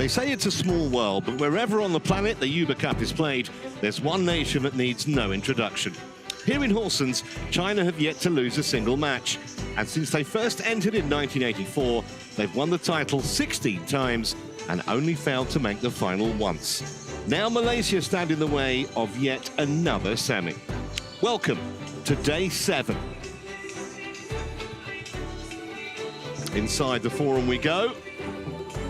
They say it's a small world, but wherever on the planet the Uber Cup is played, there's one nation that needs no introduction. Here in Horsens, China have yet to lose a single match. And since they first entered in 1984, they've won the title 16 times and only failed to make the final once. Now Malaysia stand in the way of yet another semi. Welcome to day 7. Inside the forum we go.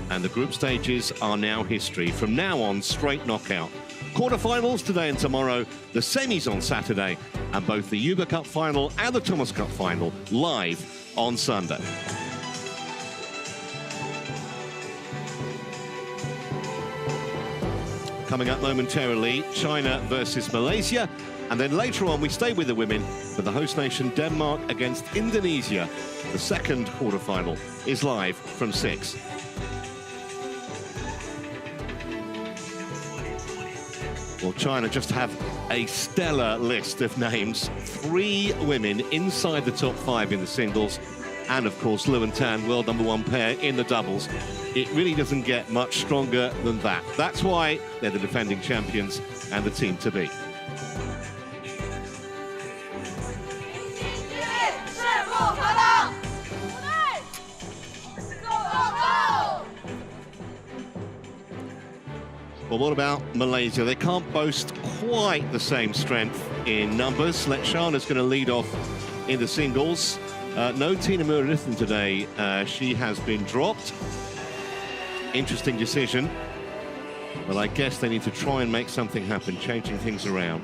And the group stages are now history. From now on, straight knockout. Quarterfinals today and tomorrow, the semis on Saturday, and both the Uber Cup final and the Thomas Cup final live on Sunday. Coming up momentarily, China versus Malaysia, and then later on we stay with the women for the host nation Denmark against Indonesia. The second quarterfinal is live from 6. Well, China just have a stellar list of names. 3 women inside the top 5 in the singles. And, of course, Liu and Tan, world #1 pair in the doubles. It really doesn't get much stronger than that. That's why they're the defending champions and the team to beat. Well, what about Malaysia? They can't boast quite the same strength in numbers. Letshanaa is going to lead off in the singles. No Tina Murugethan today. She has been dropped. Interesting decision. But I guess they need to try and make something happen, changing things around.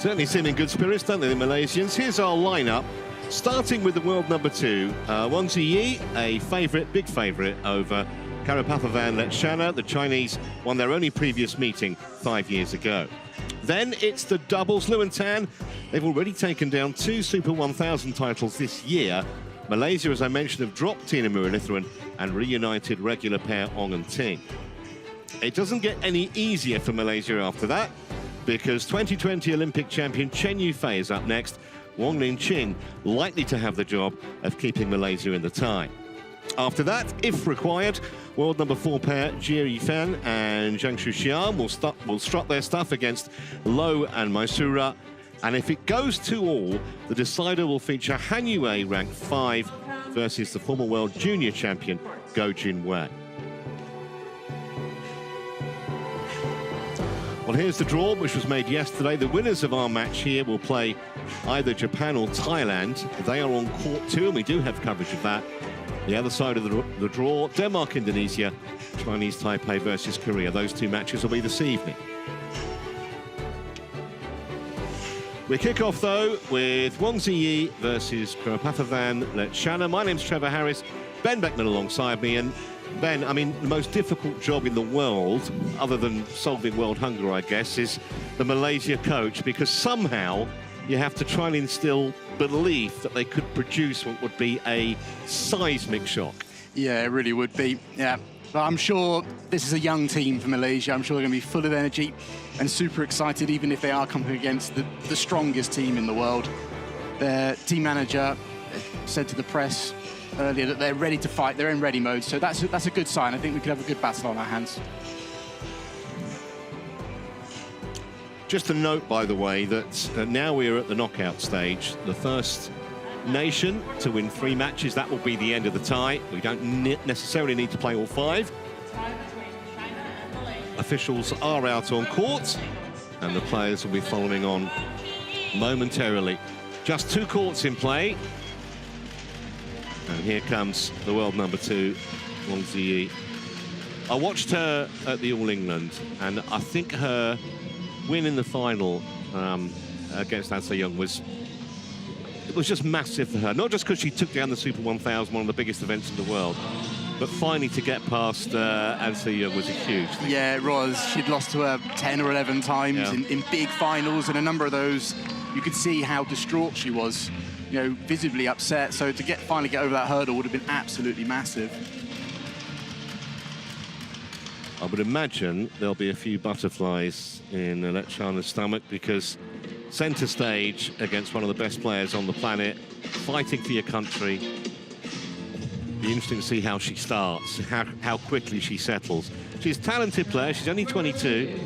Certainly seem in good spirits, don't they, the Malaysians? Here's our lineup, starting with the world #2. Wang Zhi Yi, a favourite, big favourite over Karapapavan Letshanaa. The Chinese won their only previous meeting 5 years ago. Then it's the doubles, Liu and Tan. They've already taken down 2 Super 1000 titles this year. Malaysia, as I mentioned, have dropped Tina Murugethan and reunited regular pair Wong and Ting. It doesn't get any easier for Malaysia after that, because 2020 Olympic champion Chen is up next. Wong and Ching likely to have the job of keeping Malaysia in the tie. After that, if required, world #4 pair Jie Yifan and Zhang Shuxian will strut their stuff against Lo and Mysura. And if it goes to all, the decider will feature Han Yue, ranked 5, versus the former world junior champion Go Jin-wei. Well, here's the draw, which was made yesterday. The winners of our match here will play either Japan or Thailand. They are on court 2, and we do have coverage of that. The other side of the draw, Denmark, Indonesia, Chinese Taipei versus Korea. Those 2 matches will be this evening. We kick off, though, with Wang Zhi Yi versus Karapapavan Letshanaa. My name's Trevor Harris, Ben Beckman alongside me, and Ben, I mean, the most difficult job in the world, other than solving world hunger, I guess, is the Malaysia coach, because somehow you have to try and instill belief that they could produce what would be a seismic shock. Yeah, it really would be, yeah. But I'm sure this is a young team for Malaysia. I'm sure they're going to be full of energy and super excited, even if they are coming against the strongest team in the world. Their team manager said to the press earlier that they're ready to fight, they're in ready mode, so that's a good sign. I think we could have a good battle on our hands. Just a note, by the way, that now we are at the knockout stage. The first nation to win 3 matches, that will be the end of the tie. We don't necessarily need to play all 5. Officials are out on court, and the players will be following on momentarily. Just 2 courts in play. And here comes the world #2, Wang Zhi Yi. I watched her at the All England, and I think her win in the final against An Se-young was just massive for her. Not just because she took down the Super 1000, one of the biggest events in the world, but finally to get past An Se-young was a huge thing. Yeah, it was. She'd lost to her 10 or 11 times in big finals, and a number of those, you could see how distraught she was. You know, visibly upset. So to finally get over that hurdle would have been absolutely massive. I would imagine there'll be a few butterflies in Letshanaa's stomach, because centre stage against one of the best players on the planet, fighting for your country. Be interesting to see how she starts, how quickly she settles. She's a talented player. She's only 22.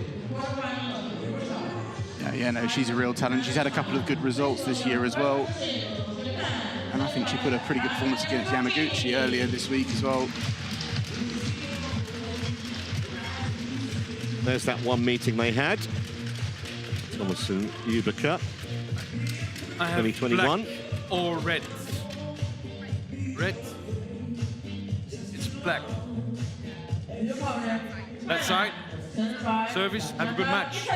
Yeah, no, she's a real talent. She's had a couple of good results this year as well. And I think she put a pretty good performance against Yamaguchi earlier this week as well. There's that one meeting they had. Thomason Uber Cup 2021. Black or red? Red. It's black. That side. Service. Have a good match.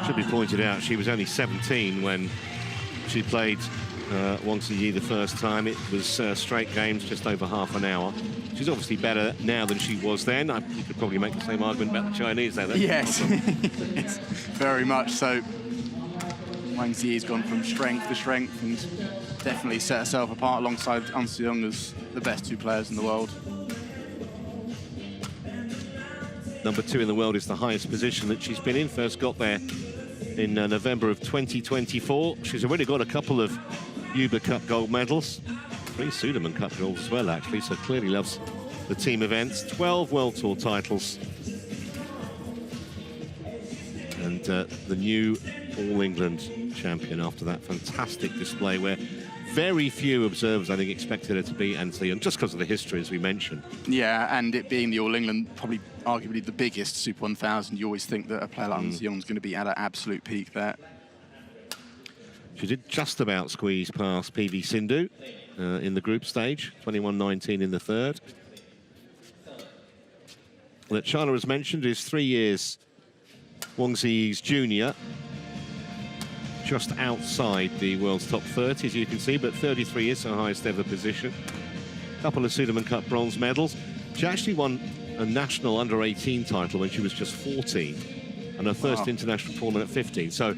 Should be pointed out, she was only 17 when she played Wang Zhi Yi the first time. It was straight games, just over half an hour. She's obviously better now than she was then. You could probably make the same argument about the Chinese there. Yes, yes, very much so. Wang Zhi Yi's gone from strength to strength and definitely set herself apart alongside An Se-young as the best two players in the world. Number 2 in the world is the highest position that she's been in. First got there in November of 2024. She's already got a couple of Uber Cup gold medals. 3 Sudirman Cup goals as well, actually, so clearly loves the team events. 12 World Tour titles. And the new All England champion after that fantastic display where very few observers, I think, expected her to beat An Se-young, just because of the history, as we mentioned. Yeah, and it being the All England, probably arguably the biggest Super 1000, you always think that a player like An Se-young is going to be at an absolute peak there. She did just about squeeze past PV Sindhu in the group stage, 21-19 in the third. Letshanaa, as mentioned, is 3 years Wang Zhi Yi's junior, just outside the world's top 30, as you can see, but 33 is her highest ever position. A couple of Sudirman Cup bronze medals. She actually won a national under-18 title when she was just 14, and her first international tournament at 15. So,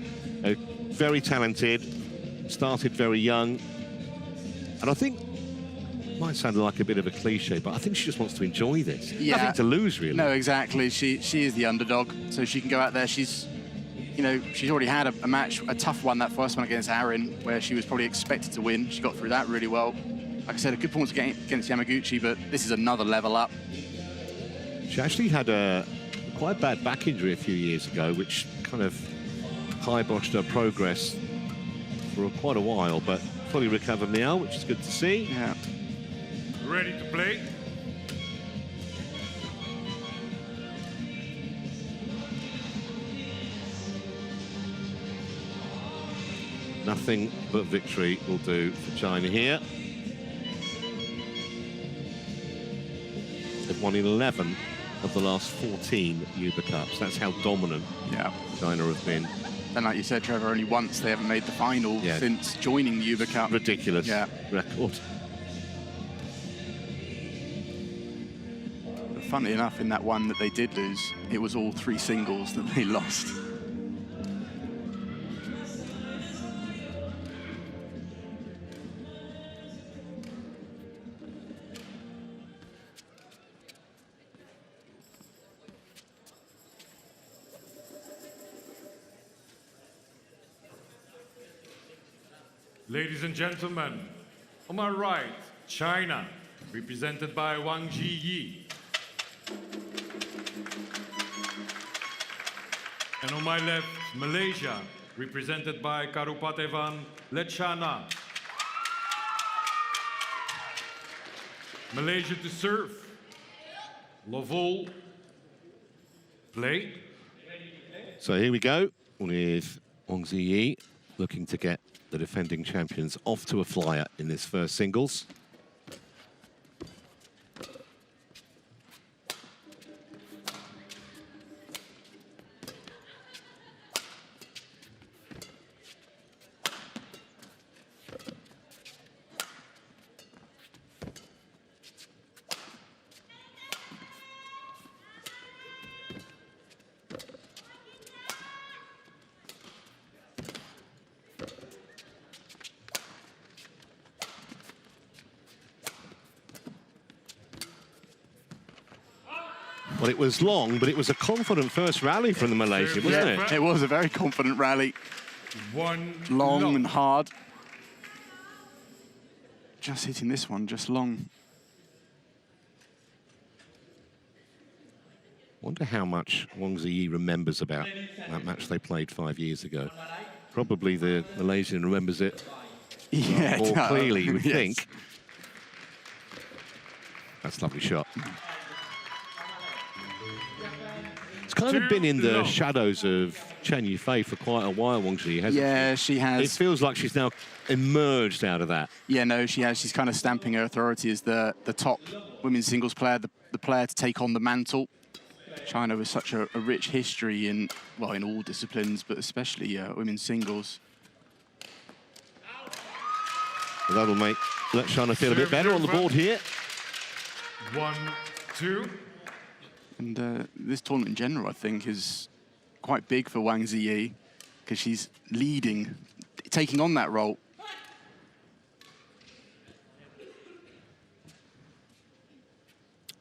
very talented, started very young, and I think, might sound like a bit of a cliche, but I think she just wants to enjoy this. Yeah. Nothing to lose, really. No, exactly. She is the underdog, so she can go out there. She's already had a match, a tough one, that first one against Aaron, where she was probably expected to win. She got through that really well. Like I said, a good performance against Yamaguchi, but this is another level up. She actually had a quite bad back injury a few years ago, which kind of kiboshed her progress for quite a while, but fully recovered now, which is good to see. Yeah. Ready to play? Nothing but victory will do for China here. They've won 11 of the last 14 Uber Cups. That's how dominant China have been. And like you said, Trevor, only once they haven't made the final since joining the Uber Cup. Ridiculous record. But funnily enough, in that one that they did lose, it was all 3 singles that they lost. Ladies and gentlemen, on my right, China, represented by Wang Zhi Yi. And on my left, Malaysia, represented by Karupatewan Letshanaa. Malaysia to serve. Love all. Play. So here we go with Wang Zhi Yi looking to get the defending champions off to a flyer in this first singles. Well, it was long, but it was a confident first rally from the Malaysian, wasn't it? It was a very confident rally. Long and hard. Just hitting this one, just long. Wonder how much Wang Zhi Yi remembers about that match they played 5 years ago. Probably the Malaysian remembers it more clearly, you would think. That's a lovely shot. It's kind of been in the shadows of Chen Yufei for quite a while, Wang Zhi Yi, hasn't she? Yeah, she has. It feels like she's now emerged out of that. Yeah, no, she has. She's kind of stamping her authority as the top women's singles player, the player to take on the mantle. China with such a rich history in, well, in all disciplines, but especially women's singles. Well, that'll make Letshanaa feel a bit better on the board here. 1-2. And this tournament in general, I think, is quite big for Wang Zhi Yi because she's leading, taking on that role.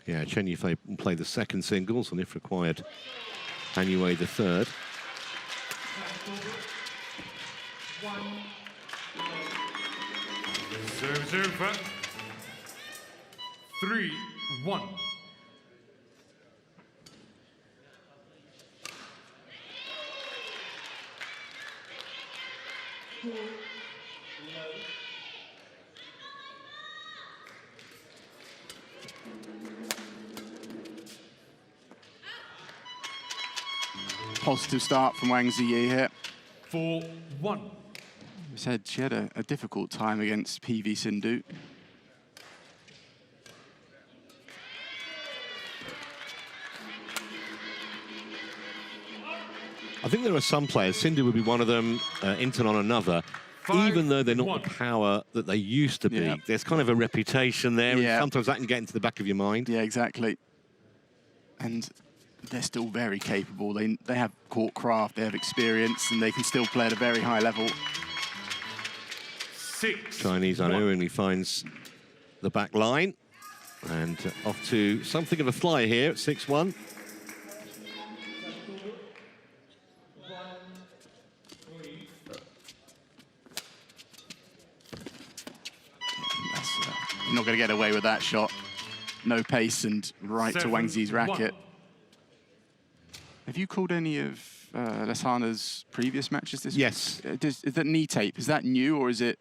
Yeah, Chen Yufei will play the second singles, and if required, Han Yue the third. Serve. 3-1. Positive start from Wang Zhi Yi here. 4-1. We said she had a difficult time against PV Sindhu. I think there are some players, Sindhu would be one of them, Inton another, even though they're not the power that they used to be. Yeah. There's kind of a reputation there, and sometimes that can get into the back of your mind. Yeah, exactly. And they're still very capable. They have court craft, they have experience, and they can still play at a very high level. Chinese unerringly finds the back line, and off to something of a flyer here at 6-1. You're not going to get away with that shot. No pace and right to Wang Zi's racket. Have you called any of Letshanaa's previous matches this week? Yes. Is that knee tape, is that new, or is it...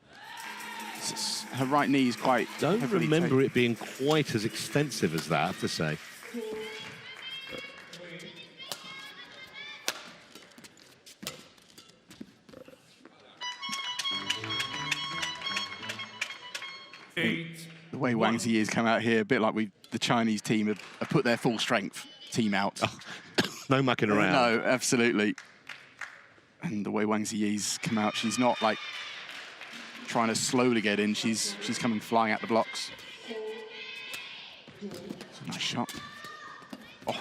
her right knee is quite... Don't remember it being quite as extensive as that, I have to say. The way Wang Zhi has come out here, a bit like the Chinese team have put their full strength team out. Oh, no mucking around. No, absolutely. And the way Wang Zhi Yi's come out, she's not like trying to slowly get in. She's coming flying out the blocks. It's a nice shot. Oh.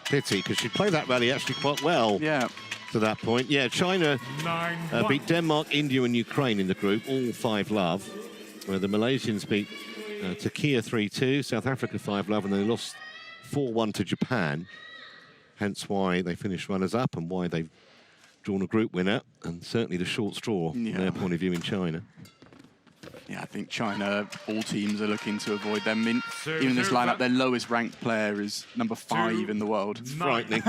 Pity, because she played that rally actually quite well to that point. Yeah, China beat Denmark, India and Ukraine in the group, all 5-love. Where the Malaysians beat Turkey 3-2, South Africa 5-love, and they lost 4-1 to Japan. Hence why they finished runners-up and why they've drawn a group winner, and certainly the short straw from their point of view in China. Yeah, I think China, all teams are looking to avoid them. Even in this lineup, their lowest ranked player is number 5 in the world. It's frightening.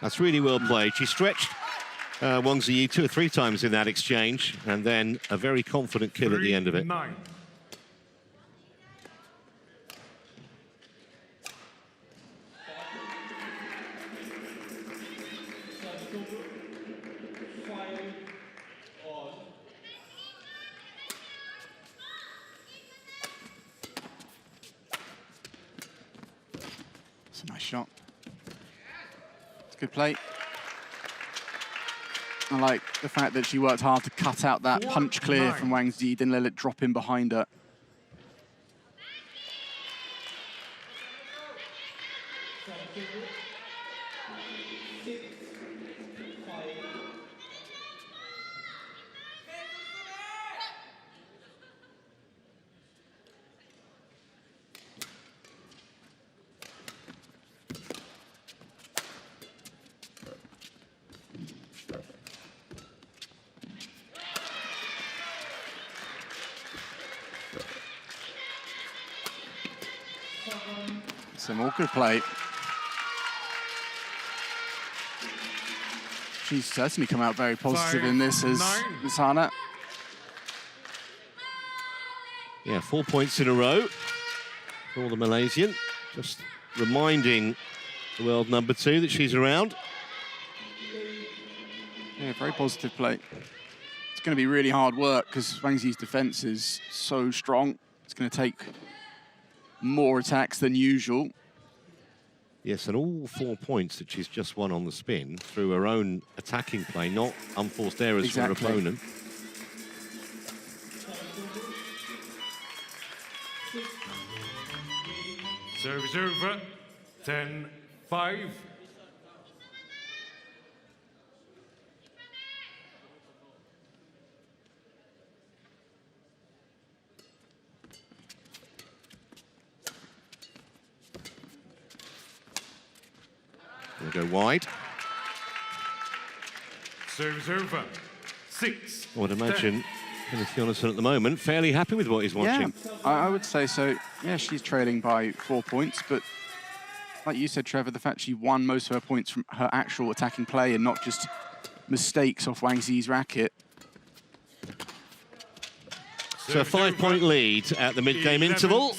That's really well played. She stretched Wang Zhi Yi 2 or 3 times in that exchange, and then a very confident kill at the end of it. 3-9. It's a nice shot. It's a good play. I like the fact that she worked hard to cut out that punch clear from Wang Zhi Yi, didn't let it drop in behind her. Some more good play. She's certainly come out very positive in this as Letshanaa. Yeah, 4 points in a row for the Malaysian. Just reminding the world number 2 that she's around. Yeah, very positive play. It's going to be really hard work because Wang Zhi's defense is so strong. It's going to take more attacks than usual. Yes, and all 4 points that she's just won on the spin through her own attacking play, not unforced errors from her opponent. Service over, 10-5. We'll go wide. Service over, 6. I would imagine Kenneth Jonathan at the moment fairly happy with what he's watching. Yeah, I would say so. Yeah, she's trailing by 4 points, but like you said, Trevor, the fact she won most of her points from her actual attacking play and not just mistakes off Wang Zhi's racket. So a 5-point lead at the mid-game interval.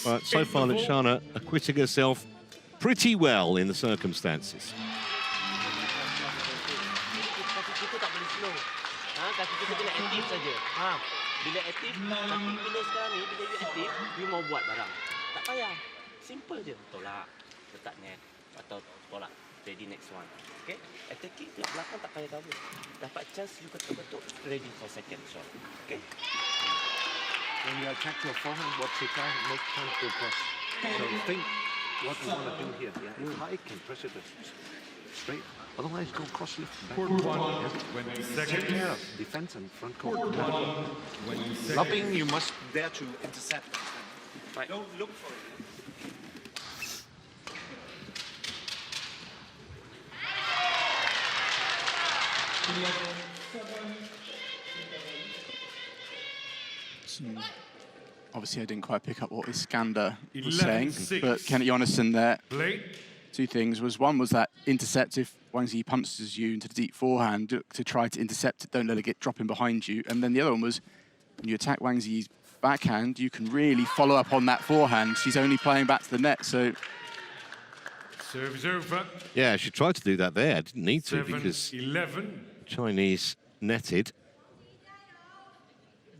But so far, Letshanaa acquitting herself pretty well in the circumstances. Kaki kita kena aktif saja. Bila aktif, kaki bila sekarang ni, bila you aktif, you mau buat barang. Tak payah. Simple je. Tolak, letak net, atau tolak. Ready next one. Okay? Attack it, belakang tak payah cover. Dapat chance, you betul-betul ready for second shot. Okay? When you attack your forehand, what you can make time to press. So think what you want to do here. Yeah, it's high, can press it straight. Otherwise, go cross lift back. Court 1, 20 seconds. Yeah, defense and front court. Court 1, 20 seconds. Lobbing, you must dare to intercept. Right. Don't look for it. Obviously, I didn't quite pick up what Iskander was saying, but Kenneth Jonathan there. Two things was one was that intercept if Wang Zhi punches you into the deep forehand to try to intercept it, don't let it get dropping behind you. And then the other one was when you attack Wang Zhi's backhand, you can really follow up on that forehand. She's only playing back to the net, so. Service over. Yeah, she tried to do that there. Didn't need to 7, because 11. Chinese netted.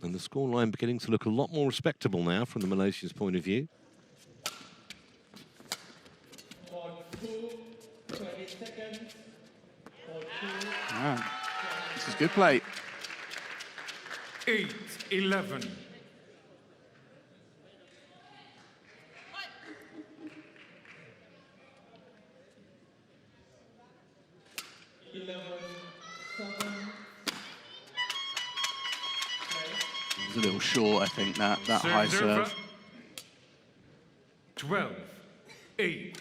And the scoreline beginning to look a lot more respectable now from the Malaysians' point of view. This is good play. 8-11. It's a little short, I think, that high serve. 12-8.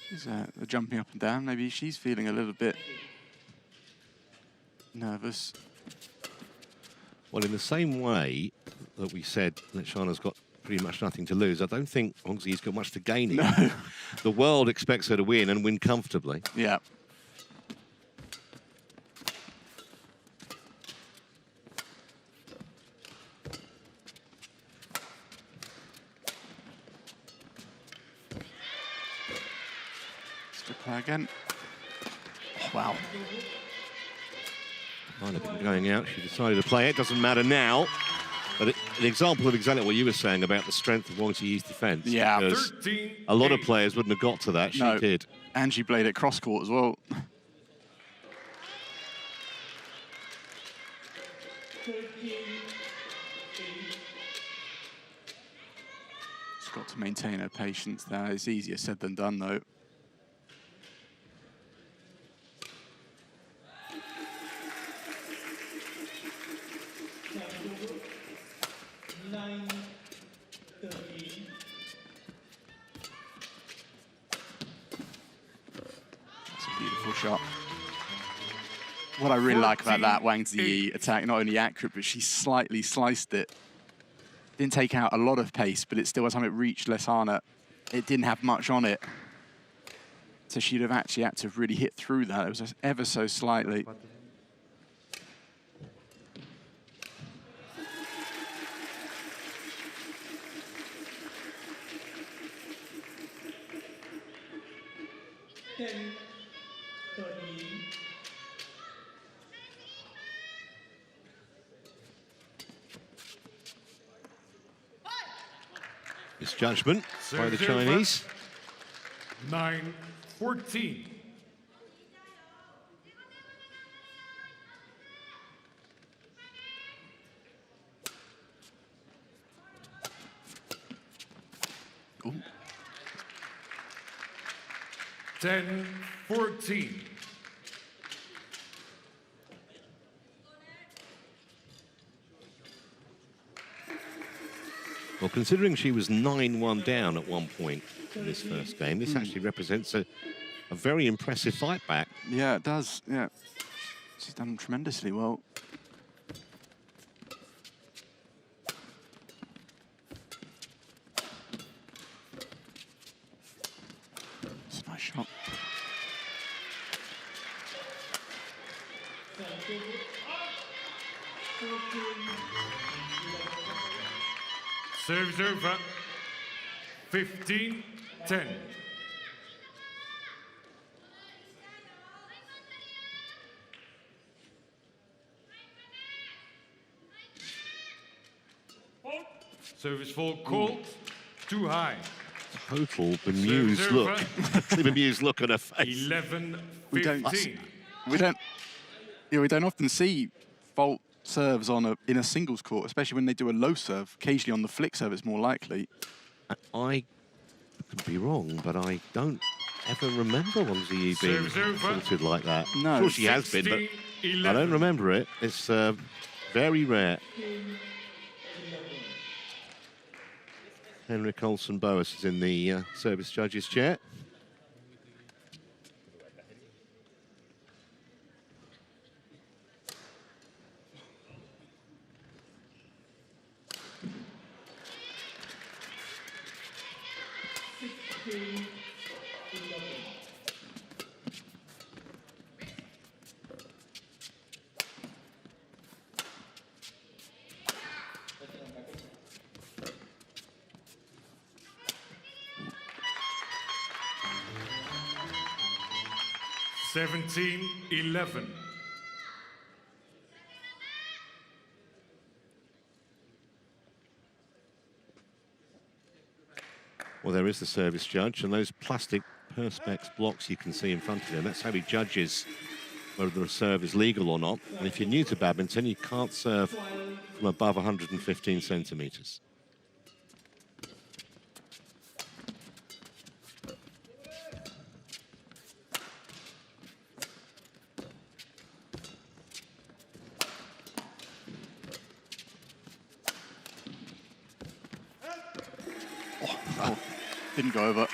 She's jumping up and down. Maybe she's feeling a little bit nervous. Well, in the same way that we said Letshanaa's got pretty much nothing to lose, I don't think Wang Zhi's got much to gain here. No. The world expects her to win and win comfortably. Yeah. Play again. Oh, wow. Might have been going out. She decided to play it. Doesn't matter now. But an example of exactly what you were saying about the strength of Wang Zhi Yi's defence. Yeah. Because a lot of players wouldn't have got to that. She did. And she played it cross court as well. She's got to maintain her patience there. It's easier said than done, though. Shot. What I really like about that Wang Zhi Yi attack, not only accurate, but she slightly sliced it. Didn't take out a lot of pace, but it still, by the time it reached Letshanaa, it didn't have much on it. So she'd have actually had to have really hit through that. It was just ever so slightly. Misjudgment by the Chinese. 9-14. Ooh. 10-14. Well, considering she was 9-1 down at one point in this first game, this actually represents a very impressive fight back. Yeah, it does. Yeah. She's done tremendously well. It's a nice shot. Serves over. 15-10. Service full called. Too high. Total bemused look. The bemused look on her face. 11-15. We don't often see fault serves on in a singles court, especially when they do a low serve. Occasionally on the flick serve, it's more likely. I could be wrong, but I don't ever remember Wang Zhi Yi being faulted like that. No. I'm sure she has been, but I don't remember it. It's very rare. Henrik Olsen-Boas is in the service judges' chair. (17-11). Well, there is the service judge, and those plastic perspex blocks you can see in front of him, that's how he judges whether the serve is legal or not. And if you're new to badminton, you can't serve from above 115 centimetres. Didn't go over.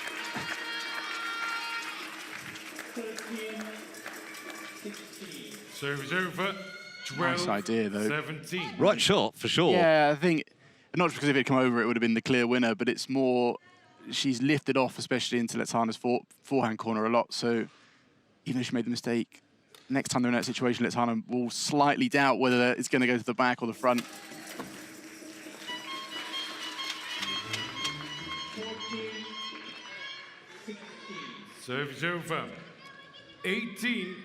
Service over. 12. Nice idea, though. 17. Right shot, for sure. Yeah, I think, not just because if it had come over, it would have been the clear winner, but it's more, she's lifted off, especially into Letshanaa's forehand corner a lot. So even if she made the mistake, next time they're in that situation, Letshanaa will slightly doubt whether it's going to go to the back or the front. Service over. 18-12.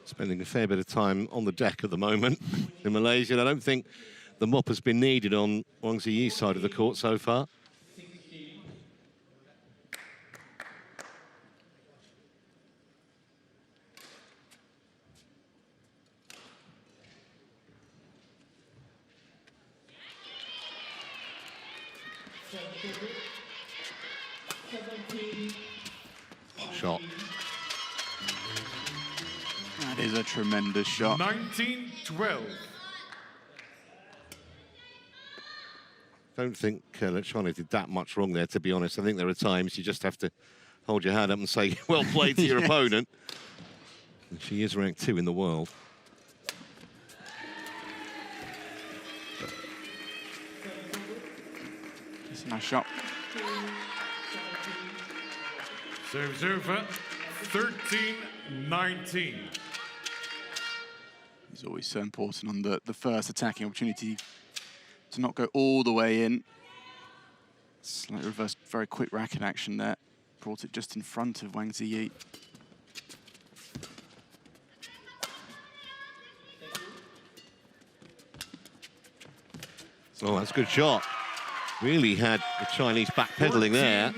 Spending a fair bit of time on the deck at the moment in Malaysia. I don't think the mop has been needed on Wang Zhi Yi's side of the court so far. Shot. That is a tremendous shot. 19-12. Don't think Letshanaa did that much wrong there, to be honest. I think there are times you just have to hold your hand up and say, well played to your Yes. opponent. And she is ranked 2 in the world. It's a nice shot. Service over. 13-19. It's always so important on the first attacking opportunity to not go all the way in. Slight reverse, very quick racket action there. Brought it just in front of Wang Zhi Yi. Oh, that's a good shot. Really had the Chinese backpedaling there.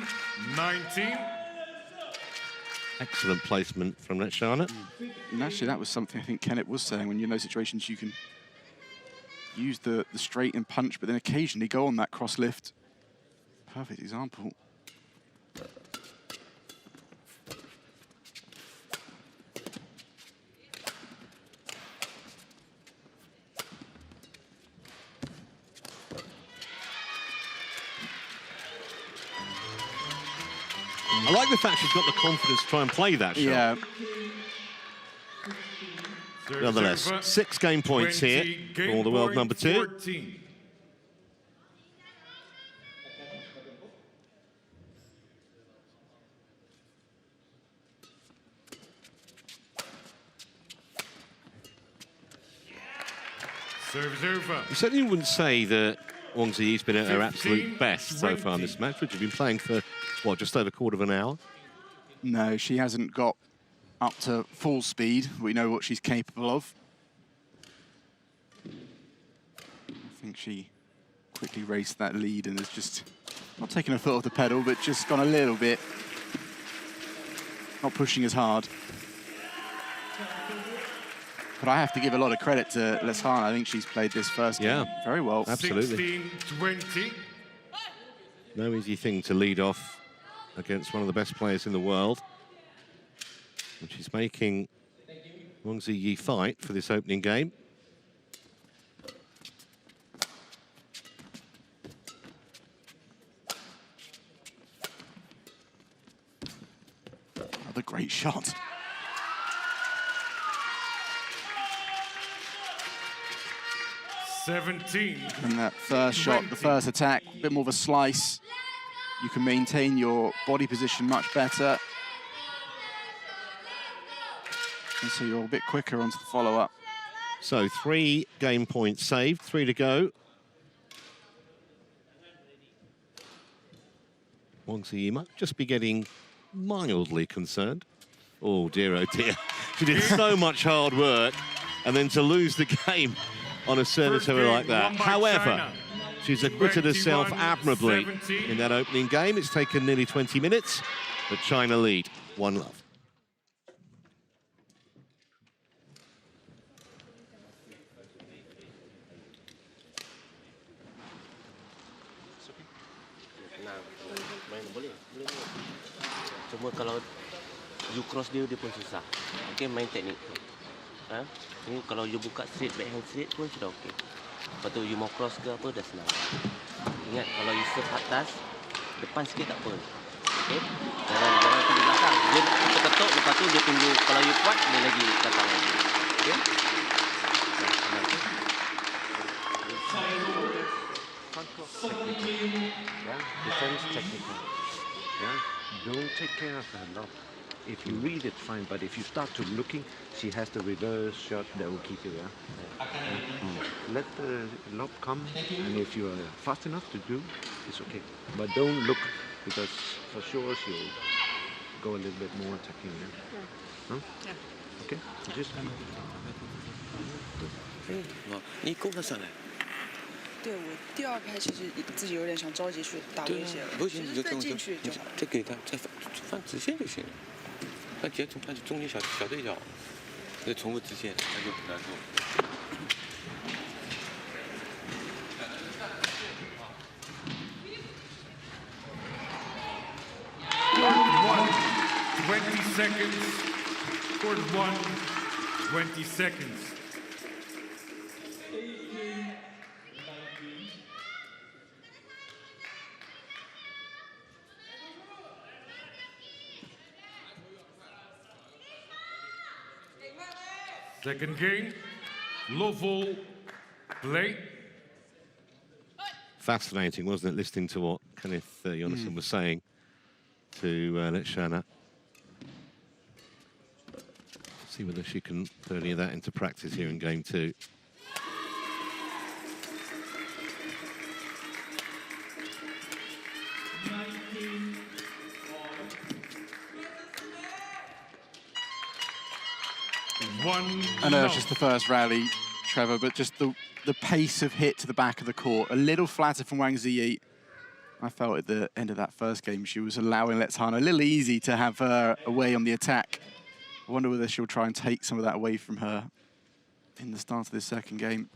19. Excellent placement from Letshanaa. And actually, that was something I think Kenneth was saying. When you're in those situations, you can use the straight and punch, but then occasionally go on that cross lift. Perfect example. I like the fact she's got the confidence to try and play that shot. Yeah. Nonetheless, 6 game points here for the world number 2. 14. Service over. You certainly wouldn't say that Wang Zhi Yi's been at her absolute best so far in this match, which has been playing for, what, just over a quarter of an hour? No, she hasn't got up to full speed. We know what she's capable of. I think she quickly raced that lead and has just not taken her foot off the pedal, but just gone a little bit, not pushing as hard. But I have to give a lot of credit to Letshanaa. I think she's played this first game very well. Absolutely. 16-20. No easy thing to lead off against one of the best players in the world. And she's making Wang Zhi Yi fight for this opening game. Another great shot. And that first shot, the first attack, a bit more of a slice. You can maintain your body position much better. And so you're a bit quicker onto the follow-up. So 3 game points saved, 3 to go. Wang Zhi Yi might just be getting mildly concerned. Oh dear, she did so much hard work, and then to lose the game on a service over like that. However, she's acquitted herself admirably in that opening game. It's taken nearly 20 minutes, but China lead 1-0. Cuma kalau you cross dia pun susah. Okay, main teknik. Ha? Ni kalau you buka straight, backhand straight pun sudah okey. Lepas tu you mau cross ke apa dah senang. Ingat kalau you serve atas, depan sikit tak apa. Okay? Jangan tunggu belakang. Dia ketuk, lepas tu dia tunggu. Kalau you kuat, dia lagi datang lagi. Okay? Yeah, defense technical. Yeah, don't take care of her lob. If you read it, fine, but if you start to looking, she has the reverse shot that will keep you there. Let the lob come, and if you are fast enough to do, it's okay. But don't look, because for sure she'll go a little bit more attacking there. Huh? Yeah. Okay. Just. 你攻得上来。对，我第二拍其实自己有点想着急去打威胁了，不行，你就再进去就好。再给他再放直线就行了。他直接从中间小对角，再重复直线，那就很难受。20 seconds. Court 1, 20 seconds. Second game, Lovell, play. Fascinating, wasn't it, listening to what Kenneth Jonasson was saying to Letshanaa. See whether she can put any of that into practice here in game 2. I know it's just the first rally, Trevor, but just the pace of hit to the back of the court, a little flatter from Wang Zhi Yi. I felt at the end of that first game she was allowing Letshanaa a little easy to have her away on the attack. I wonder whether she'll try and take some of that away from her in the start of this second game.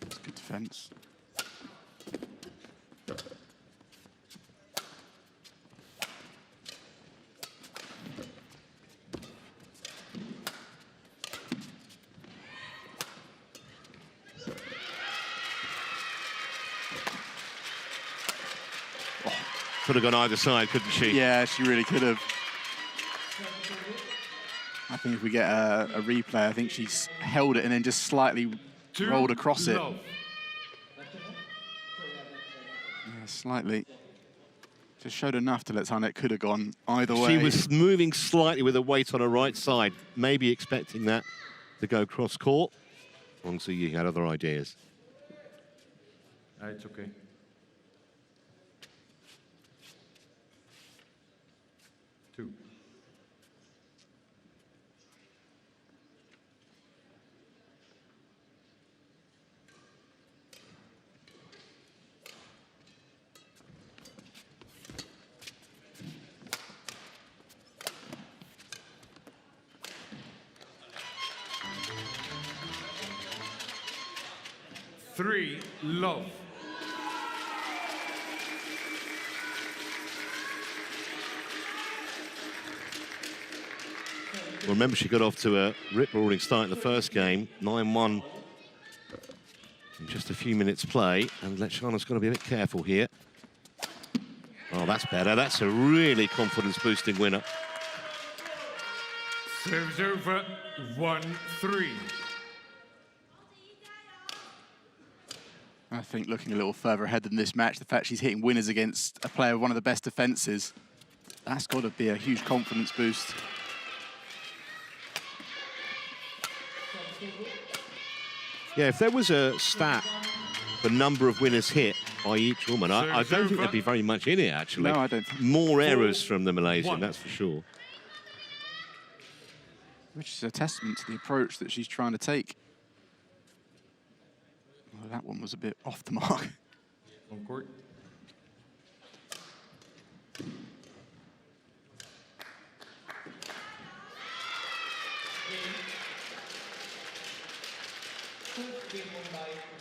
It's good defense. Could have gone either side, couldn't she? Yeah, she really could have. I think if we get a replay, I think she's held it and then just slightly rolled across it. Yeah, slightly. Just showed enough to Letshanaa. It could have gone either way. She was moving slightly with her weight on her right side, maybe expecting that to go cross court. Wang Zhi Yi had other ideas. It's okay. Two. Three, love. Well, remember, she got off to a rip-roaring start in the first game, 9-1 in just a few minutes play, and Letshanaa's got to be a bit careful here. Oh, that's better. That's a really confidence-boosting winner. Serves over, 1-3. I think looking a little further ahead than this match, the fact she's hitting winners against a player with one of the best defences, that's got to be a huge confidence boost. Yeah, if there was a stat for number of winners hit by each woman, I don't think there'd be very much in it, actually. No, I don't think. More errors from the Malaysian, that's for sure. Which is a testament to the approach that she's trying to take. Well, that one was a bit off the mark. On court.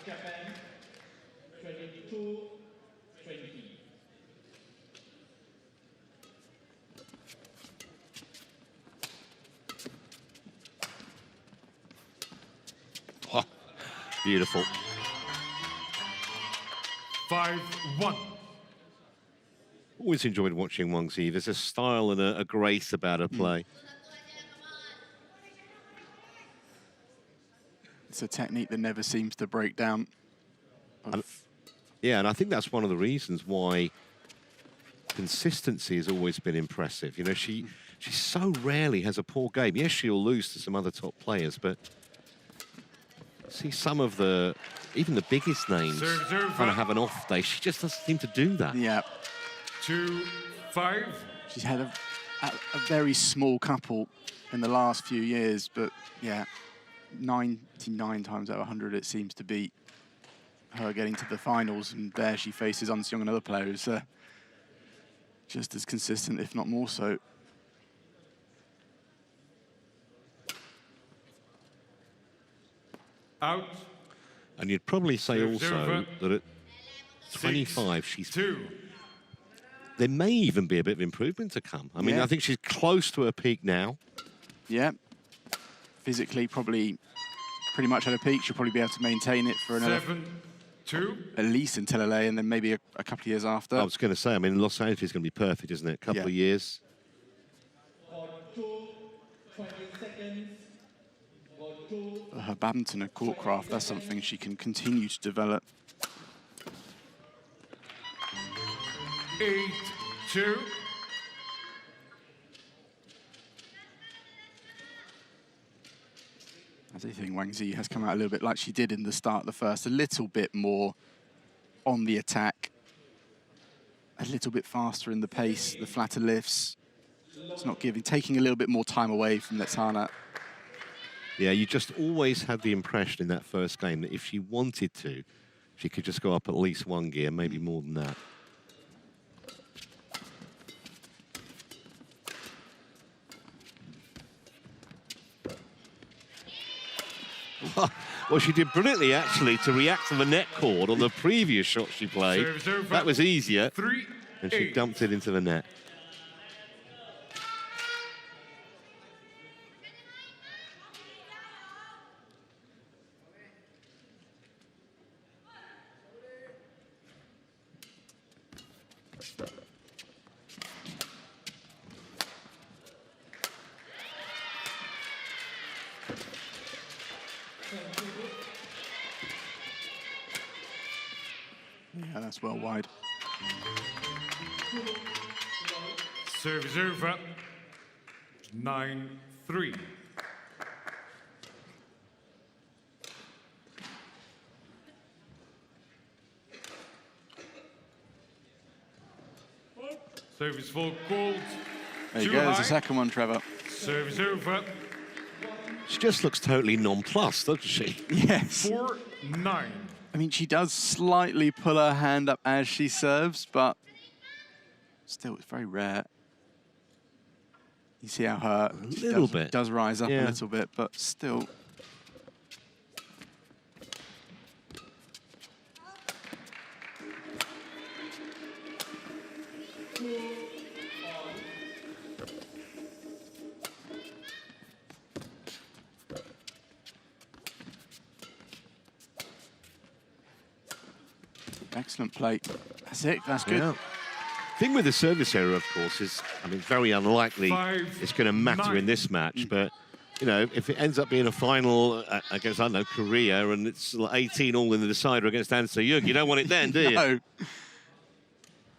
Japan, 22-20. Oh, beautiful. 5-1. Always enjoyed watching Wang Zhi. There's a style and a grace about her play. It's a technique that never seems to break down. Yeah, and I think that's one of the reasons why consistency has always been impressive. You know, she so rarely has a poor game. Yes, she'll lose to some other top players, but See some of even the biggest names kind of have an off day. She just doesn't seem to do that. Yeah. 2-5. She's had a very small couple in the last few years, but yeah, 99 times out of 100 it seems to be her getting to the finals, and there she faces An Seong, another player who's just as consistent, if not more so. Out. And you'd probably say also that at 25, there may even be a bit of improvement to come. I mean, I think she's close to her peak now. Yeah. Physically, probably pretty much at her peak. She'll probably be able to maintain it for another 7-2. at least until LA, and then maybe a couple of years after. I was going to say, I mean, Los Angeles is going to be perfect, isn't it? A couple of years. On 20 seconds. Her badminton and courtcraft, that's something she can continue to develop. 8-2. I do think Wang Zhi has come out a little bit like she did in the start of the first, a little bit more on the attack, a little bit faster in the pace, the flatter lifts. It's not taking a little bit more time away from Letshanaa. Yeah, you just always had the impression in that first game that if she wanted to, she could just go up at least one gear, maybe more than that. Well, she did brilliantly, actually, to react to the net cord on the previous shot she played. That was easier, and she dumped it into the net. Yeah, that's well wide. Service over. 9-3. Service full called. There you go, there's the second one, Trevor. Service over. She just looks totally nonplussed, doesn't she? Yes. 4-9. I mean, she does slightly pull her hand up as she serves, but still, it's very rare. You see how her does rise up a little bit, but still. Excellent play. That's it. That's good. Yeah. Thing with the service error, of course, is, I mean, very unlikely it's going to matter in this match. But, you know, if it ends up being a final against, I don't know, Korea, and it's like 18 all in the decider against An Seong, you don't want it then, do you? No.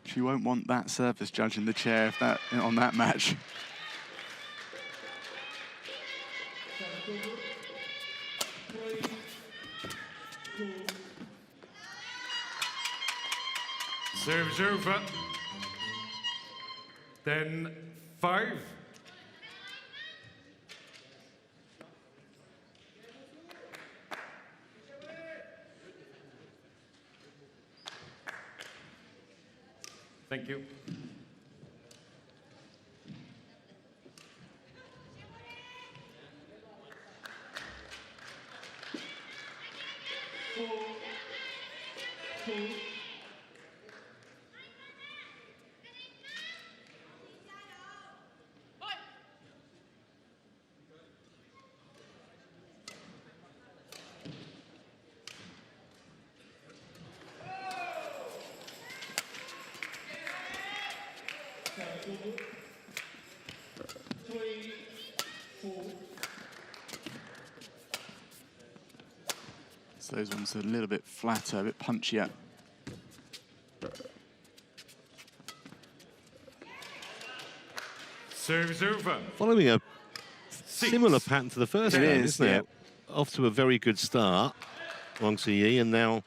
She won't want that service judge in the chair if on that match. Service over. 10-5. Thank you. So those ones are a little bit flatter, a bit punchier. Service over. Following a similar pattern to the first game, isn't it? off to a very good start, Wang Zhi Yi, and now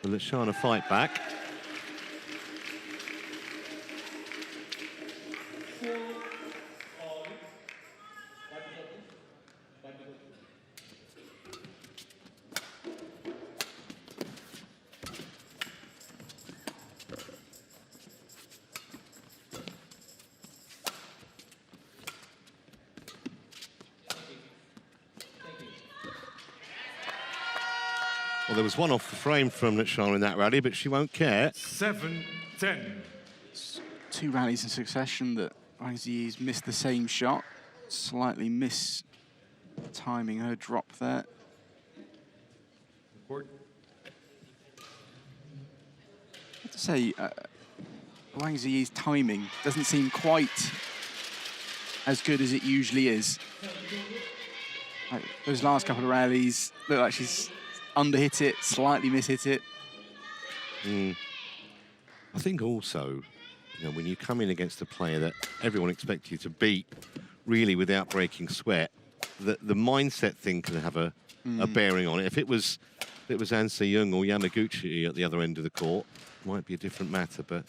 the Letshanaa fight back. Well, there was one off the frame from Letshanaa in that rally, but she won't care. 7-10. 2 rallies in succession that Wang Zhi Yi's missed the same shot. Slightly timing her drop there. Court. I have to say, Wang Zhi Yi's timing doesn't seem quite as good as it usually is. Like, those last couple of rallies look like she's underhit it, slightly mishit it. I think also, you know, when you come in against a player that everyone expects you to beat, really without breaking sweat, the mindset thing can have a bearing on it. If it was An Se-young or Yamaguchi at the other end of the court, it might be a different matter, but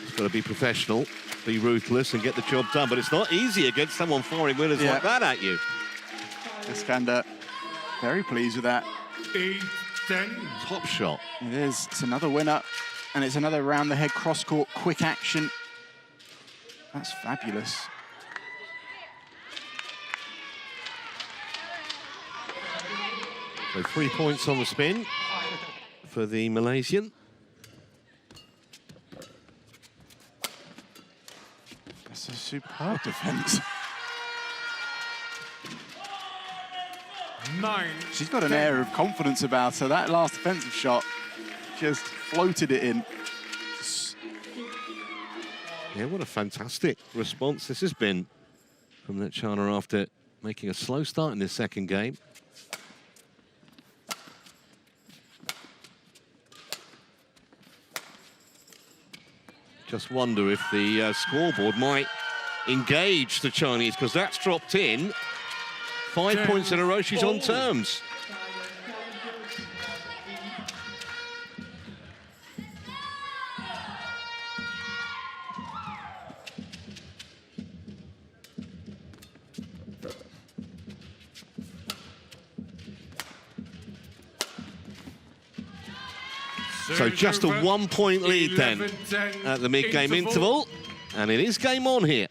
it's got to be professional, be ruthless and get the job done. But it's not easy against someone firing winners like that at you. Iskander, very pleased with that. 8-10. Top shot. It is. It's another winner, and it's another round-the-head cross-court quick action. That's fabulous. So 3 points on the spin for the Malaysian. That's a superb defense. 9. She's got an air of confidence about her. That last defensive shot just floated it in. Yeah, what a fantastic response this has been from Letshanaa after making a slow start in this second game. Just wonder if the scoreboard might engage the Chinese, because that's dropped in. 5 points in a row, she's on terms. So just a 1 point lead then at the mid-game interval. And it is game on here.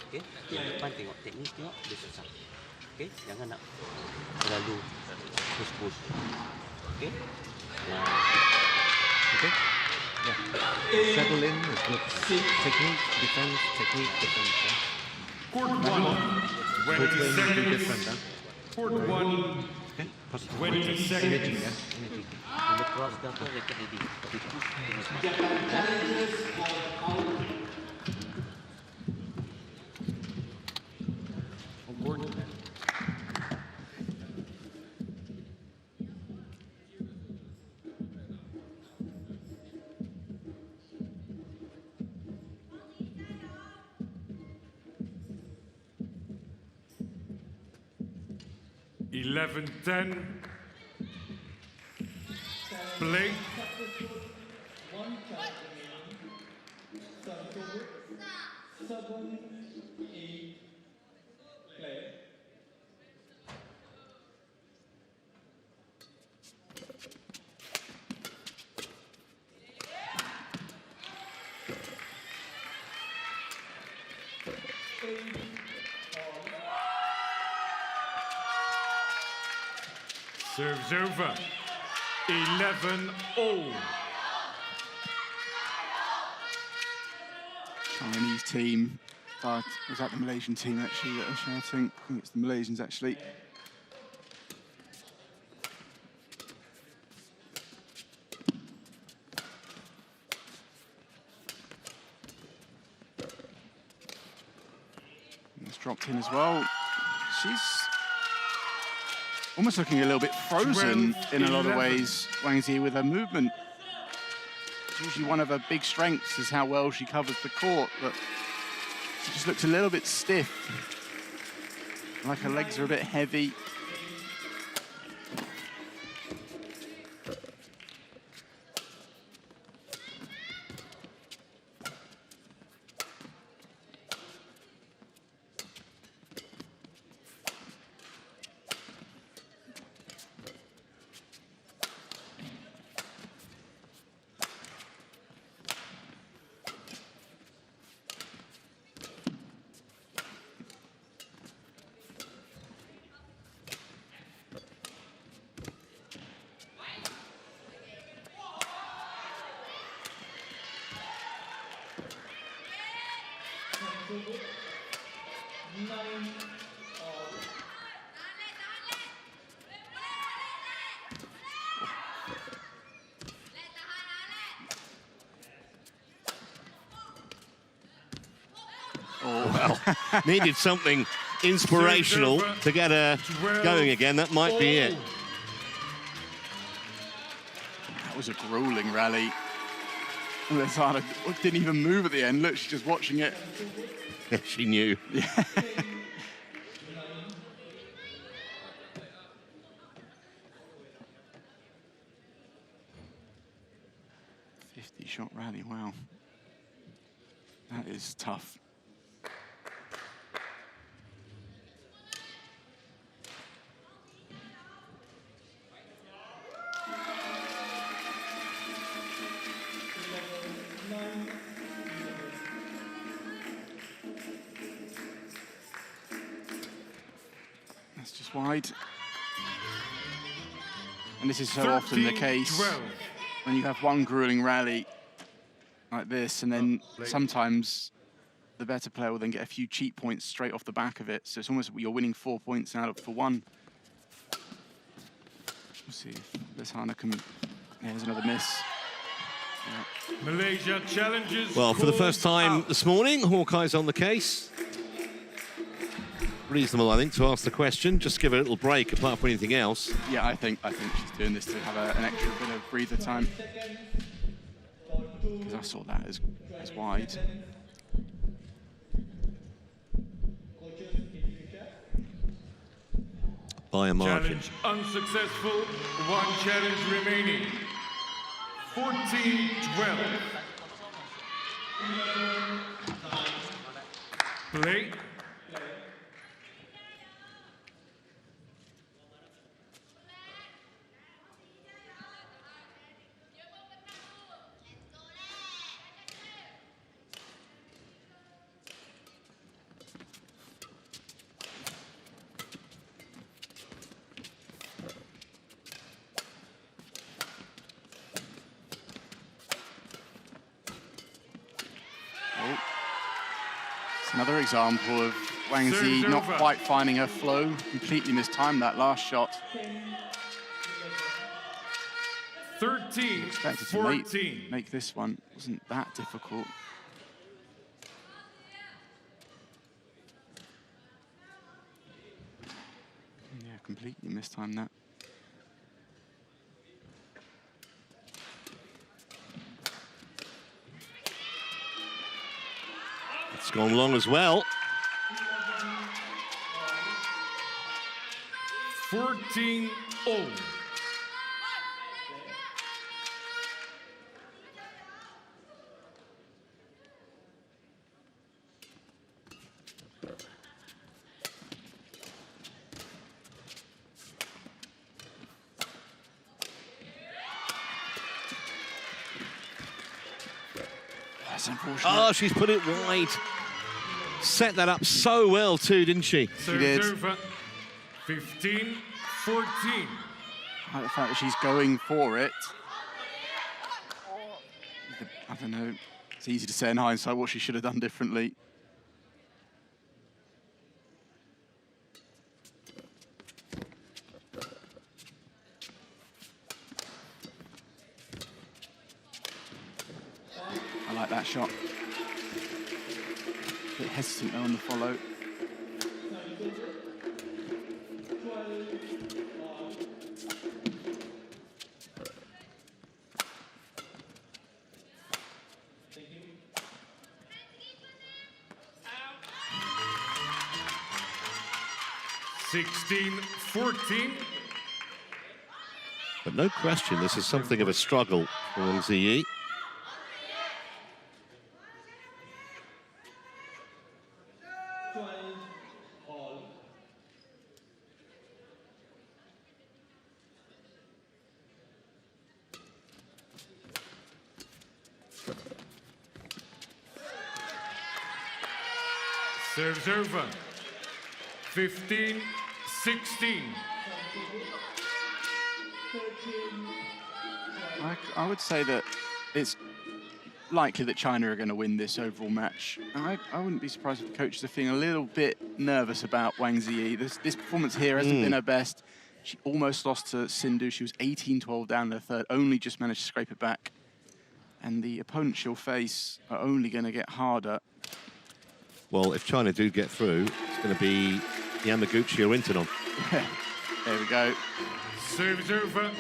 Okey, yang depan tengok teknik, tengok dia susah. Okey, jangan nak terlalu push. Okey. Okay. Yeah. Settle in is good. Technique, defense, technique, defense. Yeah? Court 1, 20 seconds. Court 1, Okay. 20 seconds. Energy, yeah? Energy. Bila cross dah tu, racket ready. Tapi push tengok smart. Court. Eleven, 10. Play. Serves over. 11-all. Chinese team. Was that the Malaysian team actually that are shouting? I think it's the Malaysians actually. This Just dropped in as well. She's almost looking a little bit frozen in a lot of ways, Wang Zhi Yi, with her movement. It's usually one of her big strengths is how well she covers the court, but she just looks a little bit stiff. Like her legs are a bit heavy. Oh, well, needed something inspirational to get her going again. That might be it. That was a grueling rally. Letshanaa didn't even move at the end. Look, she's just watching it. She knew. Yeah. 50-shot rally, wow. That is tough. That's just wide. And this is so often the case when you have one grueling rally like this, and then sometimes the better player will then get a few cheap points straight off the back of it. So it's almost you're winning 4 points out for one. We'll see if Letshanaa can. Yeah, there's another miss. Yeah. Malaysia challenges. Well, for the first time this morning, Hawkeye's on the case. Reasonable, I think, to ask the question. Just give it a little break, apart from anything else. Yeah, I think she's doing this to have an extra bit of breather time. Because I saw that as wide. By a margin. Challenge unsuccessful. One challenge remaining. 14-12. Play. Another example of Wang Zhi not quite finding her flow, completely mistimed that last shot. 13-14. Make this one, wasn't that difficult. Yeah, completely mistimed that. It's gone long as well. 14-0. That's unfortunate. Oh, she's put it wide. Set that up so well too, didn't she? She did. 15-14. I like the fact that she's going for it. I don't know. It's easy to say in hindsight what she should have done differently. I like that shot. A bit hesitant though on the follow. 16-14. But no question, this is something of a struggle for Wang Zhi Yi. Serves over. 15-16. I would say that it's likely that China are going to win this overall match. And I wouldn't be surprised if the coaches are feeling a little bit nervous about Wang Zhi Yi. This performance here hasn't been her best. She almost lost to Sindhu. She was 18-12 down in the third, only just managed to scrape it back. And the opponents she'll face are only going to get harder. Well, if China do get through, it's going to be Yamaguchi or Intanon. There we go. Serves over.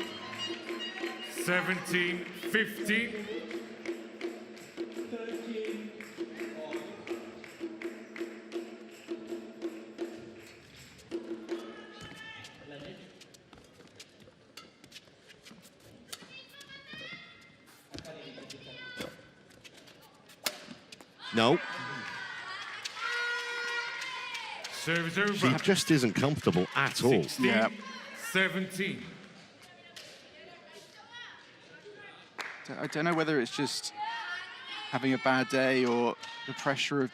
17-15. No. Serves over. She just isn't comfortable at all. 16-17. I don't know whether it's just having a bad day or the pressure of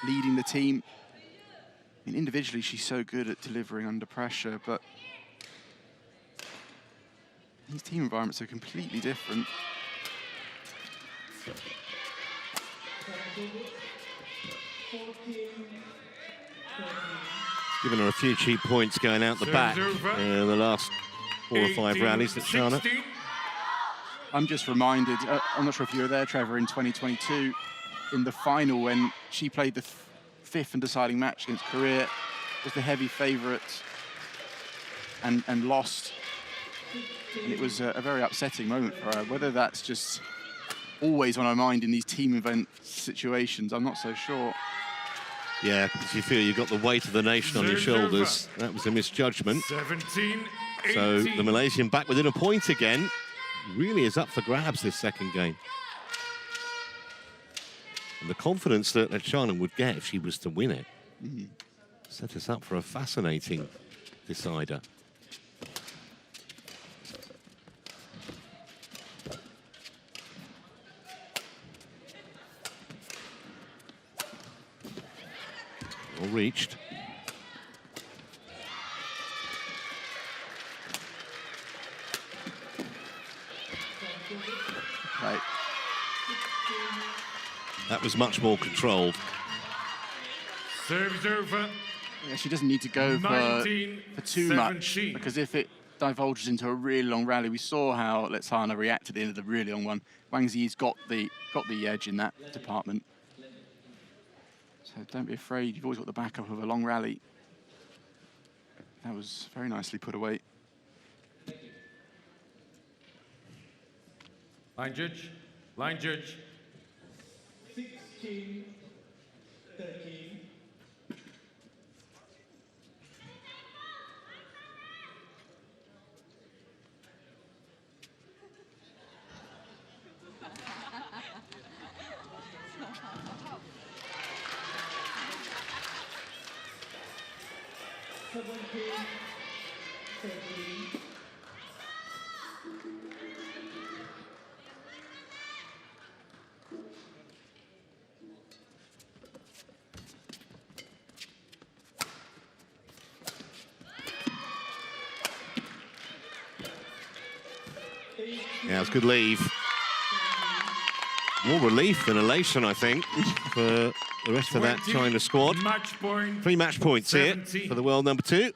leading the team. I mean, individually, she's so good at delivering under pressure, but these team environments are completely different. Given her a few cheap points going out the back in the last 4 or 5 rallies, Letshanaa. I'm just reminded, I'm not sure if you were there, Trevor, in 2022, in the final when she played the 5th and deciding match against Korea, was the heavy favourite and lost. And it was a very upsetting moment for her. Whether that's just always on her mind in these team event situations, I'm not so sure. Yeah, because you feel you've got the weight of the nation on your shoulders. That was a misjudgment. 17-18. So the Malaysian back within a point again. Really is up for grabs this second game. And the confidence that Letshanaa would get if she was to win it set us up for a fascinating decider. Well reached. Right. That was much more controlled. Serves over. Yeah, she doesn't need to go for too much, because if it divulges into a really long rally, we saw how Letshanaa reacted at the end of the really long one. Wang Zhi Yi's got the edge in that department. So don't be afraid. You've always got the backup of a long rally. That was very nicely put away. Line judge. Line judge. 16-13. Yeah, it's good leave. More relief than elation, I think, for the rest of that China squad. Match point. 3 match points 17. here for the world number 2.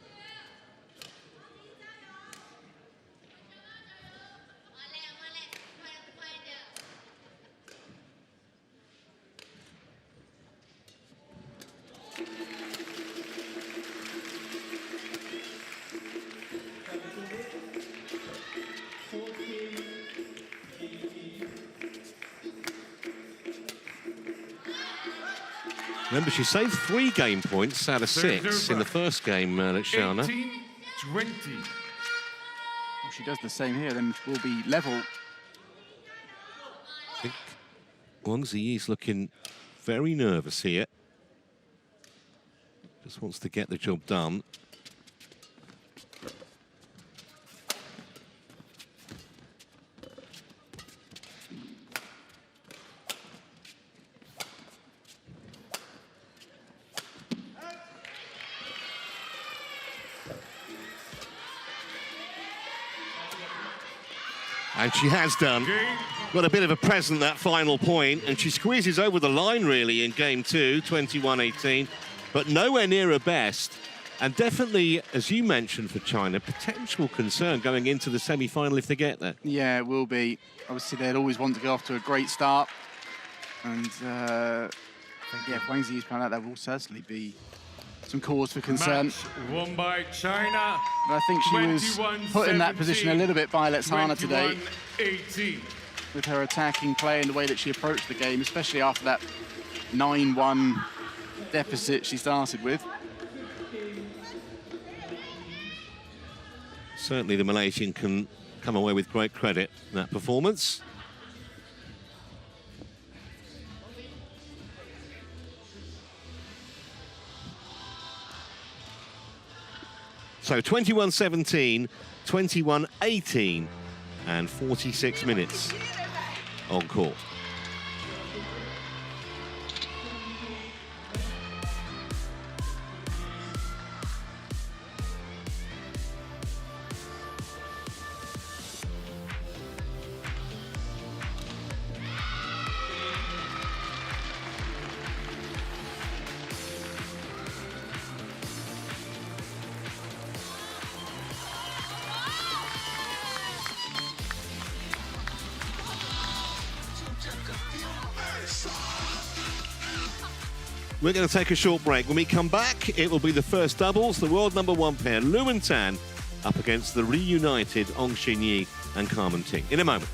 Remember, she saved 3 game points out of 6 in the first game, Letshanaa. 18-20. If she does the same here, then we'll be level. I think Wang Zhi Yi's looking very nervous here. Just wants to get the job done. And she has done. Got a bit of a present, that final point, and she squeezes over the line, really, in game 2, 21-18, but nowhere near her best. And definitely, as you mentioned for China, potential concern going into the semi-final if they get there. Yeah, it will be. Obviously, they'd always want to go off to a great start. And, yeah, if Wang Zhi Yi's kind of that, there will certainly be some cause for concern. Match won by China. But I think she was put in that position a little bit by Letshanaa today. 21-18. With her attacking play and the way that she approached the game, especially after that 9-1 deficit she started with. Certainly the Malaysian can come away with great credit in that performance. So 21-17, 21-18, and 46 minutes on court. We're going to take a short break. When we come back, it will be the first doubles, the world #1 pair, Lu and Tan, up against the reunited Ong Xin Yi and Ting. In a moment.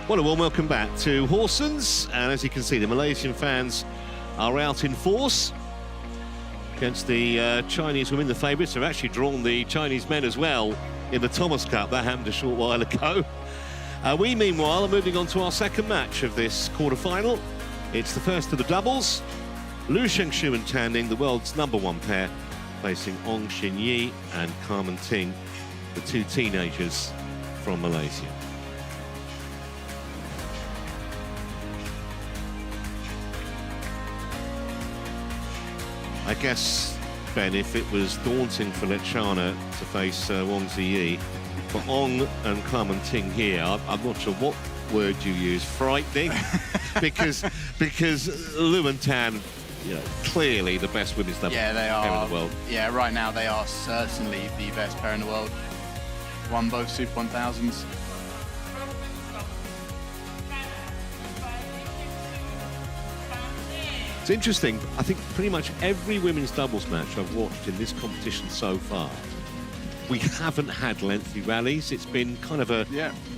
Well, a warm welcome back to Horsens, and as you can see, the Malaysian fans are out in force against the Chinese women. The favourites have actually drawn the Chinese men as well in the Thomas Cup. That happened a short while ago. We, meanwhile, are moving on to our second match of this quarter-final. It's the first of the doubles. Lu Shengshu and Tan Ning, the world's #1 pair, facing Ong Xin Yi and Ting, the two teenagers from Malaysia. I guess, Ben, if it was daunting for Letshanaa to face Wang Zhi Yi, for Wong and Ting here, I'm not sure what word you use, frightening, because Lu and Tan, you know, clearly the best women's double pair in the world. Yeah, right now they are certainly the best pair in the world. Won both Super 1000s. It's interesting. I think pretty much every women's doubles match I've watched in this competition so far, we haven't had lengthy rallies. It's been kind of a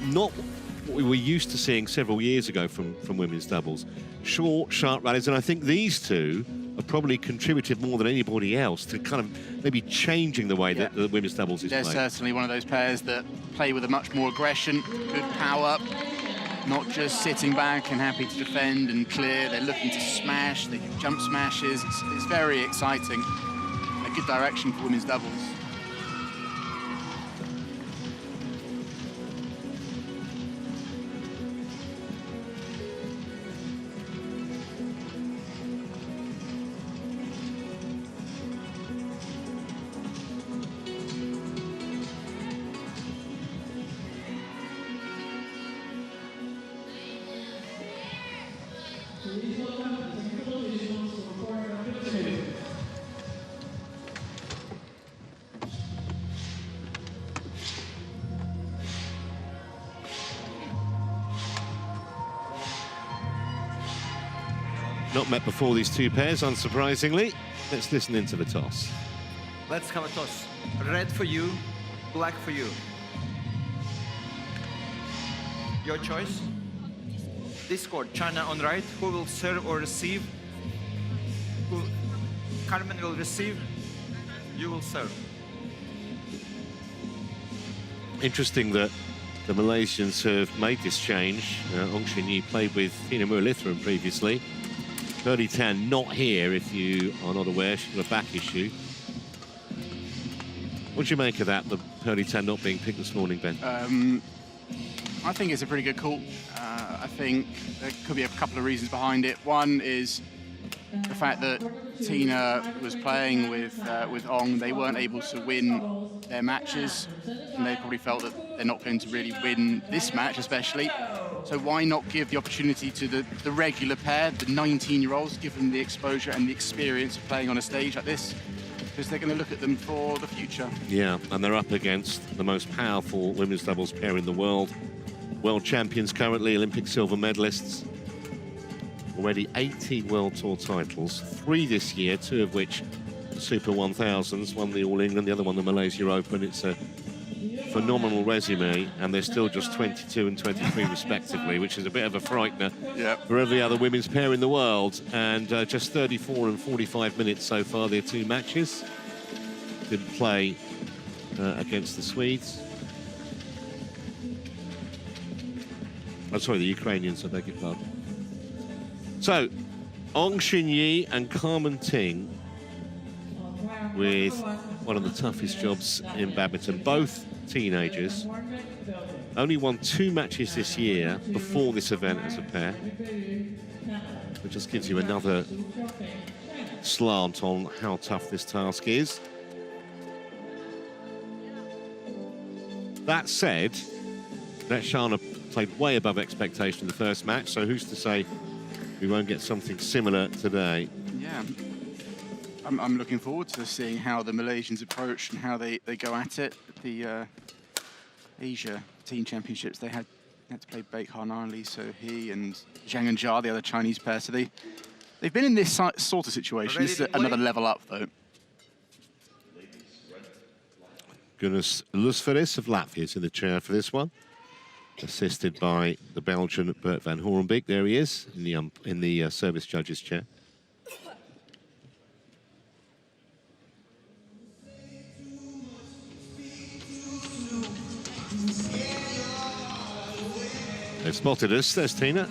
not what we were used to seeing several years ago from women's doubles. Short, sharp rallies, and I think these two have probably contributed more than anybody else to kind of maybe changing the way that the women's doubles is They're played. certainly one of those pairs that play with a much more aggression, good power, not just sitting back and happy to defend and clear. They're looking to smash, they do jump smashes. It's very exciting. A good direction for women's doubles. Not met before, these two pairs, unsurprisingly. Let's listen into the toss. Let's have a toss. Red for you, black for you. Your choice. This court, China on right. Who will serve or receive? Carmen will receive. You will serve. Interesting that the Malaysians have made this change. Ong Shin Yi played with Tina Murulitheran previously. Pearly Tan not here, if you are not aware. She's got a back issue. What do you make of that, the Pearly Tan not being picked this morning, Ben? I think it's a pretty good call. I think there could be a couple of reasons behind it. One is the fact that Tina was playing with Ong. They weren't able to win their matches, and they probably felt that they're not going to really win this match, especially. So why not give the opportunity to the regular pair, the 19-year-olds, give them the exposure and the experience of playing on a stage like this, because they're going to look at them for the future. Yeah, and they're up against the most powerful women's doubles pair in the world. World champions currently, Olympic silver medalists. Already 18 World Tour titles, 3 this year, 2 of which Super 1000s, one the All England, the other one the Malaysia Open. It's a phenomenal resume, and they're still just 22 and 23 respectively, which is a bit of a frightener for every other women's pair in the world. And just 34 and 45 minutes so far, their 2 matches. Didn't play against the Swedes. I'm sorry, the Ukrainians, I beg your pardon. So, Ong Shin Yi and Carmen Ting with one of the toughest jobs in badminton, both teenagers. Only won 2 matches this year before this event as a pair. It just gives you another slant on how tough this task is. That said, Letshanaa played way above expectation in the first match, so who's to say we won't get something similar today? Yeah, I'm looking forward to seeing how the Malaysians approach and how they go at it. The Asia Team Championships, they had to play Baek Ha-na, Lee So-hee and Zhang and Jia, the other Chinese pair, so they've been in this sort of situation. This is another level up, though. Gunnar Lusveris of Latvia is in the chair for this one, assisted by the Belgian Bert van Horenbeek. There he is in the service judges chair. They've spotted us. There's Tina.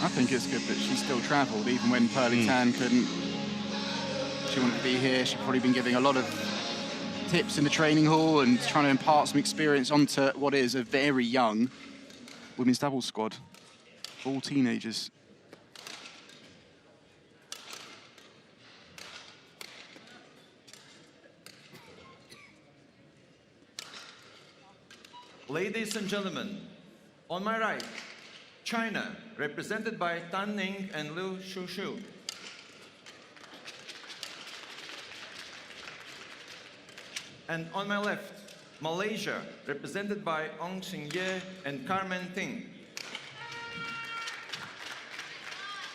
I think it's good that she still travelled, even when Pearly Tan couldn't. She wanted to be here. She'd probably been giving a lot of tips in the training hall and trying to impart some experience onto what is a very young women's doubles squad. All teenagers. Ladies and gentlemen, on my right, China, represented by Tan Ning and Liu Shushu. And on my left, Malaysia, represented by Ong Xing Ye and Carmen Ting.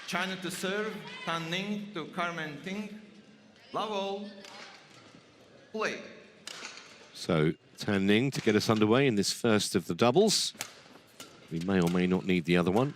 China to serve, Tan Ning to Carmen Ting. Love all. Play. So Tan Ning to get us underway in this first of the doubles. We may or may not need the other one.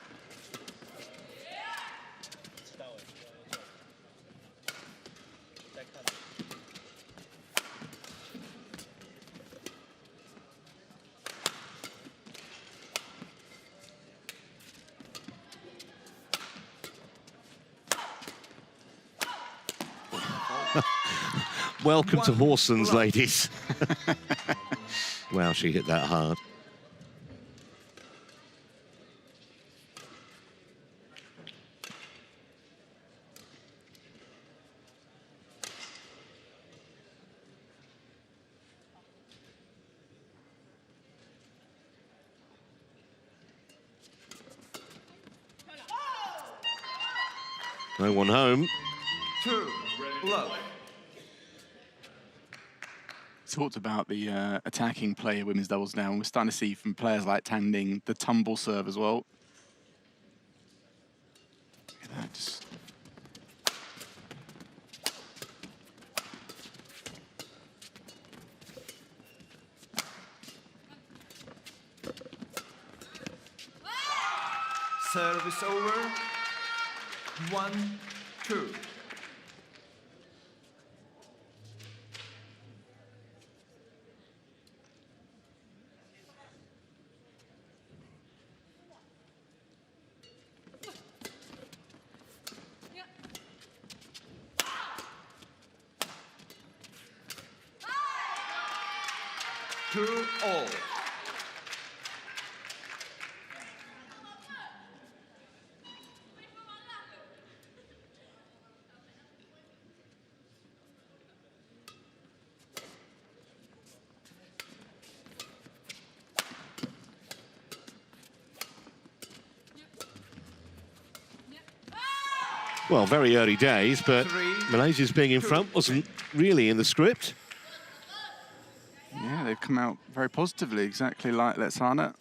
Welcome to Horsens, ladies. Wow, she hit that hard. No one home. 2 love. Talked about the attacking play of women's doubles now, and we're starting to see from players like Tan Ning the tumble serve as well. Look at that, just... Service over. 1-2. To all. Well, very early days, but Malaysia's being in front wasn't really in the script. Yeah, they've come out very positively, exactly like Letshanaa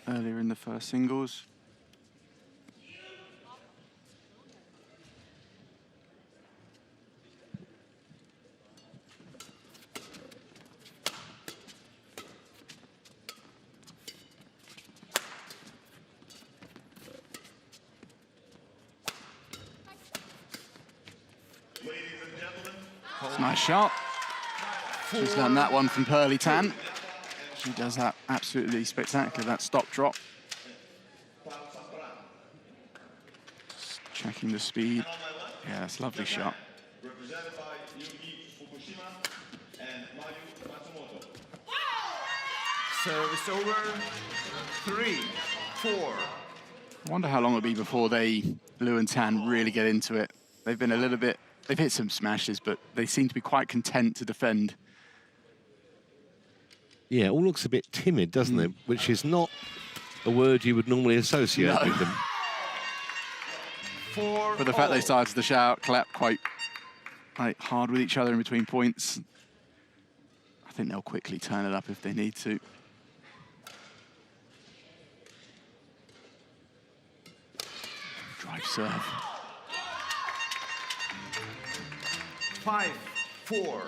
earlier in the first singles. It's a nice shot. She's done that one from Pearly Tan. She does that absolutely spectacular, that stop drop. Just checking the speed. Yeah, that's a lovely shot. Service over. 3-4. I wonder how long it'll be before Liu and Tan really get into it. They've been a little bit, they've hit some smashes, but they seem to be quite content to defend. Yeah, it all looks a bit timid, doesn't it? Which is not a word you would normally associate with them. But the fact they started to shout, clap quite hard with each other in between points, I think they'll quickly turn it up if they need to. Drive serve. 5-4.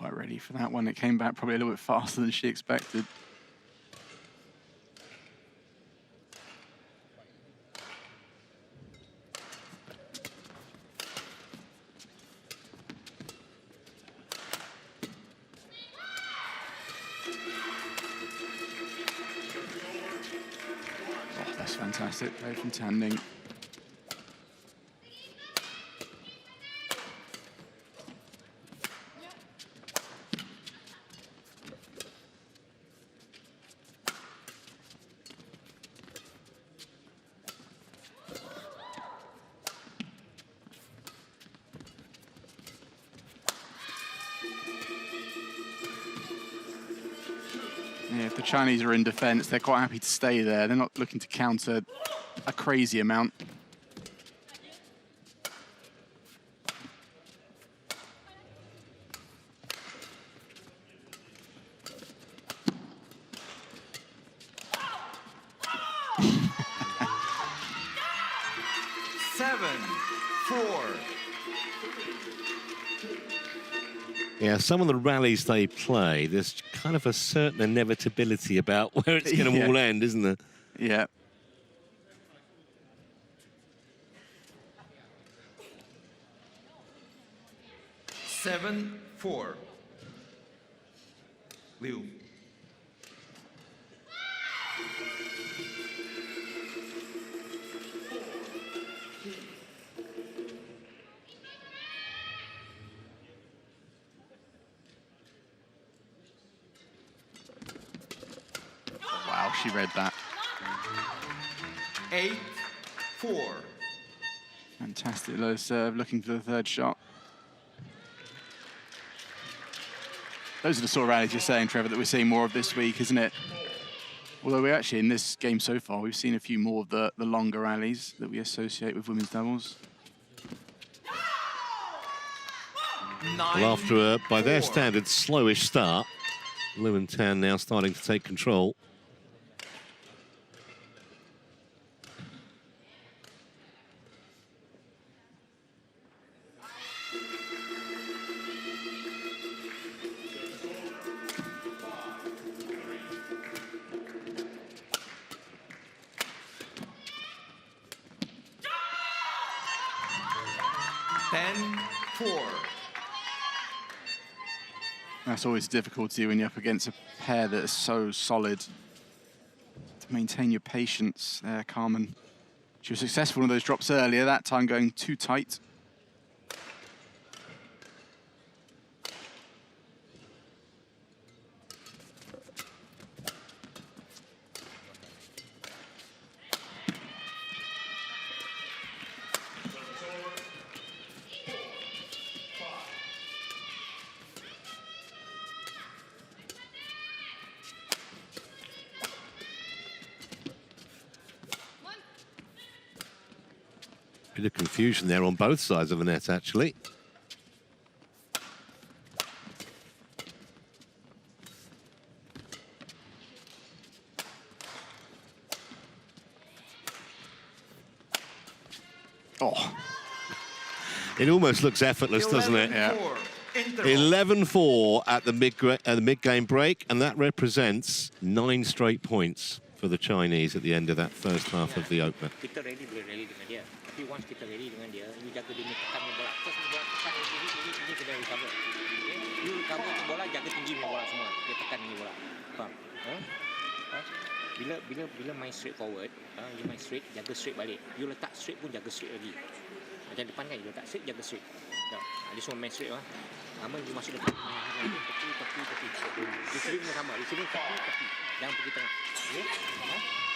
quite ready for that one. It came back probably a little bit faster than she expected. Oh, that's fantastic play from Ting. Yeah, if the Chinese are in defense, they're quite happy to stay there. They're not looking to counter a crazy amount. Yeah, some of the rallies they play, there's kind of a certain inevitability about where it's going to all end, isn't there? Yeah. Seven, 4. Liu. Wow, she read that. 8, 4. Fantastic low serve, looking for the third shot. Those are the sort of rallies you're saying, Trevor, that we're seeing more of this week, isn't it? Although we actually, in this game so far, we've seen a few more of the longer rallies that we associate with women's doubles. Well, after a, by their standards, slowish start, Liu and Tan now starting to take control. That's always a difficulty when you're up against a pair that is so solid. To maintain your patience there, Carmen. She was successful in those drops earlier, that time going too tight. Bit of confusion there on both sides of the net, actually. Oh. It almost looks effortless, doesn't it? Yeah. 11-4 at the mid-game break, and that represents 9 straight points for the Chinese at the end of that first half of the opener. Kita ready boleh rally dengan dia. Tapi once kita ready dengan dia, you jaga dia ni tekan ni bola. First ni bola tekan ni kena recover. Okay? You recover tu bola, jaga tinggi ni bola semua. Dia tekan ni bola. Faham? Bila main straight forward, you main straight, jaga straight balik. You letak straight pun jaga straight lagi. Macam depan kan, you letak straight, jaga straight. Dia semua main straight lah. Lama you masuk depan. Tepi. Receiving pun sama. Receiving tepi. Jangan pergi tengah. Okay?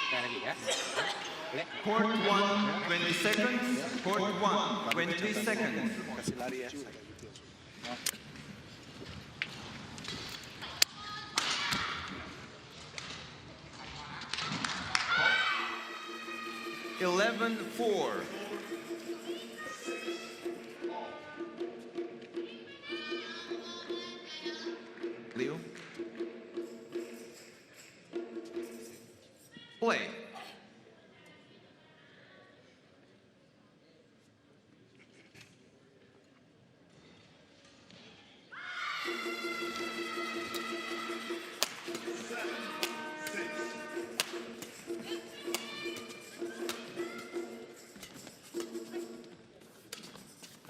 Dah lagi ya. Court 1, 20 seconds. Court 1, 20 seconds. Kasih lari ya. 11-4. Liu. Play.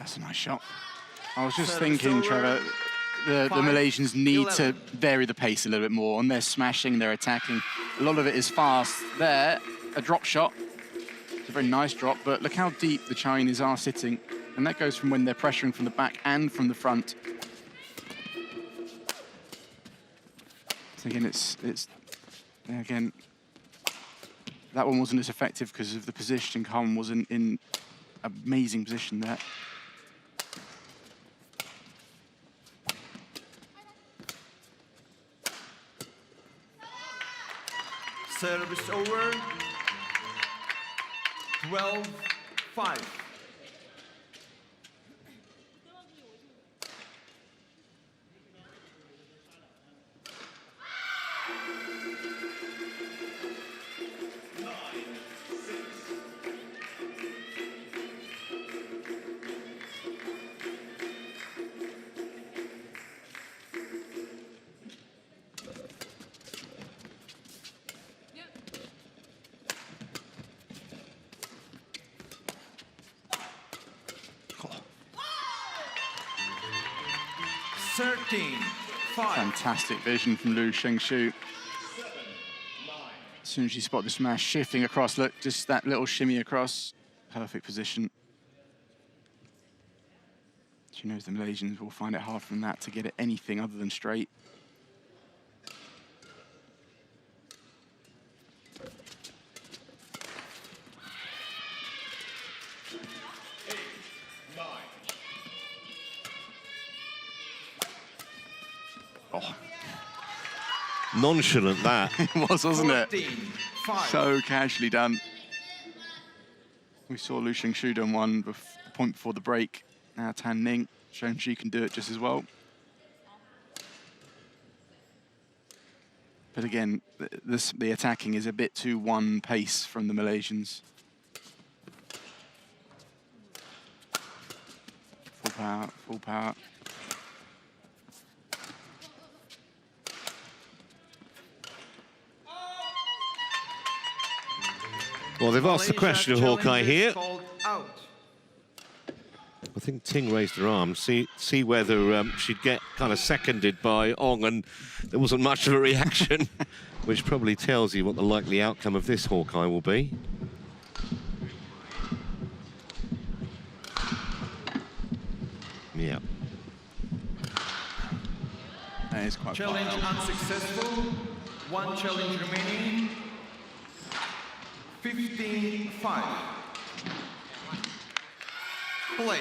That's a nice shot. I was just thinking, Trevor, the Malaysians need to vary the pace a little bit more. On their smashing, their attacking, a lot of it is fast. There, a drop shot. It's a very nice drop, but look how deep the Chinese are sitting. And that goes from when they're pressuring from the back and from the front. So again, again, that one wasn't as effective because of the positioning. Khan wasn't in amazing position there. Service over. 12-5. Fantastic vision from Liu Shengshu. As soon as you spot the smash, shifting across, look, just that little shimmy across. Perfect position. She knows the Malaysians will find it hard from that to get it anything other than straight. Nonchalant, that. It was, wasn't it? So casually done. We saw Liu Shengshu done one the point before the break. Now Tan Ning shown she can do it just as well. But again, the attacking is a bit too one pace from the Malaysians. Full power, full power. Well, they've asked the question of Hawkeye here. I think Ting raised her arm, see whether she'd get kind of seconded by Wong, and there wasn't much of a reaction, which probably tells you what the likely outcome of this Hawkeye will be. Yeah. That is quite challenge unsuccessful. One challenge remaining. 15-5. Play.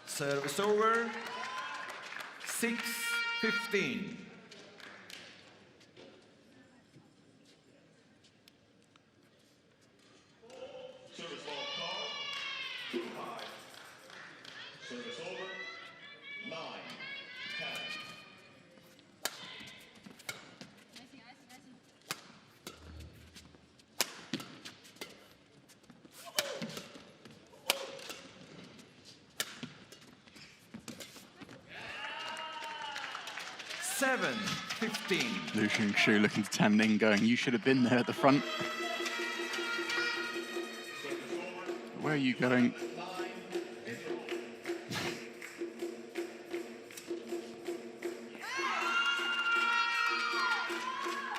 Service over. 6-15. Liu Shengshu looking to Tan Ning going, you should have been there at the front. Where are you going?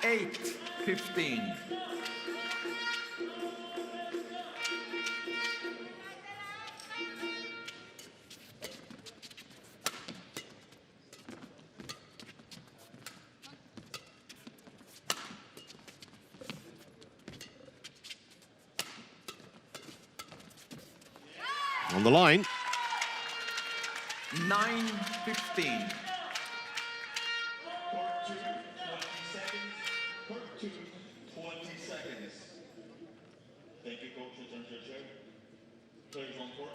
Eight, 15. On the line. 9-15. Thank you, coach. Return to your chair. Players on court.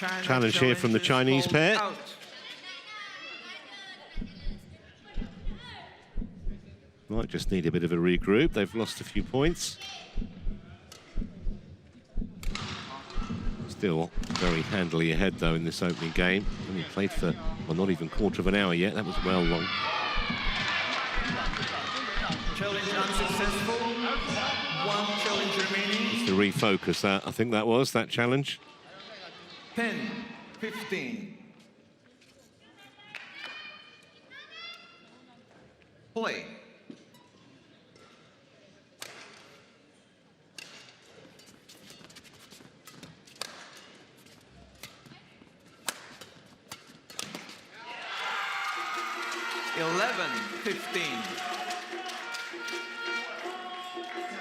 Challenge here from the Chinese pair. Out. Might just need a bit of a regroup. They've lost a few points. Still very handily ahead, though, in this opening game. Only played for, well, not even quarter of an hour yet. That was well long. Challenge unsuccessful. One challenge remaining. To refocus that, I think that was that challenge. 10-15. Play.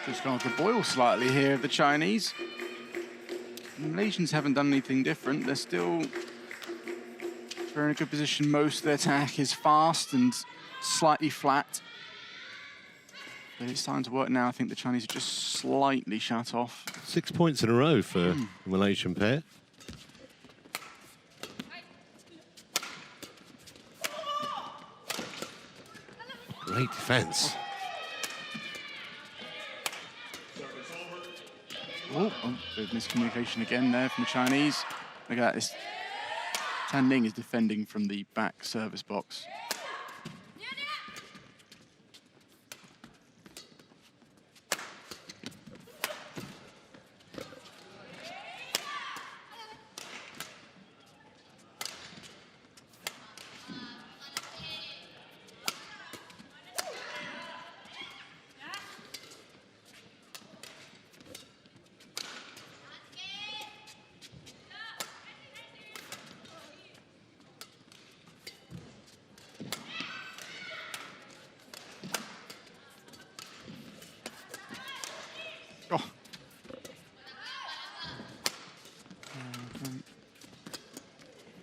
Just gone to boil slightly here, the Chinese. The Malaysians haven't done anything different. They're still very in a good position. Most of their attack is fast and slightly flat. But it's starting to work now. I think the Chinese are just slightly shut off. 6 points in a row for the Malaysian pair. Great defense. Oh, bit of miscommunication again there from the Chinese. Look at that. This Ling is defending from the back service box.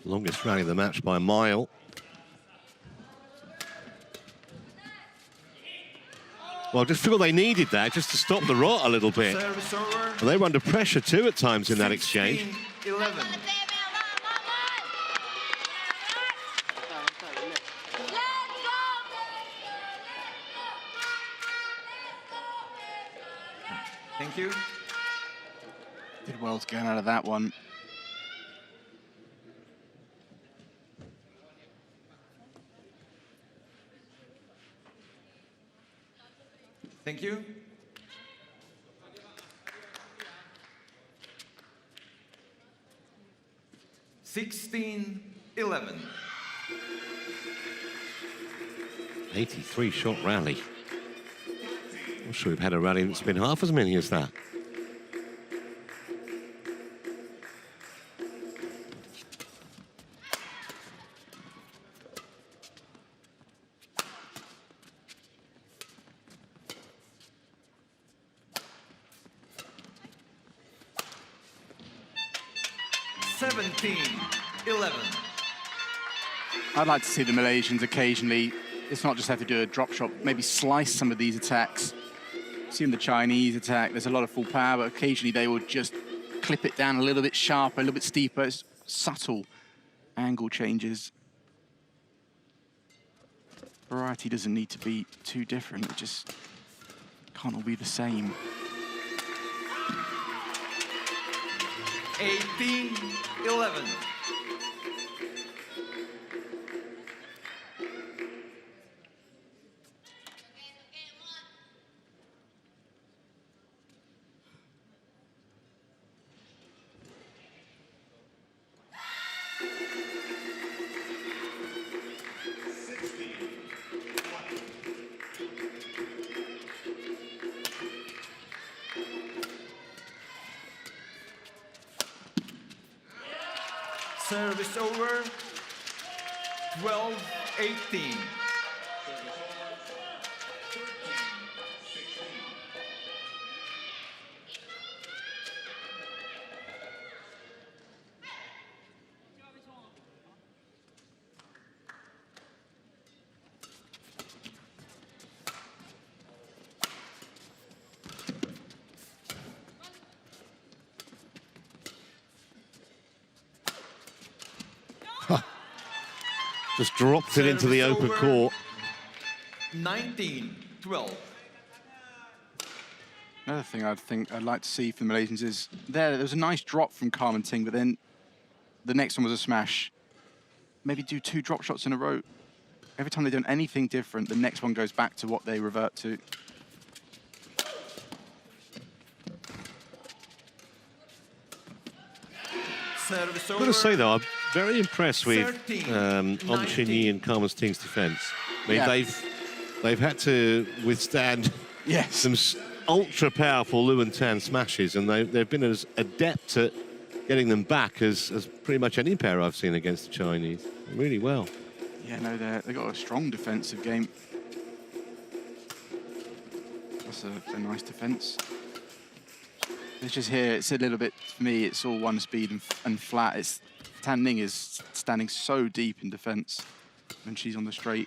Longest rally of the match by a mile. Well, I just feel they needed that just to stop the rot a little bit. Service over. And they were under pressure too at times in that exchange. 16-11. Thank you. Did well to get out of that one. Thank you. $16-11. 83-shot rally. I'm sure we've had a rally that's been half as many as that. I'd like to see the Malaysians occasionally, it's not just have to do a drop shot, maybe slice some of these attacks. Seeing the Chinese attack, there's a lot of full power, but occasionally they will just clip it down a little bit sharper, a little bit steeper. It's subtle angle changes. Variety doesn't need to be too different. It just can't all be the same. 18-11. Service over, 12-18. Just dropped it into the open court. 19-12. Another thing I'd like to see from the Malaysians is there was a nice drop from Ting, but then the next one was a smash. Maybe do 2 drop shots in a row. Every time they've done anything different, the next one goes back to what they revert to. Service I've got to say, though, I'm very impressed with Chen Yi and Ting's defence. I mean, they've had to withstand some ultra powerful Lu and Tan smashes, and they've been as adept at getting them back as pretty much any pair I've seen against the Chinese. Really well. Yeah, no, they've got a strong defensive game. That's a nice defense. It's just here, it's a little bit, for me, it's all one speed and flat. Tan Ning is standing so deep in defense when she's on the straight.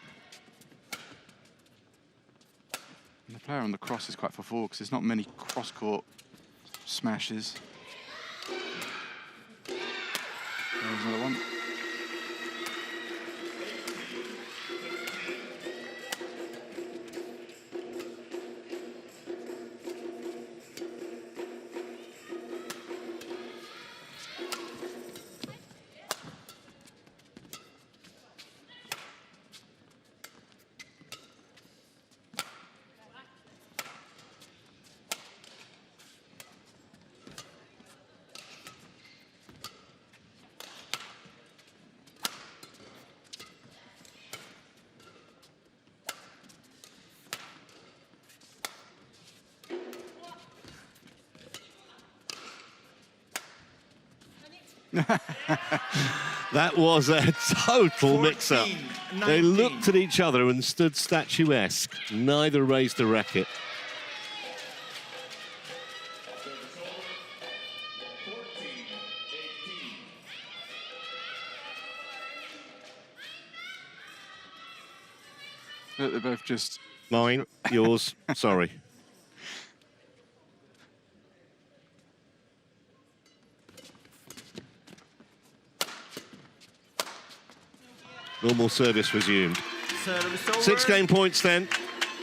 And the player on the cross is quite far forward because there's not many cross-court smashes. There's another one. That was a total mix-up. They looked at each other and stood statuesque. Neither raised the racket. They're both just... Mine, yours, sorry. Normal service resumed. Service over. 6 game points then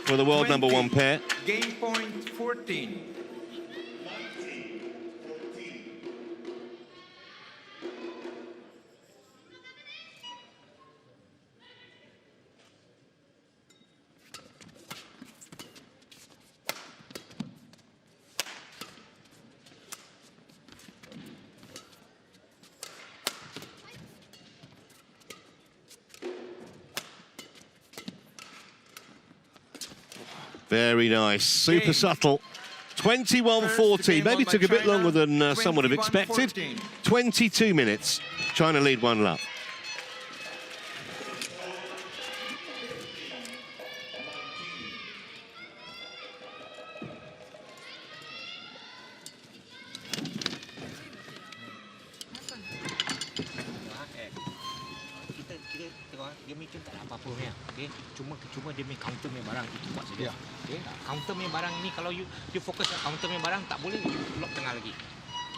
for the world #1 pair. Game point 14. Very nice, super subtle. 21-14, maybe took a bit longer than some would have expected. 22 minutes, China lead 1-love. Dia macam tak ada apa-apa punya, okey. Cuma dia main counter main barang itu buat saja. Okey. Counter main barang ni kalau you fokus kat counter main barang tak boleh you lock tengah lagi.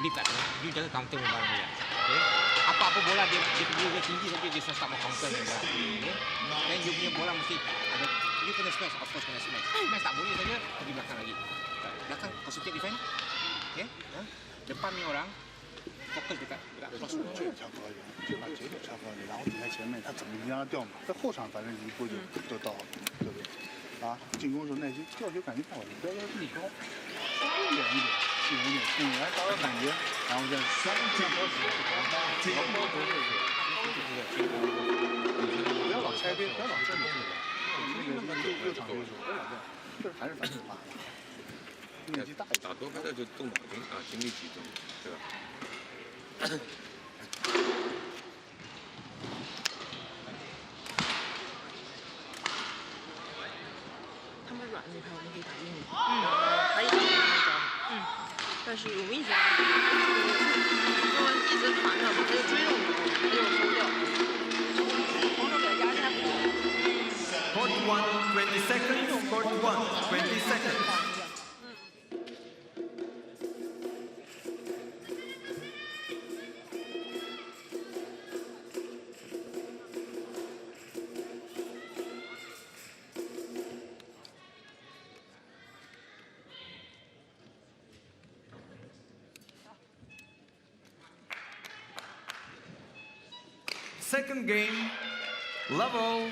Leave kat tengah. You jaga counter main barang dia. Okey. Apa-apa bola dia pergi ke tinggi saja dia start mau counter main barang. Okey. Dan you punya bola mesti ada you kena smash, of course kena smash. Smash tak boleh saja pergi belakang lagi. Belakang concentrate defend. Okey. Depan ni orang fokus dekat cross. 把节奏插回来，然后你在前面，他怎么一定要掉嘛？在后场反正一步就到了，对不对？啊，进攻的时候耐心，吊球感觉到了，不要要自己高，稍微远一点，近一点，来找找感觉，然后再上高手，高头位置，不要老拆边，不要老这么做，六场对手，不要老这样，这还是反手嘛，面积大一点。打多拍的就动脑筋啊，精力集中，对吧？他们软那盘我们可以打硬一点，还有那招，但是我们一直他们一直传着，没有追我们，没有收掉，防守给他压下去。Court 1, 20 seconds. Court 1, 20 seconds. Second game, level,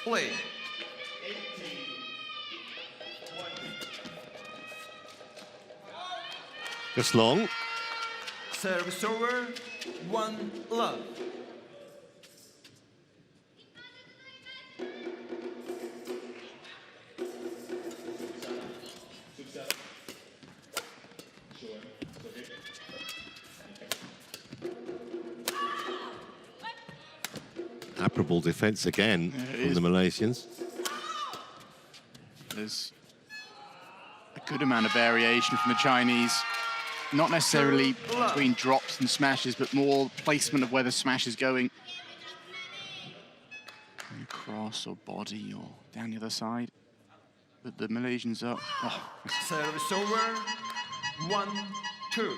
play. Just long. Service over, 1-love. Admirable defence again from the Malaysians. There's a good amount of variation from the Chinese. Not necessarily between drops and smashes, but more placement of where the smash is going. Across or body or down the other side. But the Malaysians are... Oh. Service over, 1-2.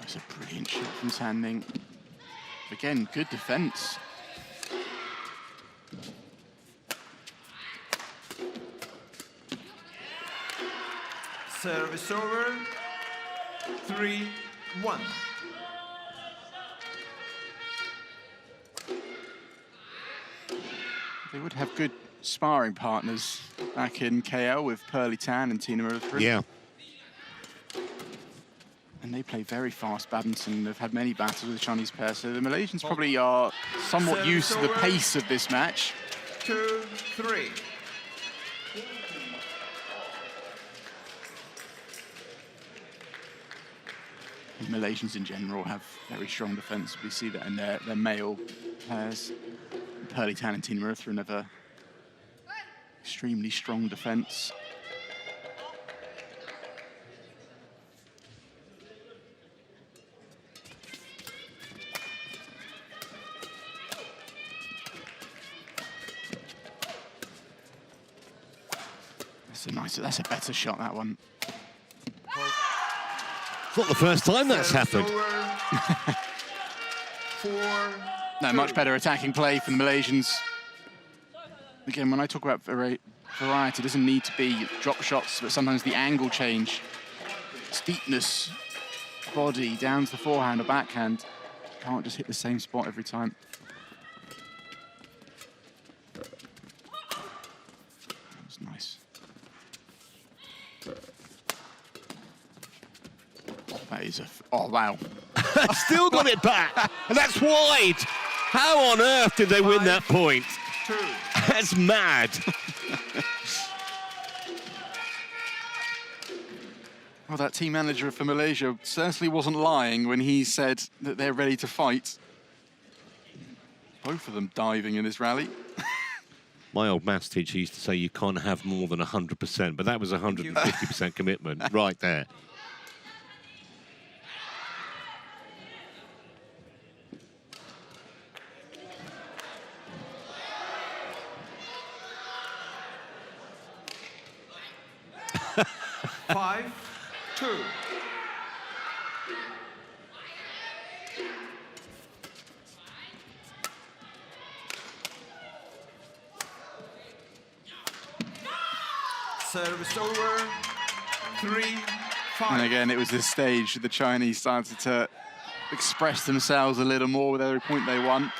That's a brilliant shot from Ting. Again, good defense. Service over, 3-1. They would have good sparring partners back in KL with Pearly Tan and Tina Rutherford. Yeah. And they play very fast badminton. They've had many battles with the Chinese pair, so the Malaysians probably are somewhat used to the pace of this match. 2-3. The Malaysians in general have very strong defence. We see that in their male pairs. Pearly Tan and Tina Rutherford have a extremely strong defence. That's a better shot, that one. It's not the first time that's happened. No, much better attacking play from the Malaysians. Again, when I talk about variety, it doesn't need to be drop shots, but sometimes the angle change, steepness, body, down to the forehand or backhand. Can't just hit the same spot every time. That was nice. That is a... Oh, wow. Still got it back. And that's wide. How on earth did they win that point? 2. That's mad. Well, that team manager for Malaysia certainly wasn't lying when he said that they're ready to fight. Both of them diving in this rally. My old maths teacher used to say you can't have more than 100%, but that was 150% commitment right there. Five, 2. Service over, 3-5. And again, it was this stage the Chinese started to express themselves a little more with every point they won.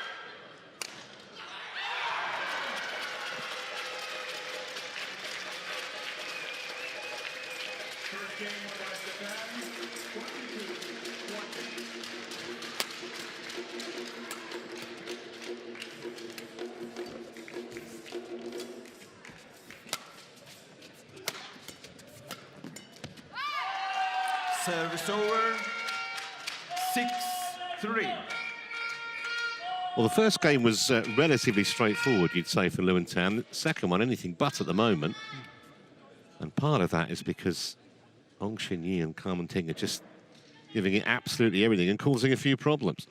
Service over, 6-3. Well, the first game was relatively straightforward, you'd say, for Liu and Tan. The second one, anything but at the moment. And part of that is because Wang Zhi Yi and Ting are just giving it absolutely everything and causing a few problems.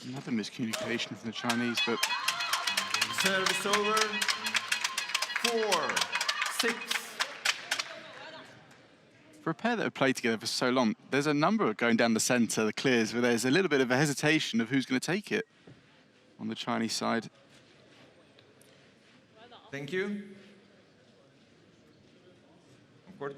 Another miscommunication from the Chinese, but... Service over. 4, 6. For a pair that have played together for so long, there's a number going down the centre, the clears, where there's a little bit of a hesitation of who's going to take it on the Chinese side. Thank you. Court.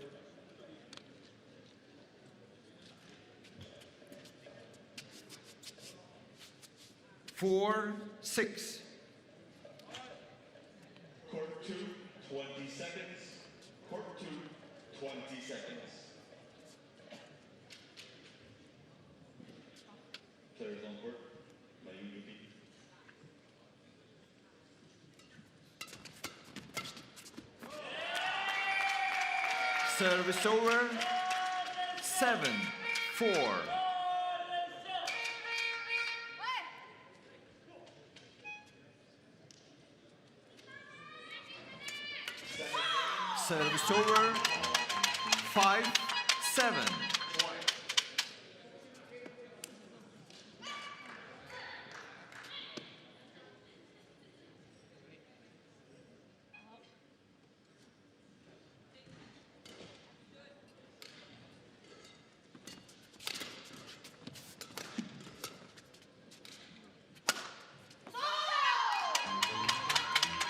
4, 6. Court 2, 20 seconds. Court 2, 20 seconds. Players on court. Mayuki. Service over. 7, 4. Service over. 5, 7.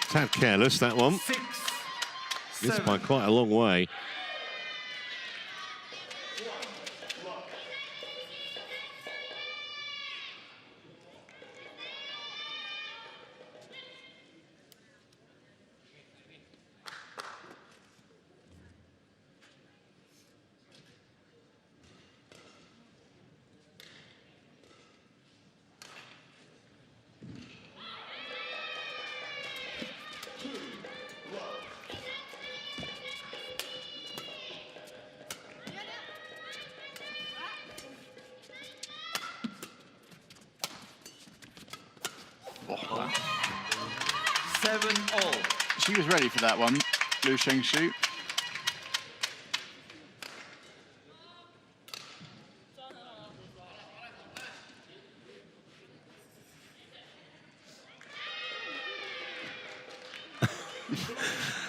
Tad careless, that one. 6, Missed by quite a long way. Oh. 7 all. She was ready for that one, Liu Shengshu.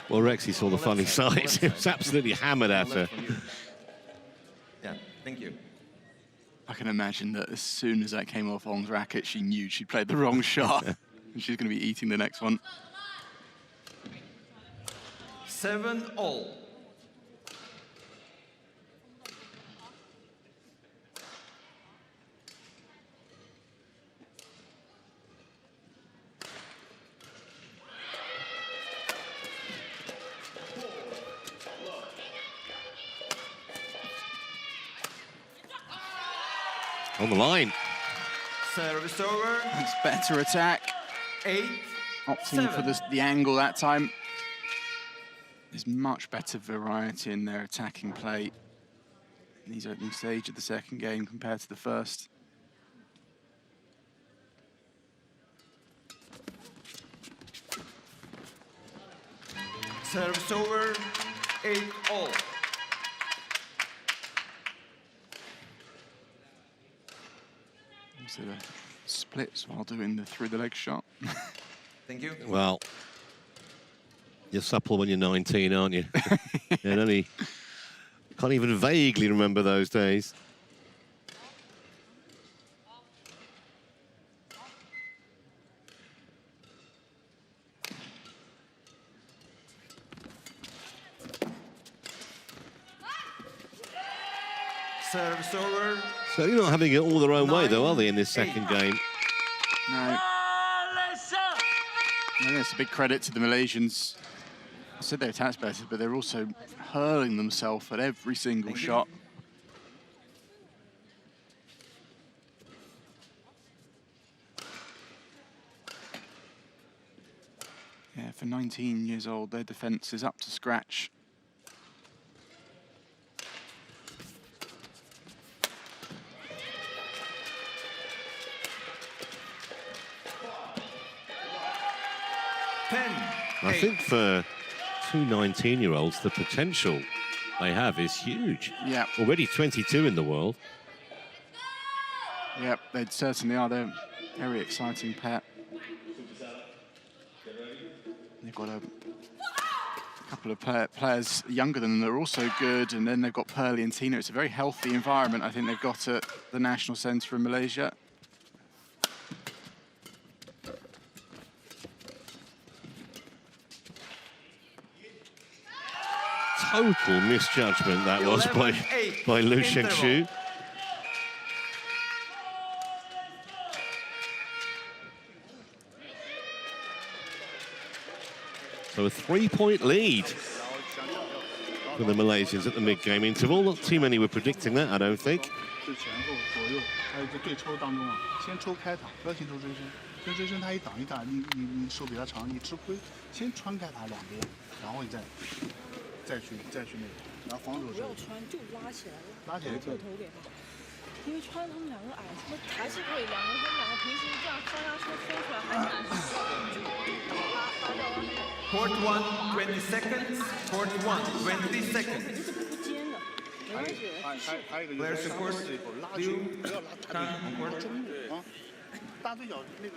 Well, Rexy saw the funny side. He was absolutely hammered at her. Yeah, thank you. I can imagine that as soon as that came off Wong's racket, she knew she'd played the wrong shot. And she's going to be eating the next one. 7 all. On the line. Service over. It's better attack. 8, Opting 7. for the angle that time. There's much better variety in their attacking play in these opening stage of the second game compared to the first. Service over. 8 all. So the splits while doing the through the leg shot. Thank you. Well, you're supple when you're 19, aren't you? And only can't even vaguely remember those days. Service over. So you're not having it all their own way, though, are they, in this second game? No. And it's a big credit to the Malaysians. I said their attack's better, but they're also hurling themselves at every single shot. Yeah, for 19 years old, their defence is up to scratch. I think for two 19-year-olds, the potential they have is huge. Yeah. Already 22 in the world. Yep, they certainly are. They're Very exciting pair. They've got a couple of players younger than them that are also good, and then they've got Pearly and Tina. It's a very healthy environment I think they've got at the National Centre in Malaysia. Total misjudgment that was by Liu Shengxu. So a 3-point lead for the Malaysians at the mid-game interval. Not too many were predicting that, I don't think. 还有一个对抽当中啊，先抽开打，不要先抽追身。先追身，他一挡一打，你手比他长，你吃亏。先穿开他两边，然后你再去那个，然后防守不要穿，就拉起来，拉起来侧头给他。因为穿他们两个矮，他们还是会他们两个平时这样刷出来还是难受。拉掉了。Court 1, 20 seconds. Court 1, 20 seconds. 不尖的，没关系。还有一个 Players 就是 of course, 拉球，不要拉大对角， Court 中路啊，大对角那个。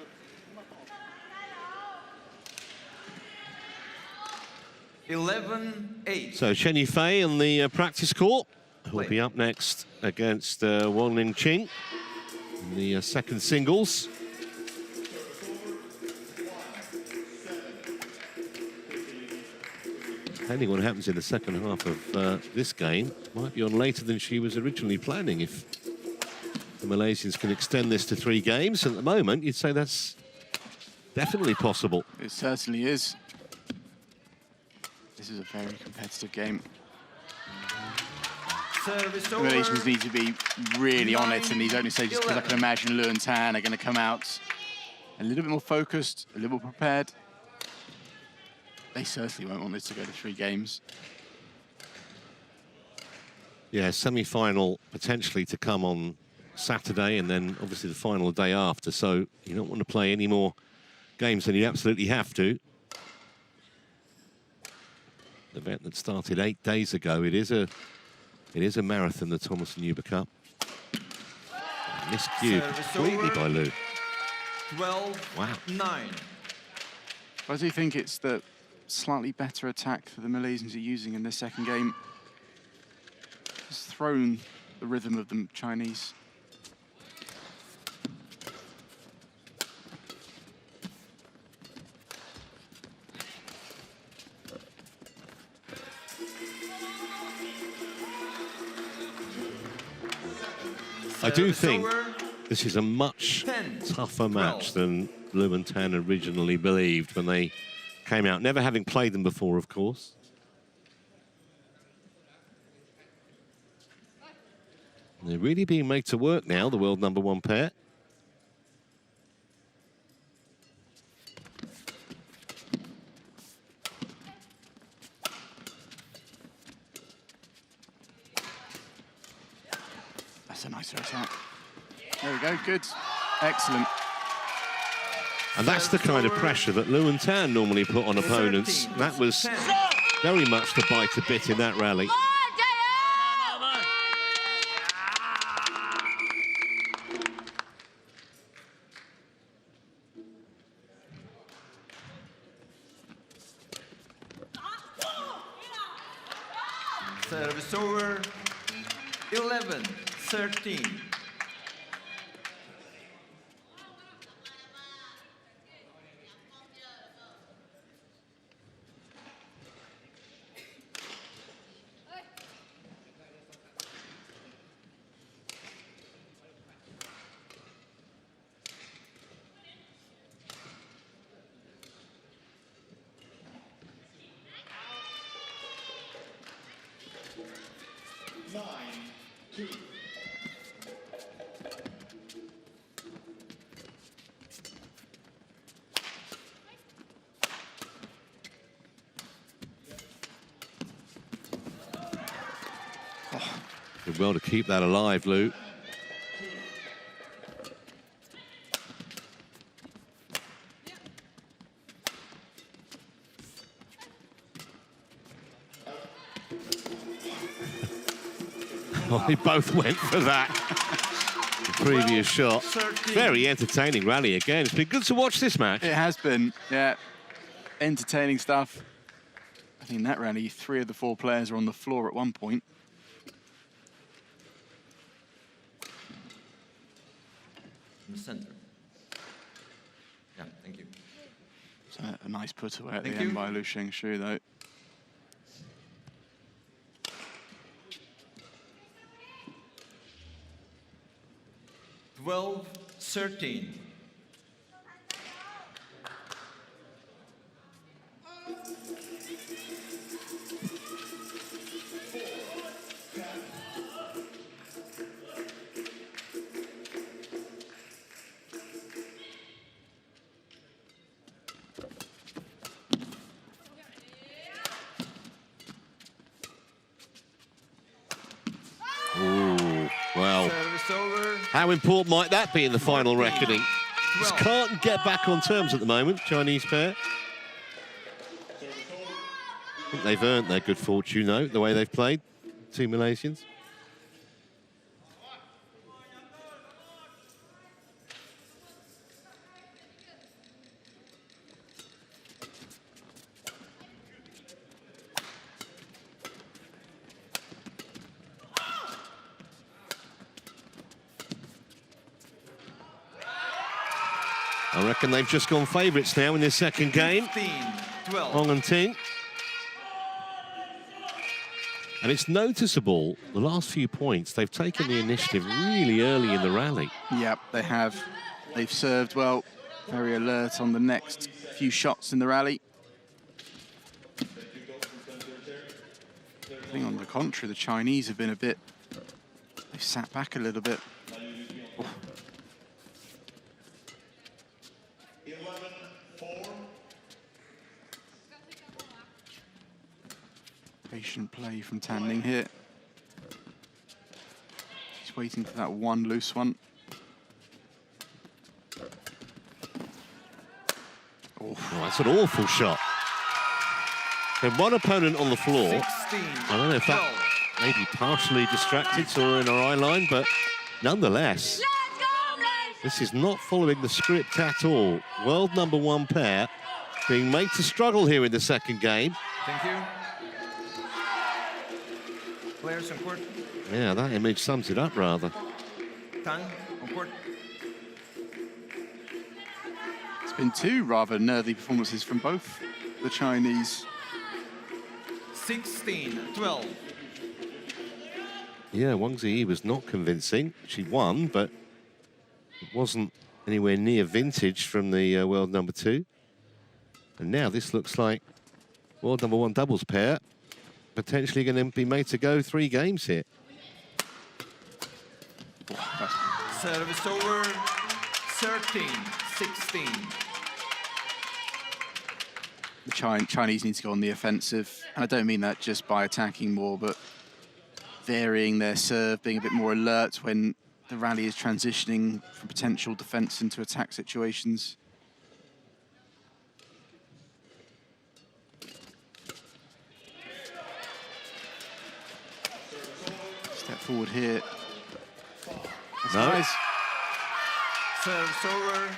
11-8. So Chen Yifei on the practice court will be up next against Wong Ling Ching in the second singles. Depending on what happens in the second half of this game, might be on later than she was originally planning if the Malaysians can extend this to 3 games. At the moment, you'd say that's definitely possible. It certainly is. This is a very competitive game. The Malaysians need to be really on it in these opening stages, because I can imagine Liu and Tan are going to come out a little bit more focused, a little more prepared. They certainly won't want this to go to 3 games. Yeah, semi-final potentially to come on Saturday, and then obviously the final the day after. So you don't want to play any more games than you absolutely have to. The event that started 8 days ago. It is a marathon, the Thomas and Uber Cup. Miscued completely by Liu. 12-9. I do think it's the slightly better attack that the Malaysians are using in this second game. It's thrown the rhythm of the Chinese. I do think this is a much tougher match than Liu and Tan originally believed when they came out, never having played them before, of course. And they're really being made to work now, the world #1 pair. That's a nicer attack. There we go, good. Excellent. And that's the kind of pressure that Liu and Tan normally put on opponents. That was very much to bite a bit in that rally. Service over. 11-13. Did well to keep that alive, Liu. Well, they both went for that. the previous shot. Very entertaining rally again. It's been good to watch this match. It has been, yeah. Entertaining stuff. I think in that rally, 3 of the 4 players were on the floor at one point. In the center. Yeah, thank you. So a nice put away at Thank the end you. by Lu Shengshu, though. Twelve, 13. Ooh, well, Service over. how important might that be in the final reckoning? Just can't get back on terms at the moment, Chinese pair. I think they've earned their good fortune, though, the way they've played, 2 Malaysians. I reckon they've just gone favourites now in this second game. 12. Wong and Ting. And it's noticeable, the last few points, they've taken the initiative really early in the rally. Yep, they have. They've served well, very alert on the next few shots in the rally. I think on the contrary, the Chinese have been a bit, they've sat back a little bit. Oh. 11-4. Patient play from Tan Ling here. He's waiting for that one loose one. Oh, that's an awful shot. So one opponent on the floor. 16, I don't know if that may be partially distracted, saw her in her eye line, but nonetheless, this is not following the script at all. World #1 pair being made to struggle here in the second game. Thank you. Players on court. Yeah, that image sums it up rather. Tang on court. It's been 2 rather nervy performances from both the Chinese. 16-12. Yeah, Wang Zhi Yi was not convincing. She won, but it wasn't anywhere near vintage from the world #2. And now this looks like world #1 doubles pair potentially going to be made to go 3 games here. Service over. 13-16. The Chinese need to go on the offensive. And I don't mean that just by attacking more, but varying their serve, being a bit more alert when the rally is transitioning from potential defense into attack situations. Step forward here. That's No. nice. Service over.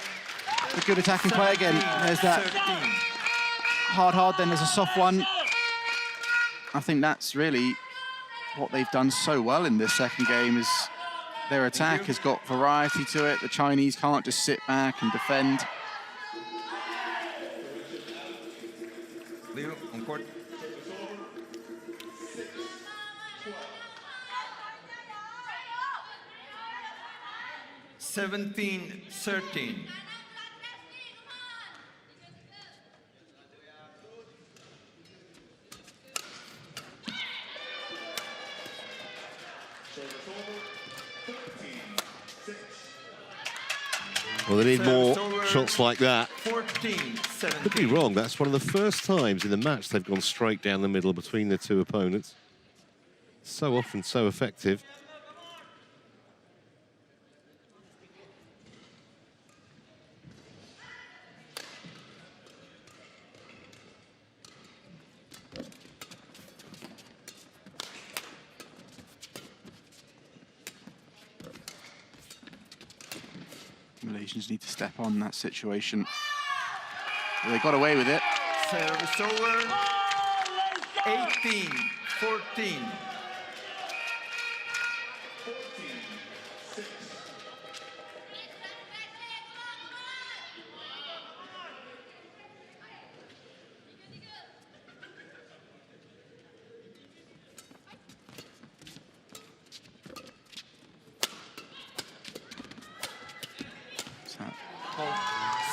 A good attacking play again. There's that 13. hard, then there's a soft one. I think that's really what they've done so well in this second game is their attack has got variety to it. The Chinese can't just sit back and defend. Liu on court. Seventeen, 13. Well, they need more shots like that. 14, 17. Could be wrong. That's one of the first times in the match they've gone straight down the middle between the 2 opponents. So often, so effective. Malaysians need to step on that situation. But they got away with it. Service over. 18-14.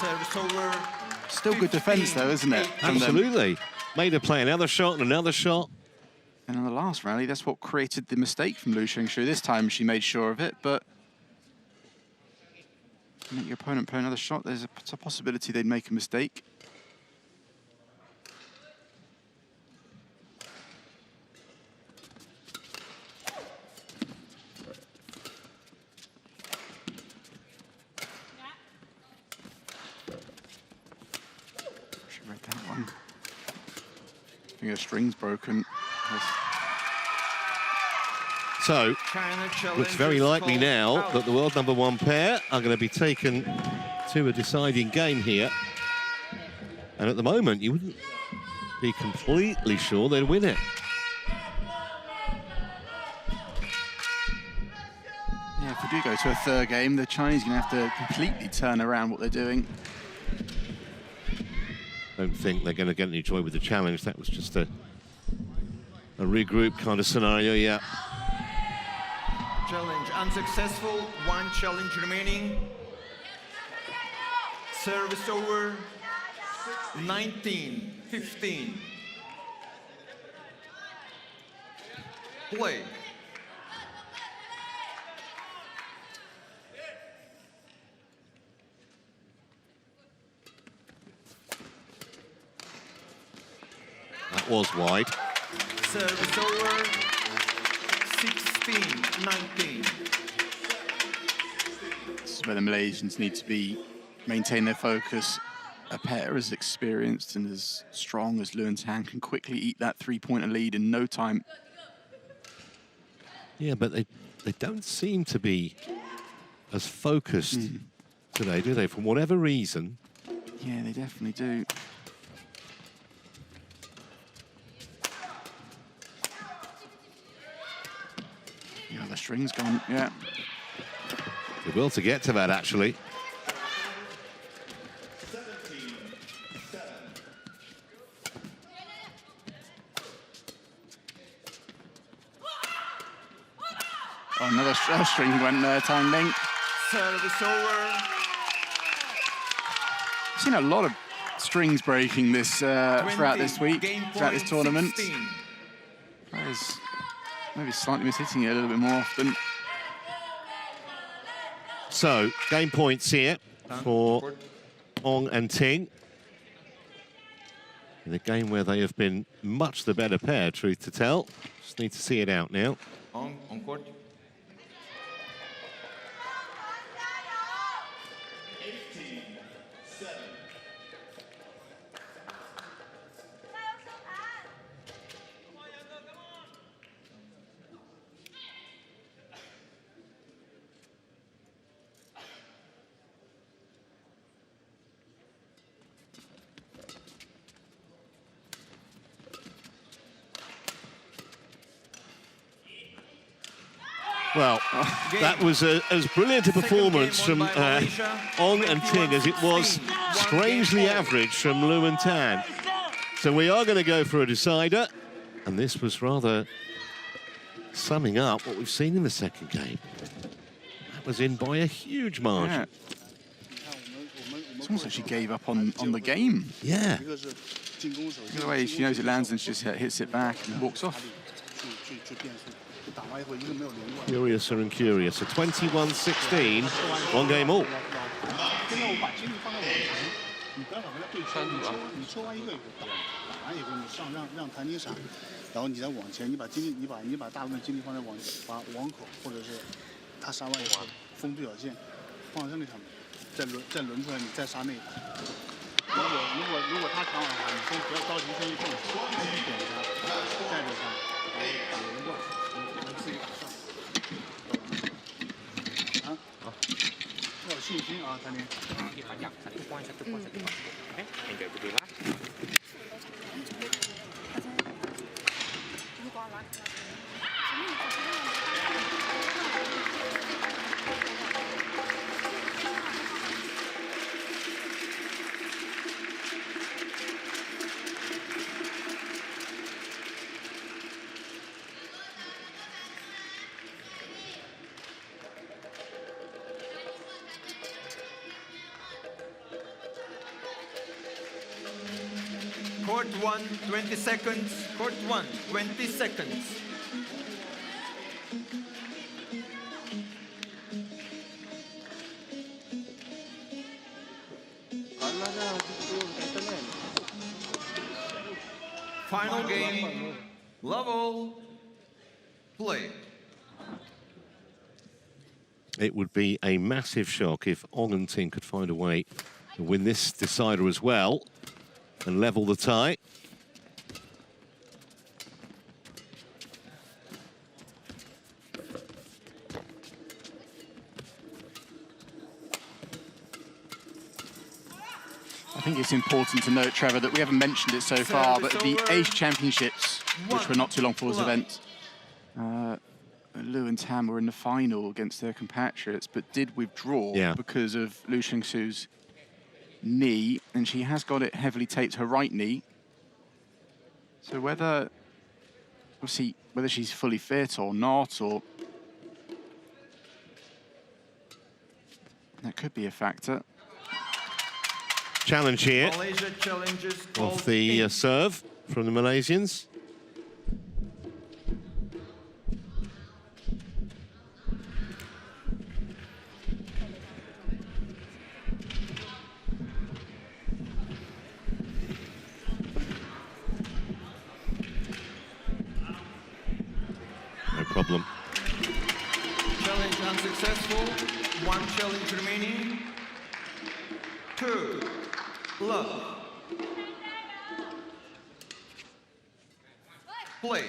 Service over. Still good defense, though, isn't it? Absolutely. Made her play another shot and another shot. And in the last rally, that's what created the mistake from Lu Xingshu. This time she made sure of it, but make your opponent play another shot, there's a possibility they'd make a mistake. She read that one. I think her string's broken. So, looks very likely now that the world #1 pair are going to be taken to a deciding game here. And at the moment, you wouldn't be completely sure they'd win it. Yeah, if we do go to a third game, the Chinese are going to have to completely turn around what they're doing. Don't think they're going to get any joy with the challenge. That was just a regroup kind of scenario, yeah. Challenge unsuccessful, 1 challenge remaining. Service over, 19-15. Play. That was wide. Service over, 16-19. This is where the Malaysians need to maintain their focus. A pair as experienced and as strong as Lu and Tan can quickly eat that 3-pointer lead in no time. Yeah, but they don't seem to be as focused today, do they? For whatever reason. Yeah, they definitely do. Yeah, the string's gone, yeah. The will to get to that, actually. Oh, another string went there, Ling. Service over. I've seen a lot of strings breaking this throughout this week, throughout this tournament. Players maybe slightly mishitting it a little bit more often. So, game points here for Wong and Ting. In a game where they have been much the better pair, truth to tell. Just need to see it out now. On court. Well, that was as brilliant a performance from Wong and Ting as it was strangely average from Lu and Tan. So we are going to go for a decider. And this was rather summing up what we've seen in the second game. That was in by a huge margin. Yeah. It's almost like she gave up on the game. Yeah. Look at the way she knows it lands and she just hits it back and walks off. Curiouser and curiouser. 21-16, 1 game all. 心信心啊，谭林。Panjang, 1 point, 1 point, 1 point. Okay, enjoy the game, ah. Court 1, 20 seconds. Court 1, 20 seconds. Final game, level, play. It would be a massive shock if Wong and Ting could find a way to win this decider as well and level the tie. I think it's important to note, Trevor, that we haven't mentioned it so far, but the Ace Championships, which were not too long before this event, Lu and Tam were in the final against their compatriots, but did withdraw because of Lu Xingsu's knee, and she has got it heavily taped, her right knee. So whether she's fully fit or not, or that could be a factor. Challenge here Malaysia challenges off the serve from the Malaysians. No problem. Challenge unsuccessful. 1 challenge remaining. 2. Love. Play.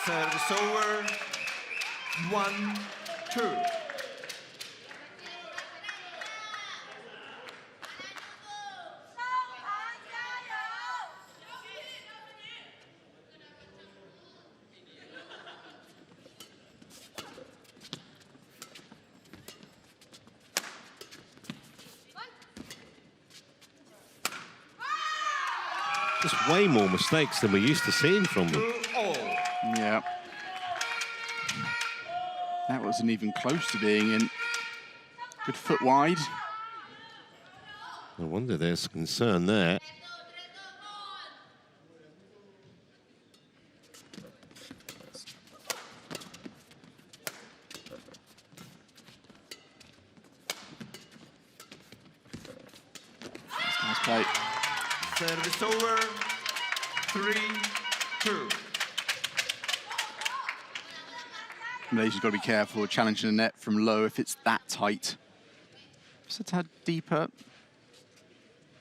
Service over. 1, 2. Just way more mistakes than we're used to seeing from them. Yeah. That wasn't even close to being in. Good foot wide. No wonder there's concern there. Nice play. Service over. 3, 2. Malaysia's got to be careful challenging the net from low if it's that tight. Just a tad deeper,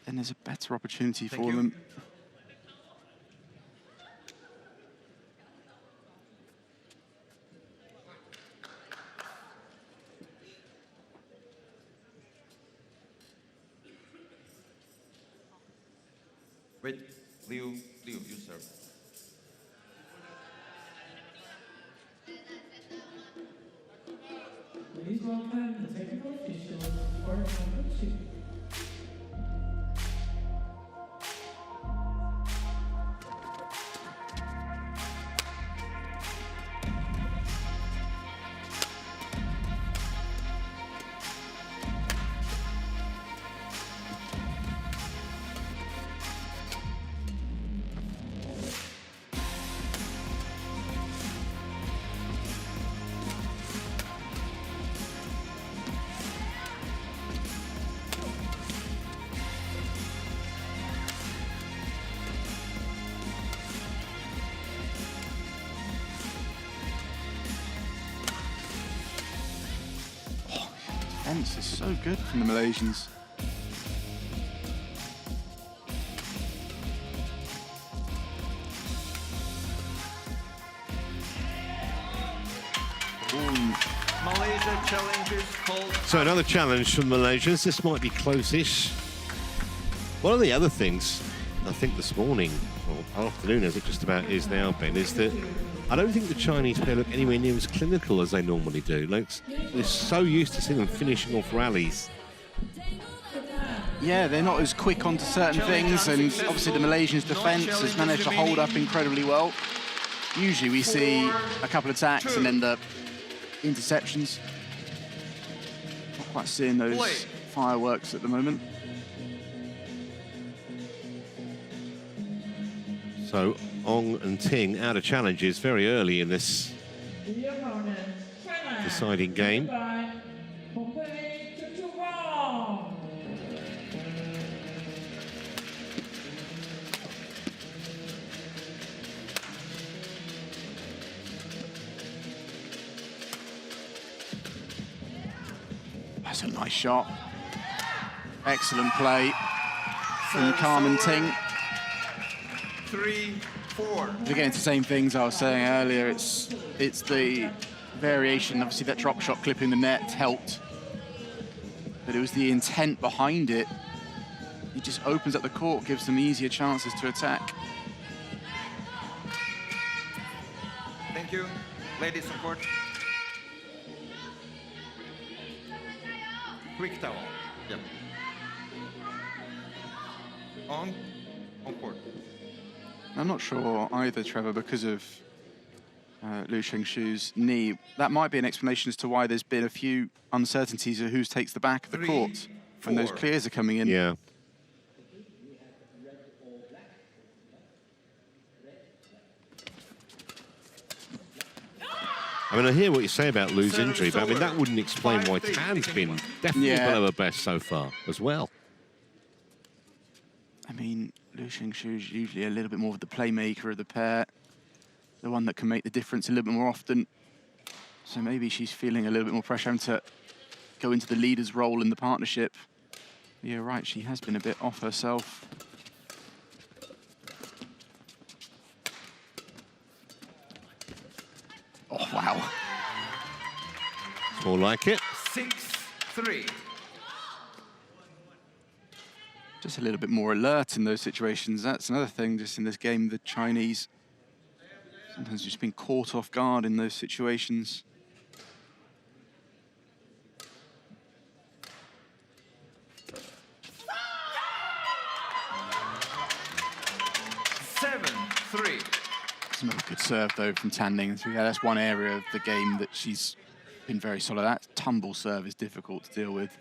then there's a better opportunity for them. Wait, Liu, you serve. Please welcome the technical officials for number 2. defense is so good from the Malaysians. Malaysia challenges called. So another challenge from the Malaysians. This might be close-ish. One of the other things, I think this morning, or afternoon as it just about is now, Ben, is that I don't think the Chinese pair look anywhere near as clinical as they normally do. Like, they're so used to seeing them finishing off rallies. Yeah, they're not as quick onto certain things, and obviously the Malaysians' defence has managed to hold up incredibly well. Usually we see a couple of attacks and then the interceptions. Not quite seeing those fireworks at the moment. So Wong and Ting out of challenges very early in this deciding game. That's a nice shot. Excellent play from Carmen Ting. 3-4. Again, it's the same things I was saying earlier. It's the variation. Obviously, that drop shot clipping the net helped, but it was the intent behind it. It just opens up the court, gives them easier chances to attack. Thank you, ladies on court. Quick towel. Yep. On court. I'm not sure either, Trevor, because of Liu Shengshu's knee. That might be an explanation as to why there's been a few uncertainties of who takes the back of the court when those clears are coming in. Yeah. I mean, I hear what you say about Liu's injury, but I mean, that wouldn't explain why Tan's been definitely below her best so far as well. I mean, Liu Shengshu's usually a little bit more of the playmaker of the pair, the one that can make the difference a little bit more often. So maybe she's feeling a little bit more pressure having to go into the leader's role in the partnership. But you're right, she has been a bit off herself. Oh, wow. It's more like it. 6-3. Just a little bit more alert in those situations. That's another thing just in this game, the Chinese sometimes just being caught off guard in those situations. It's another good serve, though, from Tan Ling. So, yeah, that's one area of the game that she's been very solid. That tumble serve is difficult to deal with.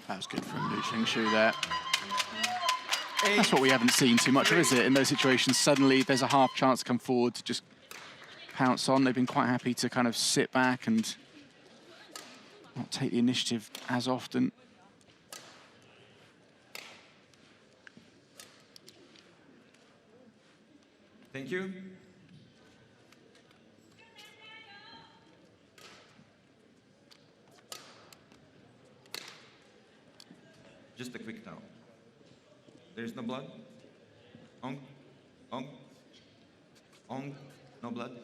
That was good from Liu Shengshu there. That's what we haven't seen too much of, is it? In those situations, suddenly there's a half chance to come forward to just pounce on. They've been quite happy to kind of sit back and not take the initiative as often. Thank you. Just a quick towel. There's no blood. Ong, ong, ong, no blood.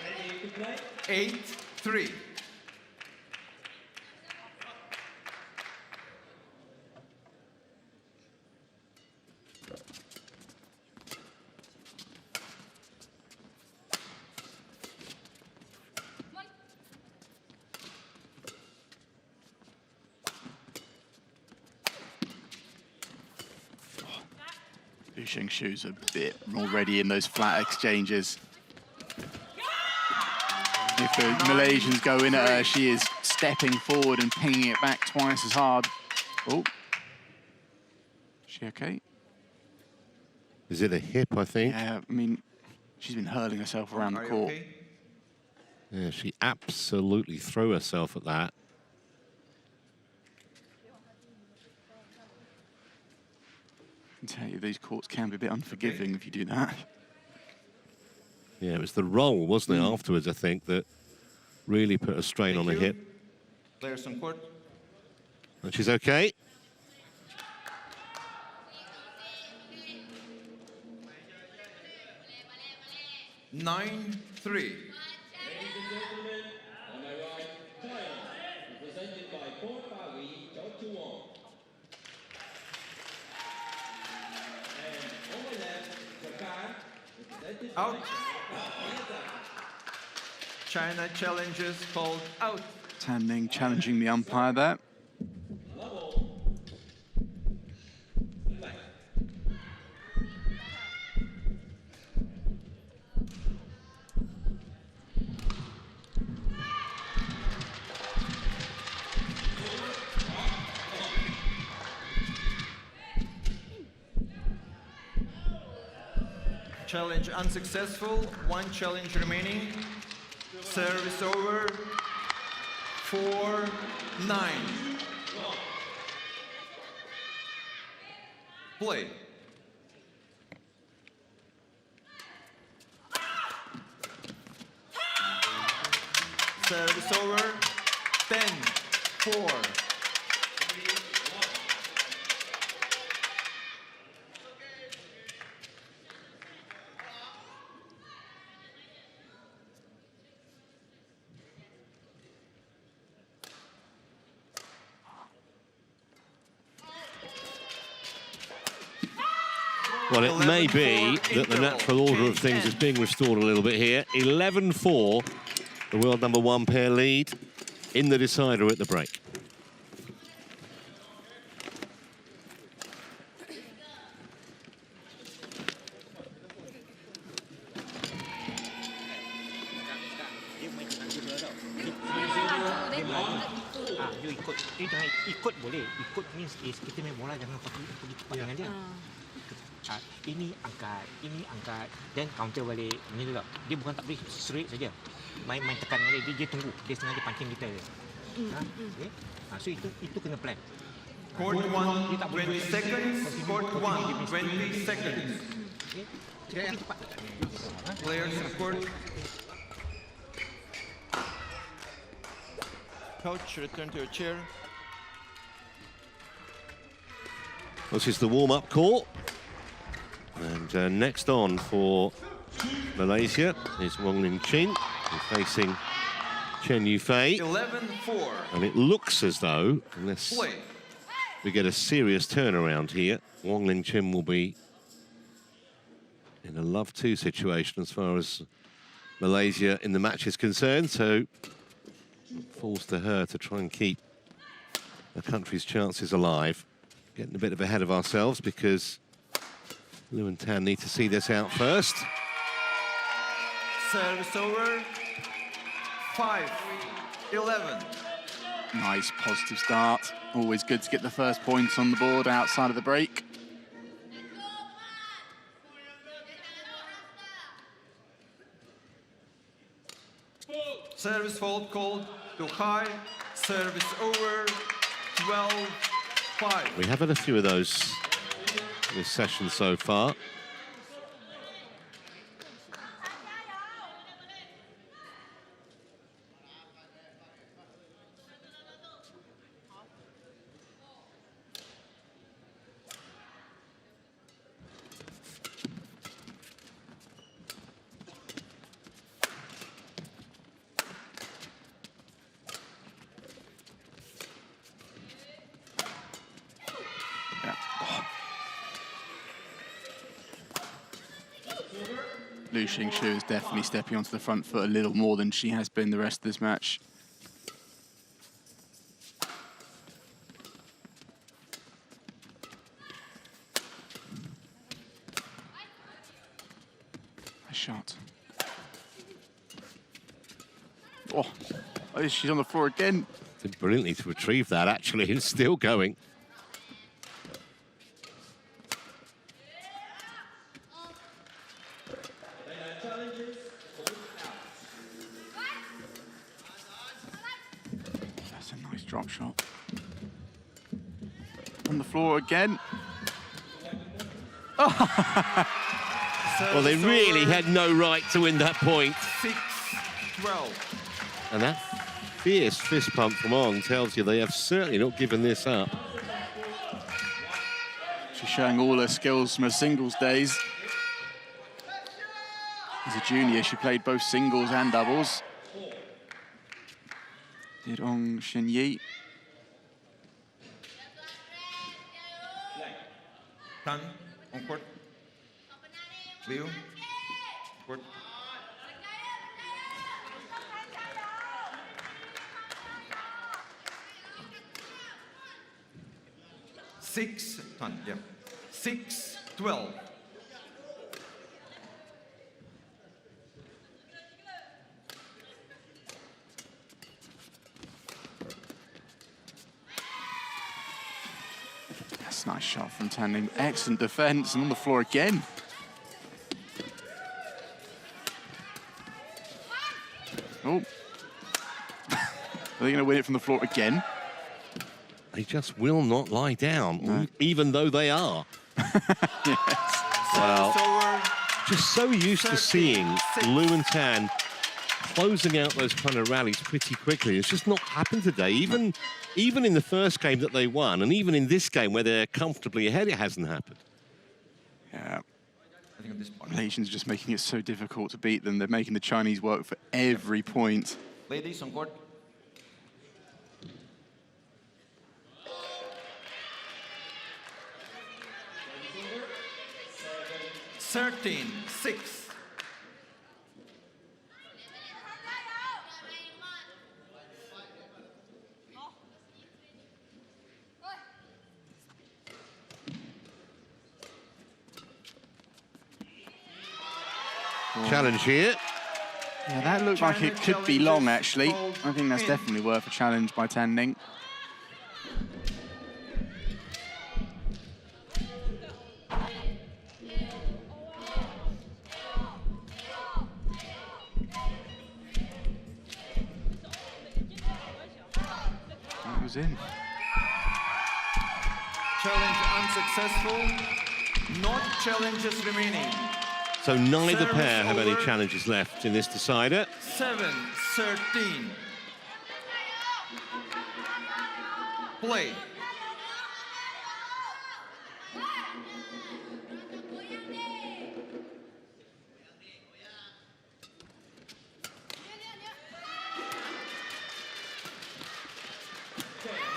Ready to play? 8-3. Liu Shengshu's a bit more ready in those flat exchanges. If the Malaysians go in at her, she is stepping forward and pinging it back twice as hard. Oh. Is she okay? Is it a hip, I think? Yeah, I mean, she's been hurling herself around the court. Okay? Yeah, she absolutely threw herself at that. I can tell you, these courts can be a bit unforgiving if you do that. Yeah, it was the roll, wasn't it, afterwards, I think, that really put a strain on the hip. Players on court. And she's okay. Nine, 3. Ladies and gentlemen, on my right, Thailand, represented by Wong. And on my left, Japan, represented Out. by China challenges called out. Tan Ning challenging the umpire there. Challenge unsuccessful. 1 challenge remaining. Service over. 4-9. Play. Service over. 10-4. Well, it may be that the natural order of things is being restored a little bit here. 11-4, the world #1 pair lead in the decider at the break. You ikut, dia jangan ikut boleh. Ikut means is kita main bola jangan pergi cepat dengan dia. Ini angkat, then counter balik. Ini juga. Dia bukan tak boleh straight saja. Main tekan dengan dia tunggu. Dia sengaja pancing kita je. Okay? So itu kena plan. Court 1, 20 seconds. Court 1, 20 seconds. Okay? Cepat. Players on court. Coach, return to your chair. This is the warm-up call. And next on for Malaysia is Wong Ching, facing Chen Yufei. 11-4. And it looks as though, unless we get a serious turnaround here, Wong Ching will be in a love-2 situation as far as Malaysia in the match is concerned. So it falls to her to try and keep the country's chances alive. Getting a bit ahead of ourselves because Liu and Tan need to see this out first. Service over. 5-11. Nice positive start. Always good to get the first points on the board outside of the break. Service fault called to high. Service over. 12-5. We have had a few of those this session so far. Liu Xingxu is definitely stepping onto the front foot a little more than she has been the rest of this match. Nice shot. Oh, she's on the floor again. Did brilliantly to retrieve that, actually. It's still going. That's a nice drop shot. On the floor again. Well, they really had no right to win that point. 6-12. And that fierce fist pump from Wong tells you they have certainly not given this up. She's showing all her skills from her singles days. As a junior, she played both singles and doubles. Did Wang Zhi Yi. Tan, on court. Liu, court. Tan, yeah. 6-12. That's a nice shot from Ting. Excellent defense, and on the floor again. Oh. Are they going to win it from the floor again? They just will not lie down, No. even though they are. Yes. Well, just so used to seeing Liu and Tan closing out those kind of rallies pretty quickly. It's just not happened today. Even in the first game that they won, and even in this game where they're comfortably ahead, it hasn't happened. Yeah. I think Malaysians just making it so difficult to beat them. They're making the Chinese work for every point. Ladies on court. Thirteen, 6. Challenge here. Yeah, that looked like it could be long, actually. I think that's definitely worth a challenge by Ting. That was in. Challenge unsuccessful. Not challenges remaining. So neither Service pair have any over. challenges left in this decider. 7-13. Play.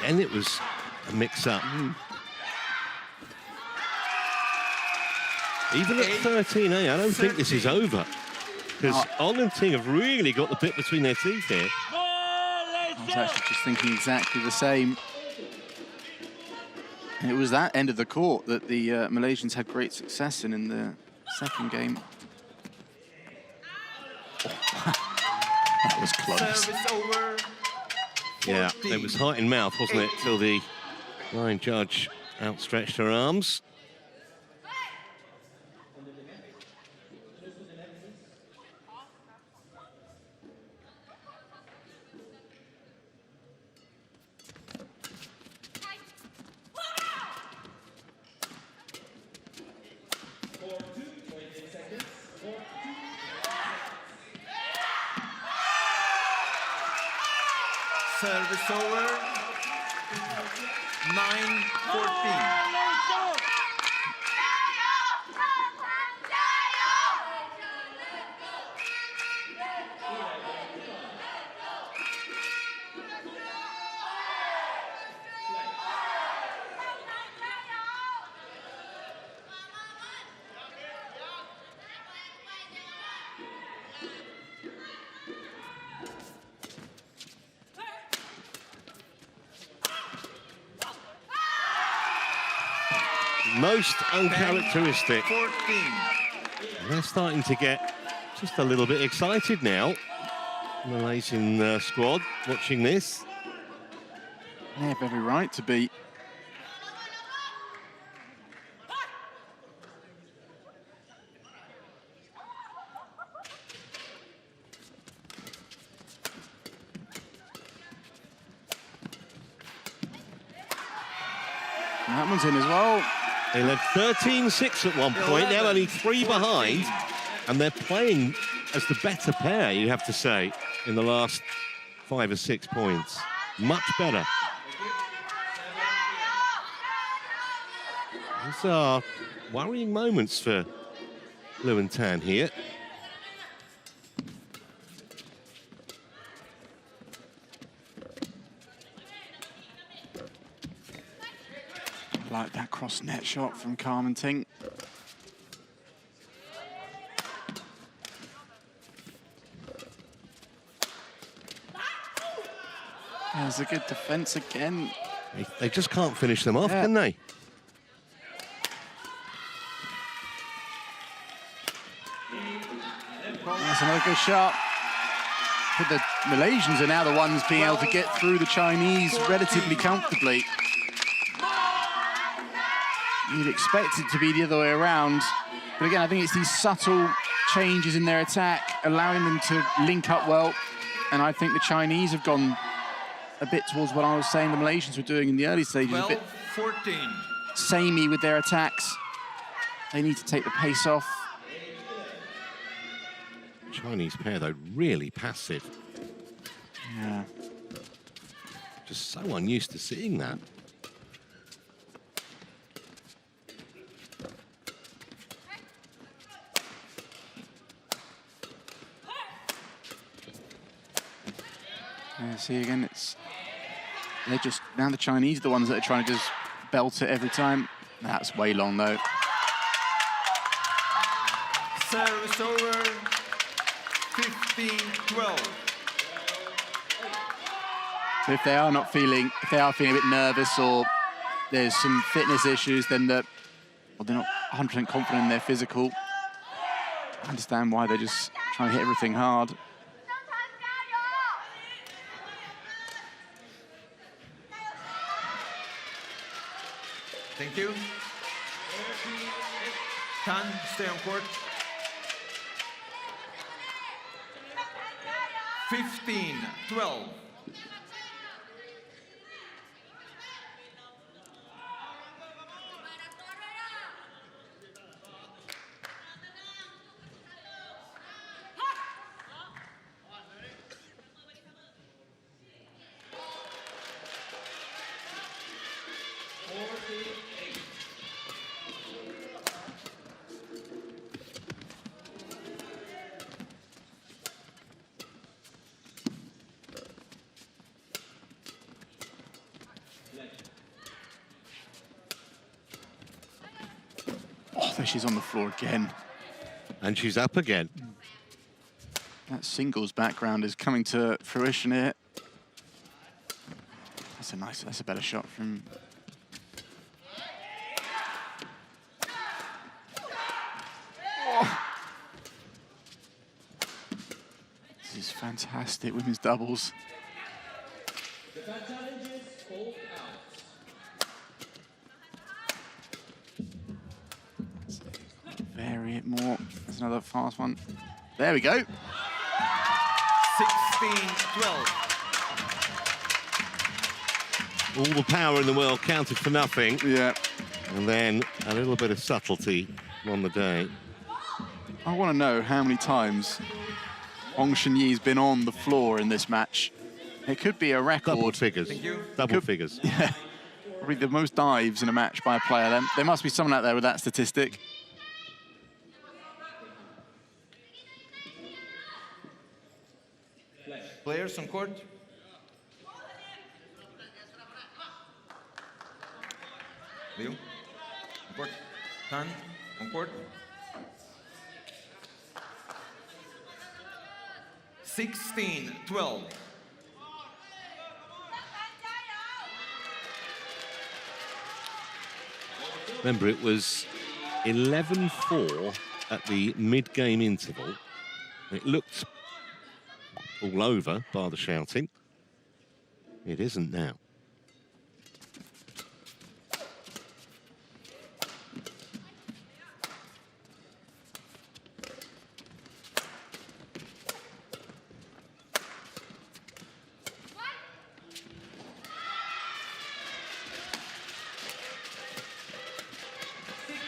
And it was a mix-up. Even at 13A, I don't think this is over. Because Wong and Ting have really got the bit between their teeth here. I was actually just thinking exactly the same. And it was that end of the court that the Malaysians had great success in the second game. That was close. Service over. Yeah, 14. it was heart in mouth, wasn't it, till the line judge outstretched her arms. Service over. 9-14. Most uncharacteristic. 14. They're starting to get just a little bit excited now. Malaysian squad watching this. They have every right to be. And that one's in as well. They led 13-6 at one point, now only 3 behind, and they're playing as the better pair, you have to say, in the last 5 or 6 points. Much better. These are worrying moments for Liu and Tan here. I like that cross net shot from Ting. There's a good defense again. They just can't finish them off, can they? That's another good shot. But the Malaysians are now the ones being able to get through the Chinese relatively comfortably. You'd expect it to be the other way around. But again, I think it's these subtle changes in their attack, allowing them to link up well. And I think the Chinese have gone a bit towards what I was saying the Malaysians were doing in the early stages. 12, a bit 14. samey with their attacks. They need to take the pace off. Chinese pair, though, really passive. Yeah. Just so unused to seeing that. See again, they're just now the Chinese are the ones that are trying to just belt it every time. That's way long though. Service over. 15-12. So if they are feeling a bit nervous or there's some fitness issues, then they're not 100% confident in their physical. I understand why they're just trying to hit everything hard. Thank you. Tan, stay on court. 15-12. She's on the floor again. And she's up again. That singles background is coming to fruition here. That's a better shot from... Oh. This is fantastic women's doubles. Vary it more. There's another fast one. There we go. 16-12. All the power in the world counted for nothing. Yeah. And then a little bit of subtlety on the day. I want to know how many times Wang Zhi Yi's been on the floor in this match. It could be a record. Double figures. Thank you. Double figures. Yeah. Probably the most dives in a match by a player. There must be someone out there with that statistic. Players on court. Liu, on court. Tan, on court. 16-12. Remember, it was 11-4 at the mid-game interval. It looked all over, bar the shouting. It isn't now.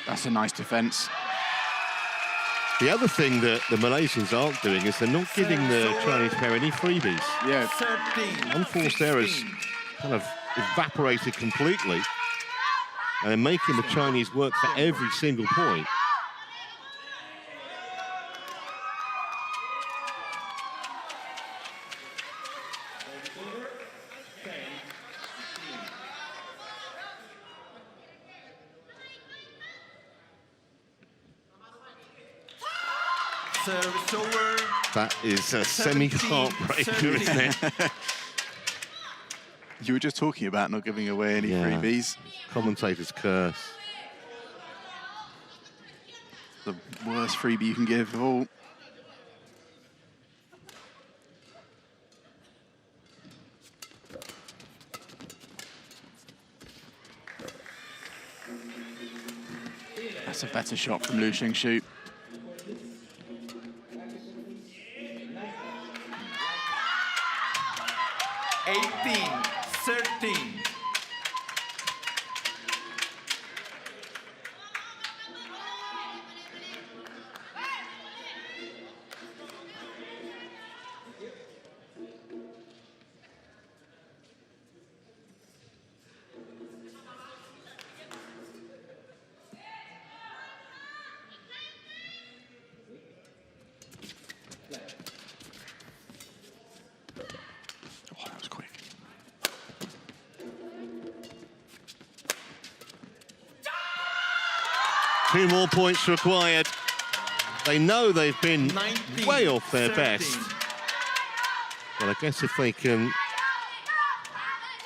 That's a nice defence. The other thing that the Malaysians aren't doing is they're not giving the Chinese pair any freebies. Yeah. 13, Unforced errors kind of evaporated completely. And they're making the Chinese work for every single point. Service over. That is a semi-heartbreaker, isn't it? You were just talking about not giving away any freebies. Commentators curse. The worst freebie you can give of all. That's a better shot from Lu Xing-Shu. 13. Two more points required. They know they've been way off their best. But I guess if they can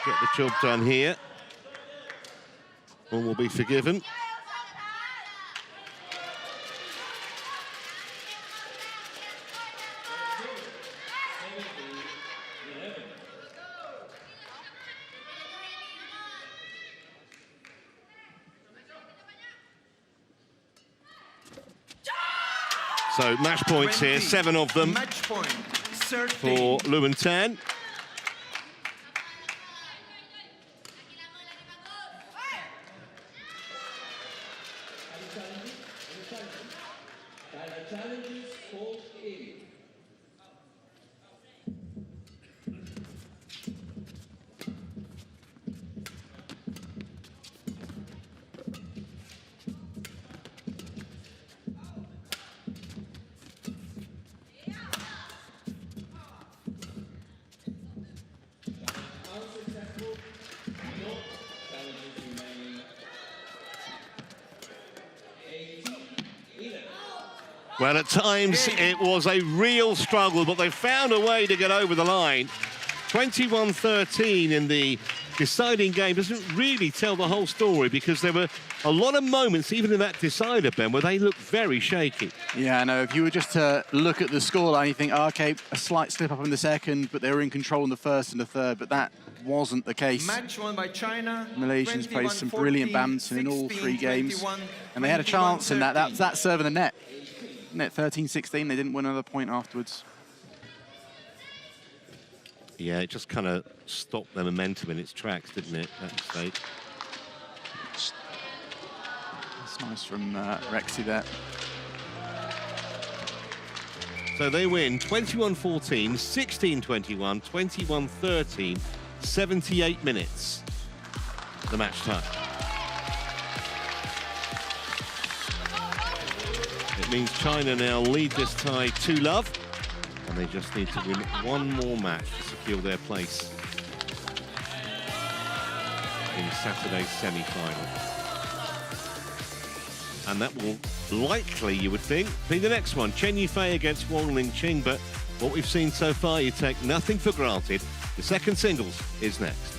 get the job done here, all will be forgiven. So match points 20, here, 7 of them match point, for Lu and Tan. Well, at times it was a real struggle, but they found a way to get over the line. 21-13 in the deciding game doesn't really tell the whole story, because there were a lot of moments, even in that decider, Ben, where they looked very shaky. Yeah, I know. If you were just to look at the scoreline, you think, oh, OK, a slight slip up in the second, but they were in control in the first and the third, but that wasn't the case. Match won by China. Malaysians played some brilliant badminton in all 3 games, and they had a chance in that. That serve in the net. Net 13-16, they didn't win another point afterwards. Yeah, it just kind of stopped their momentum in its tracks, didn't it, that mistake? That's nice from Rexy there. So they win 21-14, 16-21, 21-13, 78 minutes, the match time. It means China now lead this tie 2-love, and they just need to win one more match to secure their place in Saturday's semi-final. And that will likely, you would think, be the next one. Chen Yifei against Wong, Ling, Ching, but what we've seen so far, you take nothing for granted. The second singles is next.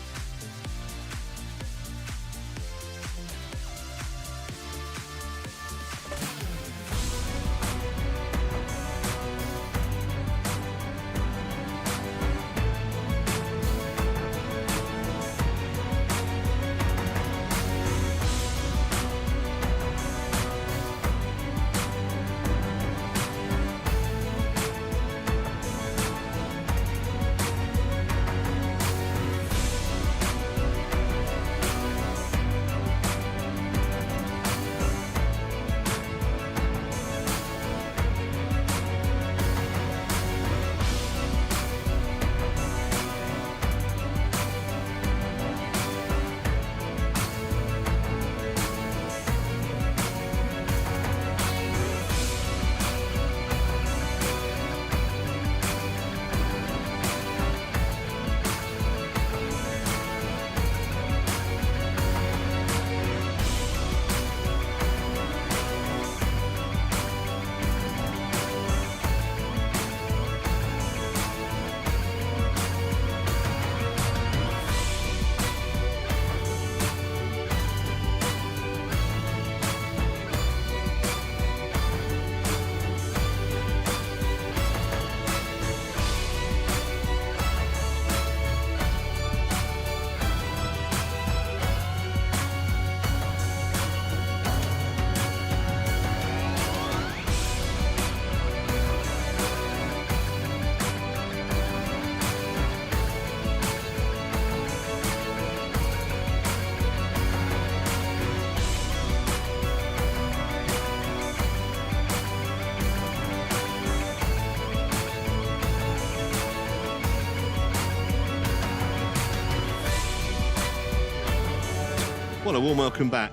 Well, a warm welcome back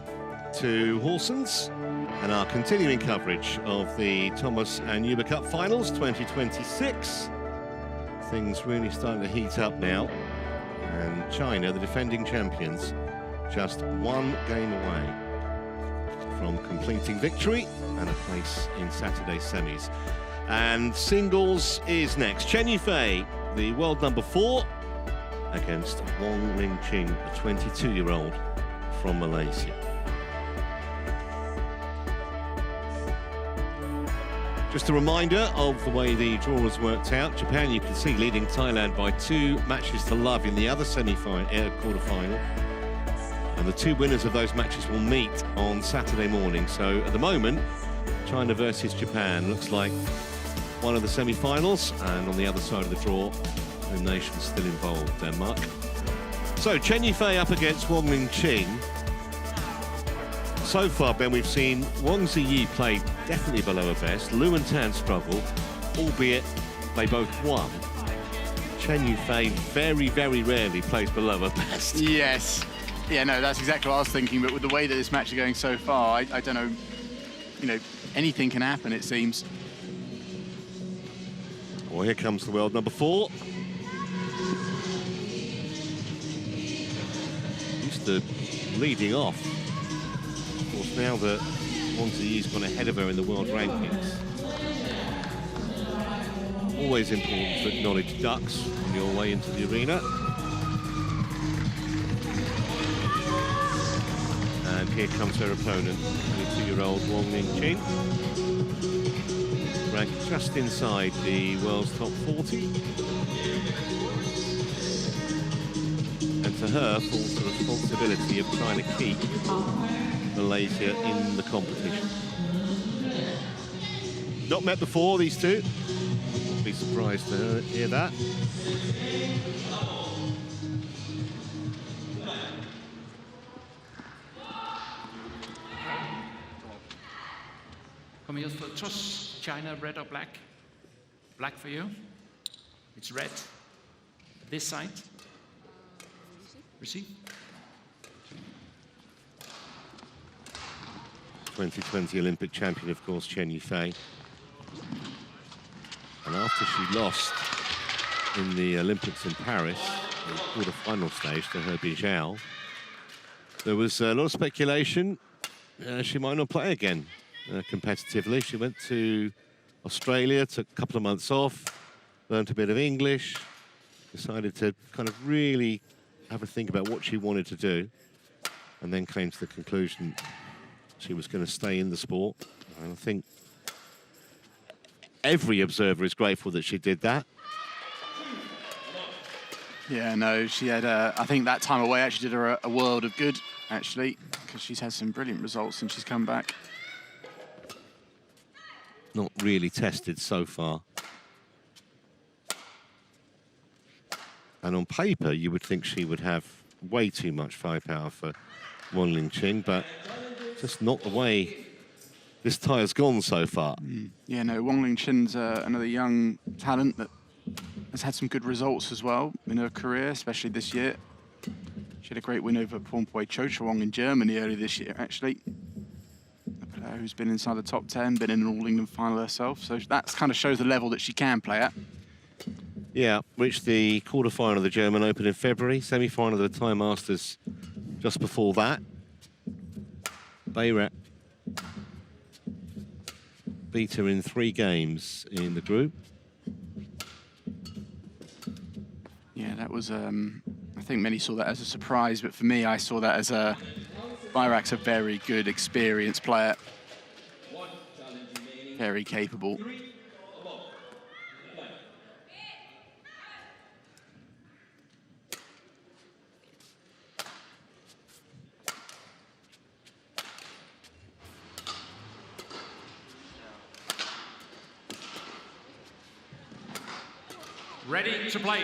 to Horsens and our continuing coverage of the Thomas and Uber Cup Finals 2026. Things really starting to heat up now, and China, the defending champions, just one game away from completing victory and a place in Saturday's semis. And singles is next. Chen Yifei, the world number 4, against Wong Ching, a 22-year-old from Malaysia. Just a reminder of the way the draw has worked out. Japan, you can see, leading Thailand by 2 matches to love in the other quarter-final. And the 2 winners of those matches will meet on Saturday morning. So at the moment, China versus Japan looks like one of the semi-finals, and on the other side of the draw, the nation's still involved, Denmark. So Chen Yifei up against Wong Ching. So far, Ben, we've seen Wang Zhi Yi play definitely below her best. Lu and Tan struggle, albeit they both won. Chen Yifei very, very rarely plays below her best. Yes. Yeah, no, that's exactly what I was thinking. But with the way that this match is going so far, I don't know, anything can happen, it seems. Well, here comes the world number 4. Used to leading off. Of course, now that Wang Zhi Yi's gone ahead of her in the world rankings. Always important to acknowledge ducks on your way into the arena. And here comes her opponent, 22-year-old Wong Ching. Ranked just inside the world's top 40. And to her falls the responsibility of trying to keep Malaysia in the competition. Not met before, these two. Wouldn't be surprised to hear that. Come here for trust China, red or black? Black for you. It's red. This side. Receive. 2020 Olympic champion, of course, Chen Yifei. And after she lost in the Olympics in Paris, the quarter-final stage to He Bijiao, there was a lot of speculation she might not play again competitively. She went to Australia, took a couple of months off, learned a bit of English, decided to kind of really have a think about what she wanted to do, and then came to the conclusion she was going to stay in the sport. And I think every observer is grateful that she did that. Yeah, no, she had, I think that time away actually did her a world of good, actually, because she's had some brilliant results since she's come back. Not really tested so far. And on paper, you would think she would have way too much firepower for Wong Ching, but just not the way this tie has gone so far. Yeah, no, Wong Ching's another young talent that has had some good results as well in her career, especially this year. She had a great win over Pornpoi Chochawong in Germany earlier this year, actually. A player who's been inside the top 10, been in an All-England final herself, so that kind of shows the level that she can play at. Yeah, reached the quarter-final of the German Open in February, semi-final of the Thai Masters just before that. Bayrat beat her in 3 games in the group. Yeah, that was, I think many saw that as a surprise, but for me, I saw that as Bayrat's a very good, experienced player. Very capable. Ready to play.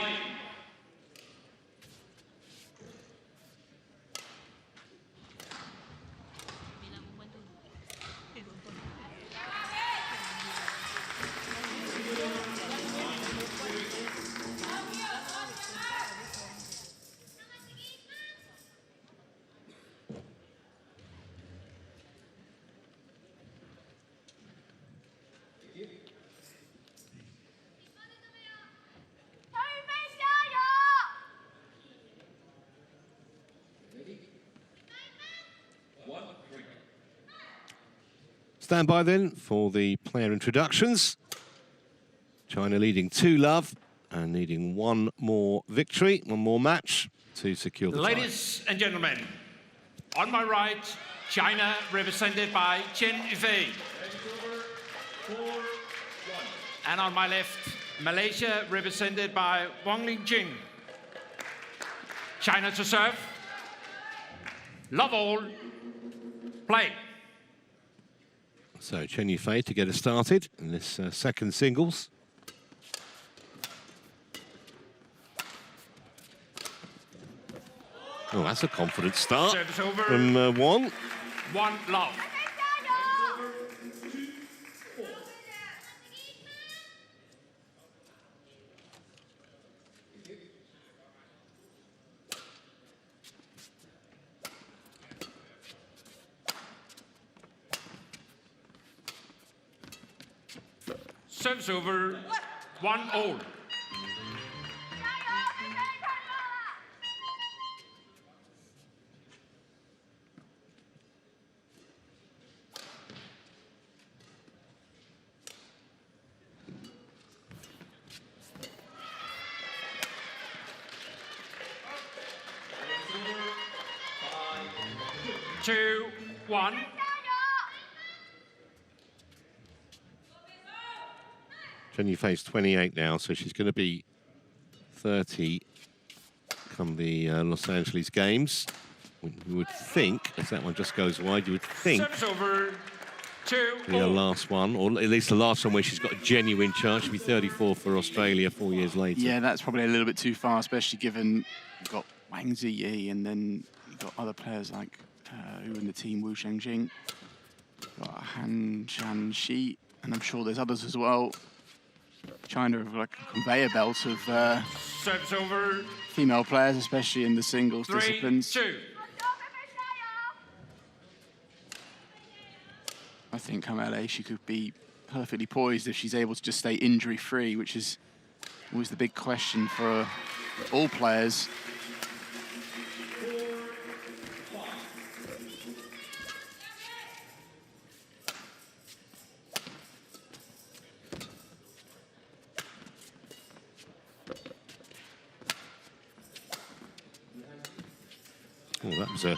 Stand by then for the player introductions. China leading 2-love and needing one more victory, one more match to secure the title. Ladies and gentlemen, on my right, China represented by Chen Yifei. And on my left, Malaysia represented by Wang Ching. China to serve. Love all. Play. So Chen Yifei to get us started in this second singles. Oh, that's a confident start from Wong. 1-love. Serves over 1-all. Two, 1. Chen Yifei's 28 now, so she's going to be 30 come the Los Angeles Games. You would think, as that one just goes wide, you would think Serves over 2. the last one, or at least the last one where she's got a genuine chance. She'll be 34 for Australia 4 years later. Yeah, that's probably a little bit too far, especially given you've got Wang Zhi Yi and then you've got other players like who in the team, Wu Shengjing, got Han Shan Shi, and I'm sure there's others as well. China have like a conveyor belt of Serves over female players, especially in the singles 3, disciplines. 2. I think come LA, she could be perfectly poised if she's able to just stay injury-free, which is always the big question for all players. Oh, that was a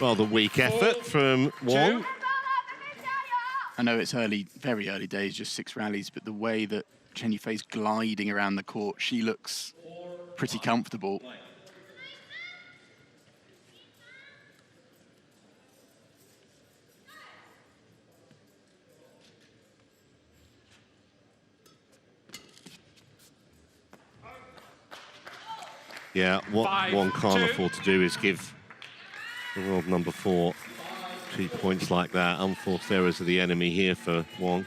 rather weak effort from Wong. I know it's early, very early days, just 6 rallies, but the way that Chen Yifei's gliding around the court, she looks pretty comfortable. Yeah, what 5, Wong can't 2. afford to do is give the world number 4 cheap points like that. Unforced errors are the enemy here for Wong.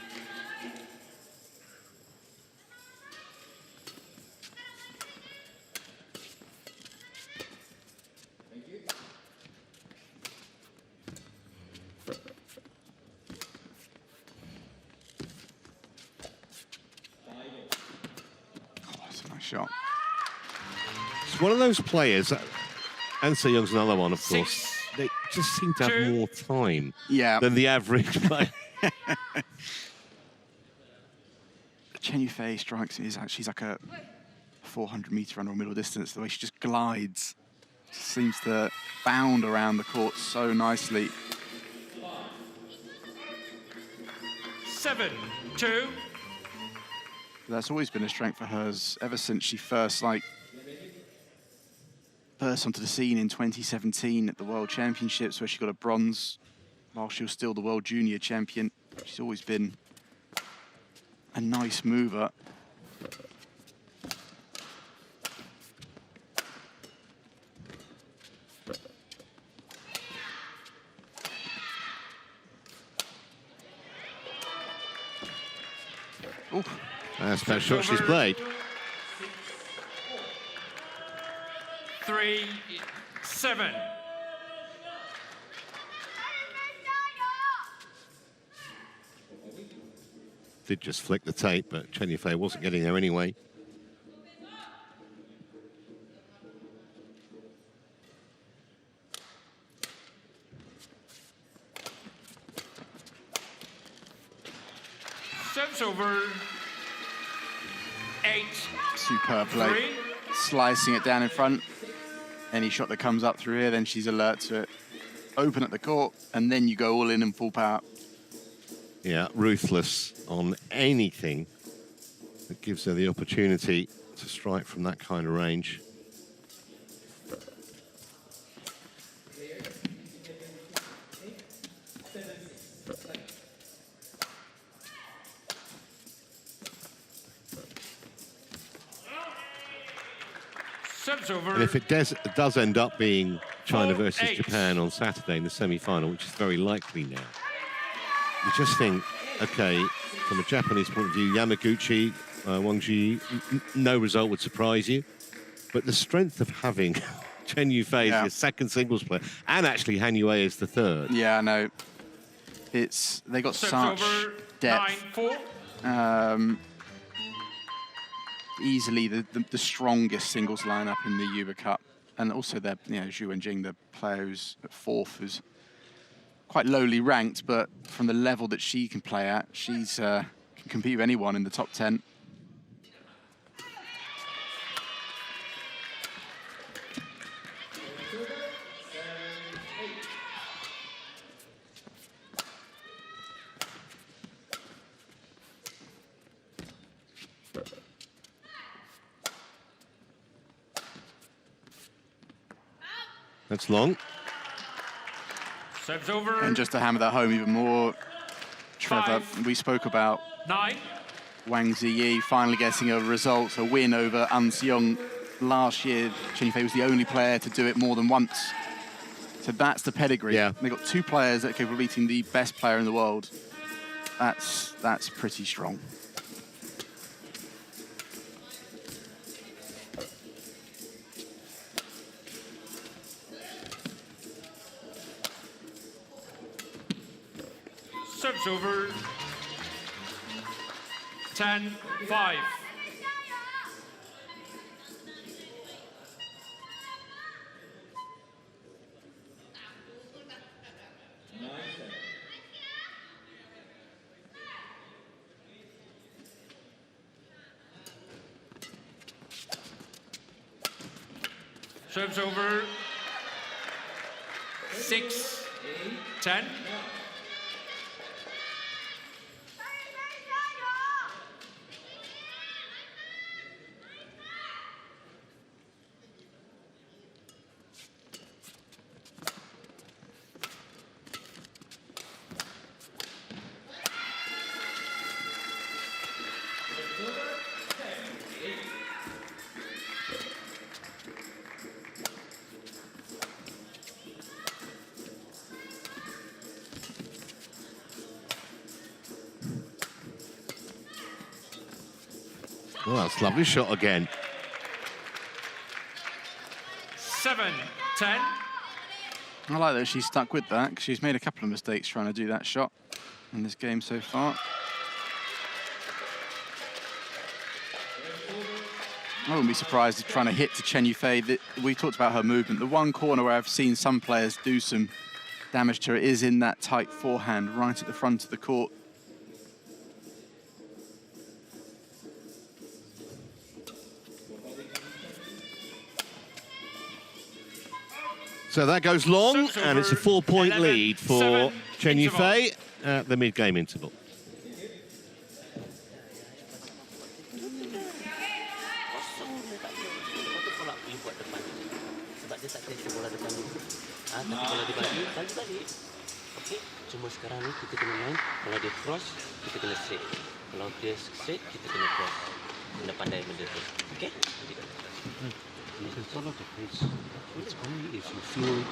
Oh, that's a nice shot. It's one of those players, and So Young's another one, of course. 6, They just seem to have 2. more time Yeah. than the average player. Chen Yifei strikes me as she's like a 400-meter runner or middle distance. The way she just glides, just seems to bound around the court so nicely. 7, 2. That's always been a strength for hers ever since she first burst onto the scene in 2017 at the World Championships, where she got a bronze while she was still the World Junior Champion. She's always been a nice mover. Ooh. That's the best shot she's played. 3, 7. Did just flick the tape, but Chen Yifei wasn't getting there anyway. Serves over. 8. Superb play. 3. Slicing it down in front. Any shot that comes up through here, then she's alert to it. Open at the court, and then you go all in and full power. Yeah, ruthless on anything that gives her the opportunity to strike from that kind of range. And if it does end up being China versus Japan on Saturday in the semi-final, which is very likely now, you just think, okay, from a Japanese point of view, Yamaguchi, Wang Zhi Yi, no result would surprise you. But the strength of having Chen Yufei as your second singles player, and actually Han Yue as the third. Yeah, I know. They got such depth. 9-4. Easily the strongest singles lineup in the Yuba Cup, and also their Zhu Wenjing, the player who's at 4th, who's quite lowly ranked, but from the level that she can play at, she's can compete with anyone in the top 10. That's long. Serves over. And just to hammer that home even more, Trevor, we spoke about 9. Wang Zhi Yi finally getting a result, a win over An Seong last year. Chen Yufei was the only player to do it more than once. So that's the pedigree. Yeah. They've got 2 players that are capable of beating the best player in the world. That's pretty strong. Serves over. 10-5. Serves over. 6-10. Oh, that's a lovely shot again. 7-10. I like that she's stuck with that, because she's made a couple of mistakes trying to do that shot in this game so far. I wouldn't be surprised if trying to hit to Chen Yufei. We talked about her movement. The one corner where I've seen some players do some damage to her is in that tight forehand right at the front of the court. So that goes long, and it's a 4-point lead for Chen Yufei at the mid-game interval. Tapi kalau dibagi, balik. Okey, cuma sekarang ni kita kena main. Kalau dia cross, kita kena straight. Kalau dia straight, kita kena cross. Kena pandai benda tu. Okey? You can follow the pace. It's only if you feel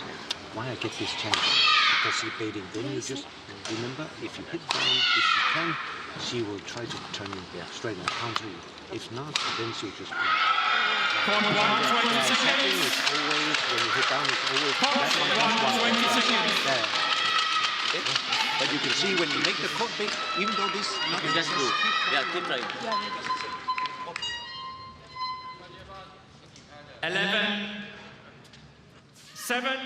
why I get this chance because she baiting. Then you just remember if you hit down, if she can, she will try to turn straight and counter you. If not, then she'll just. Corner 1, 20 seconds. It's always when you hit down. It's always Corner 1, 20 seconds. Yeah. But you can see when you make the court big, even though this not just good. Yeah, keep right. 11-7.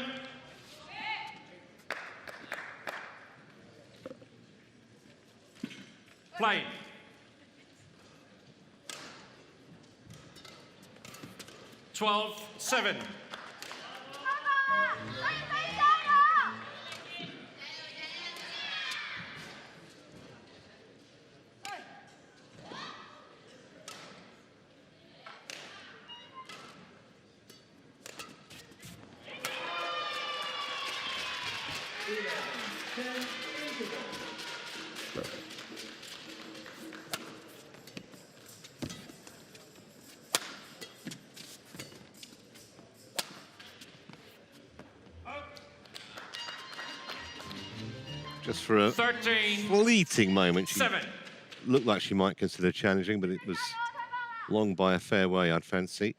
Play. (12-7). Just for a 13, fleeting moment, she 7. looked like she might consider challenging, but it was long by a fair way, I'd fancy.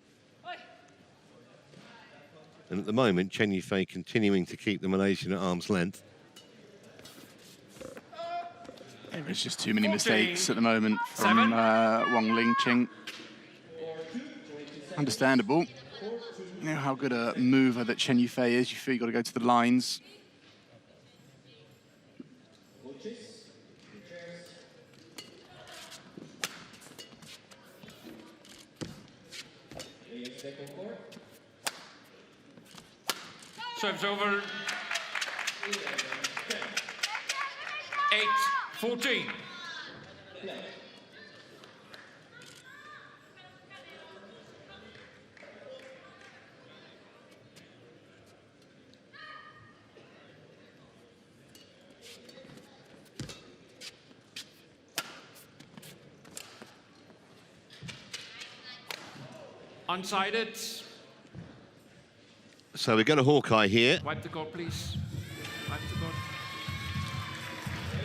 And at the moment, Chen Yifei continuing to keep the Malaysian at arm's length. There's just too many mistakes at the moment from Wong, Ling, Ching. Understandable. You know how good a mover that Chen Yifei is. You feel you've got to go to the lines. Serves over. 8-14. Unsided. So we go to Hawkeye here. Wipe the court, please. Wipe the court.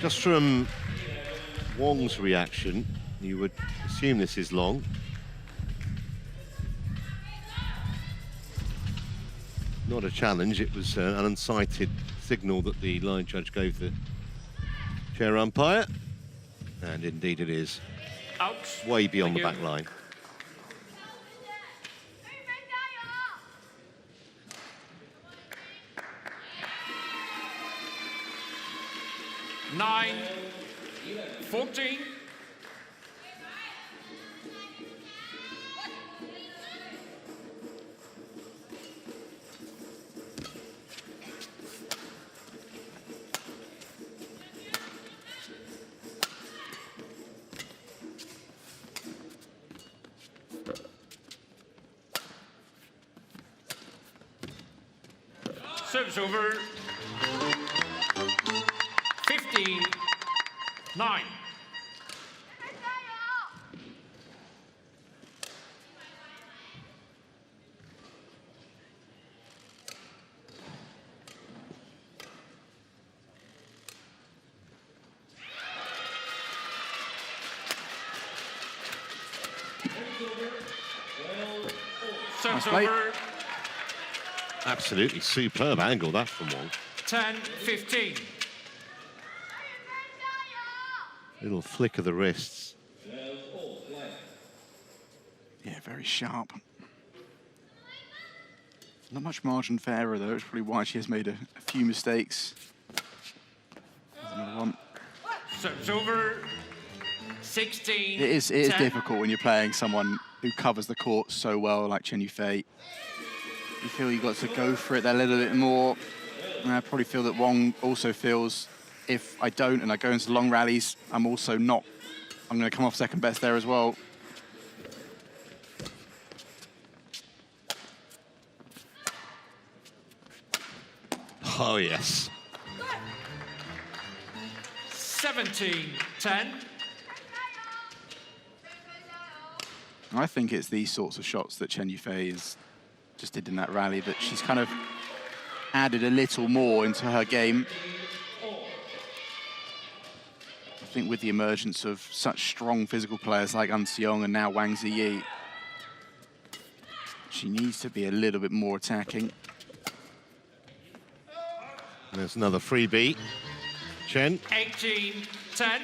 Just from Wong's reaction, you would assume this is long. Not a challenge, it was an unsighted signal that the line judge gave the chair umpire. And indeed it is. Out. Way beyond the back line. Nine, 14. Serves over. 15-9. Serves over. Absolutely superb angle, that from Wong. 10-15. Little flick of the wrists. Yeah, very sharp. Not much margin for error, though. It's probably why she has made a few mistakes. There's another one. Serves over. 16. It is difficult when you're playing someone who covers the court so well, like Chen Yifei. You feel you've got to go for it a little bit more. And I probably feel that Wong also feels if I don't and I go into long rallies, I'm also not. I'm going to come off second best there as well. Oh, yes. 17-10. I think it's these sorts of shots that Chen Yifei just did in that rally that she's kind of added a little more into her game. I think with the emergence of such strong physical players like An Seong and now Wang Zhi Yi, she needs to be a little bit more attacking. There's another freebie. Chen. 18-10.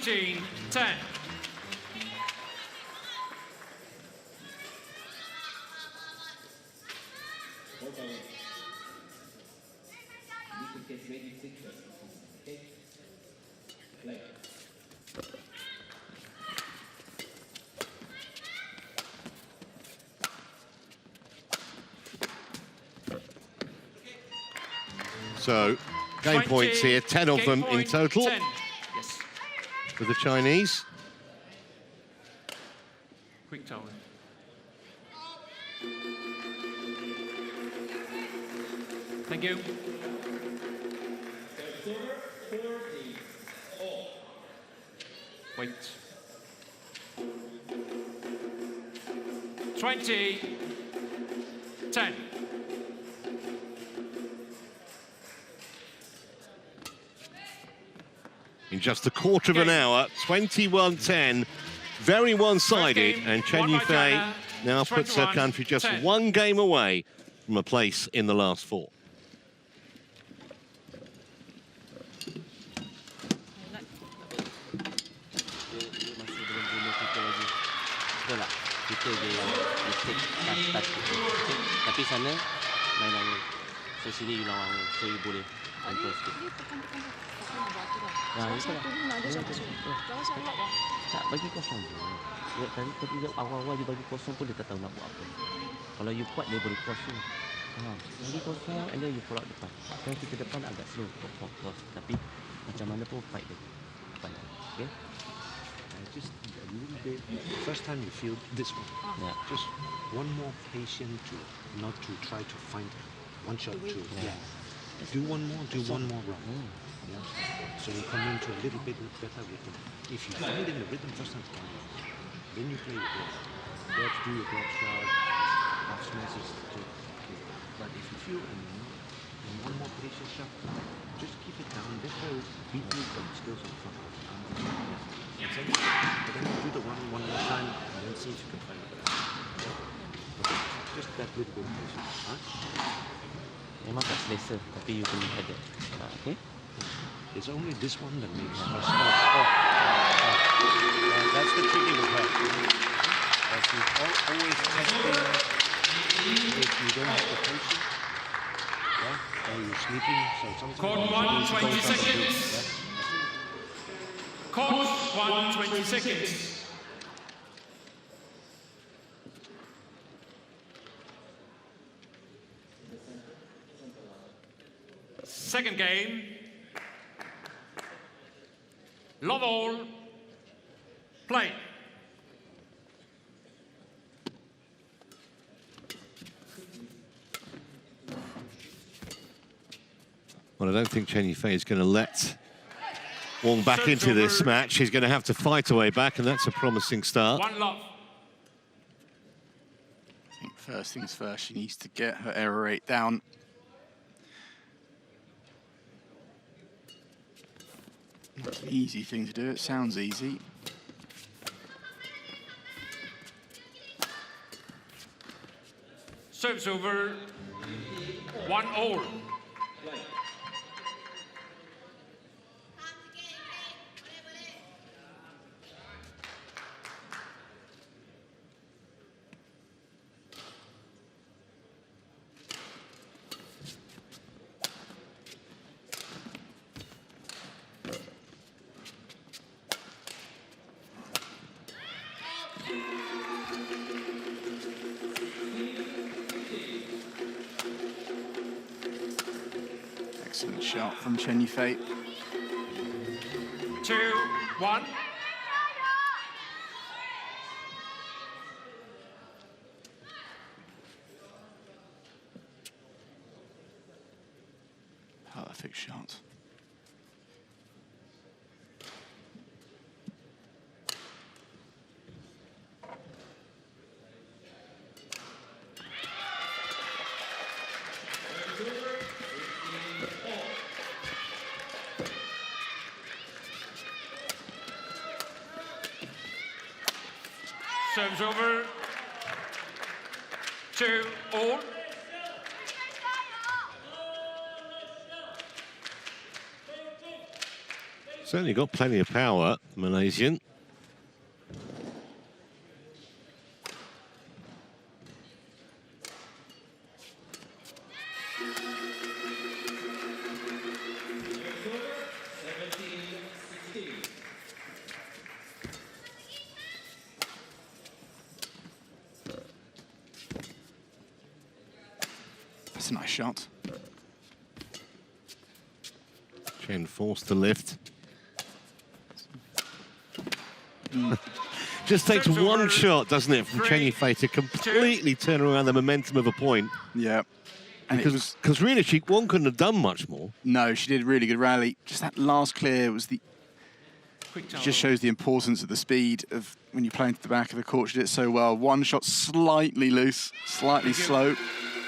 19-10. So, game points here, 10 of them in total 10. Yes. for the Chinese. Quick towel. Thank you. Wait. 20-10. In just a quarter of an hour, 21-10, very one-sided, and Chen Yufei now puts her country just 1 game away from a place in the last 4. Tapi sana main angin. So sini you lawan angin. So you boleh control sikit. Nah, itu lah. Tak bagi kosong je. Ya, tadi awal-awal dia bagi kosong pun dia tak tahu nak buat apa. Kalau you kuat dia boleh kosong. Bagi kosong and then you pull out depan. Kan kita depan agak slow cross. Tapi macam mana pun fight dia. Fight. Okay? Just a little bit. First time you feel this one. Yeah. Just one more patient to not to try to find one shot to. Yeah. Do one more round. Yeah. So you come into a little bit better rhythm. If you find in the rhythm first time, then you play your grab. Grab, do your grab shot, half smashes. Okay. But if you feel and one more patient shot, just keep it down. That's why beat you from skills in front. But then you do the one more time and then see if you can find it. Okay. Just that little bit of patience. Memang tak selesa, tapi you can head it. Okay? It's only this one that makes us stop. That's the tricky with her. She's always testing if you don't have the patience. Yeah? Or you're sleeping, so sometimes... Court 1, 20 seconds. Court 1, 20 seconds. Second game. Love all. Play. Well, I don't think Chen Yufei is going to let Wong back into this match. He's going to have to fight her way back, and that's a promising start. 1 love. I think first things first, she needs to get her error rate down. It's an easy thing to do. It sounds easy. Serves over. 1-all. Excellent shot from Chen Yufei. 2-1. Perfect shot. Serves over. 2-all. Certainly got plenty of power, Malaysian. That's a nice shot. Chen forced to lift. Just takes one shot, doesn't it, from Chen Yifei to completely turn around the momentum of a point. Yeah. And because really, Wong couldn't have done much more. No, she did a really good rally. Just that last clear was the... It just shows the importance of the speed of when you're playing to the back of the court. She did it so well. One shot slightly loose, slightly slow,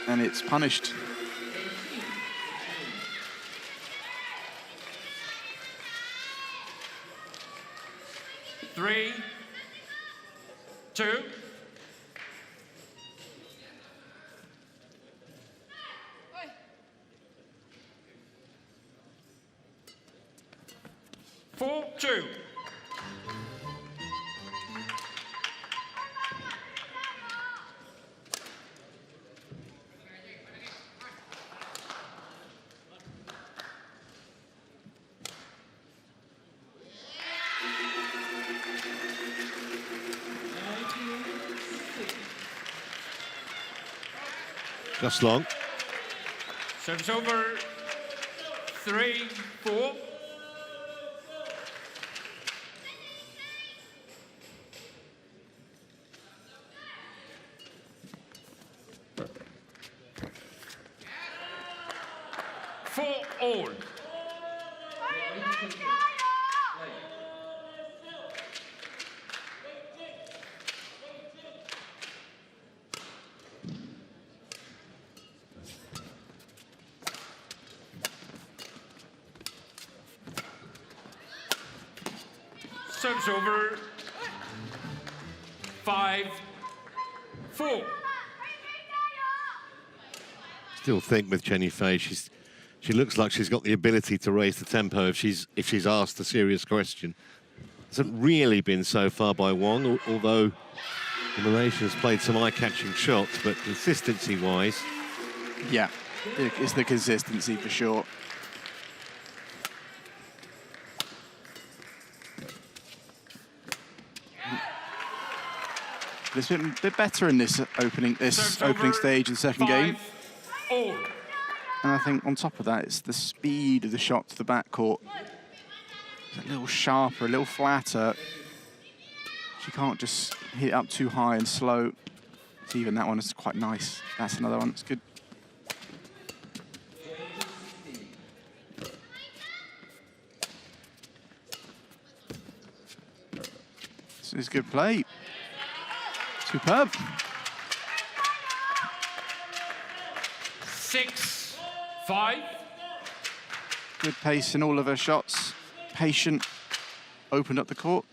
and it's punished. Three, two. Four, two. Just long. Serves over. 3, 4. All. Serves over. 5, 4. Still think with Chen Yifei, she looks like she's got the ability to raise the tempo if she's asked a serious question. Hasn't really been so far by Wong, although the Malaysians played some eye-catching shots, but consistency-wise... Yeah, it's the consistency for sure. It's been a bit better in this opening stage of the second game. All. And I think on top of that, it's the speed of the shot to the backcourt. It's a little sharper, a little flatter. She can't just hit it up too high and slow. It's even that one is quite nice. That's another one. It's good. This is good play. Superb. 6, 5. Good pace in all of her shots. Patient. Opened up the court.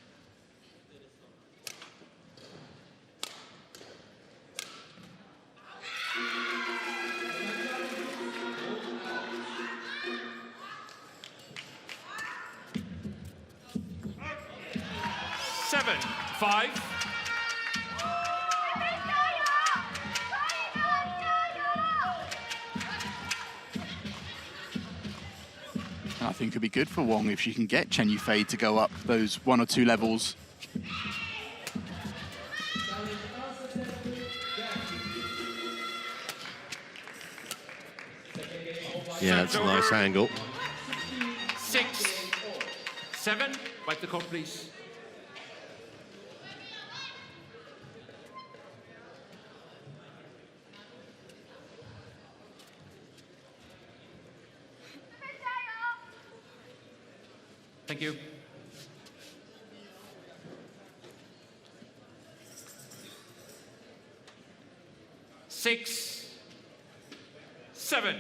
Seven, 5. I think it could be good for Wong if she can get Chen Yifei to go up those 1 or 2 levels. Yeah, it's a nice angle. 6, 7. Wipe the court, please. Thank you. Six, 7.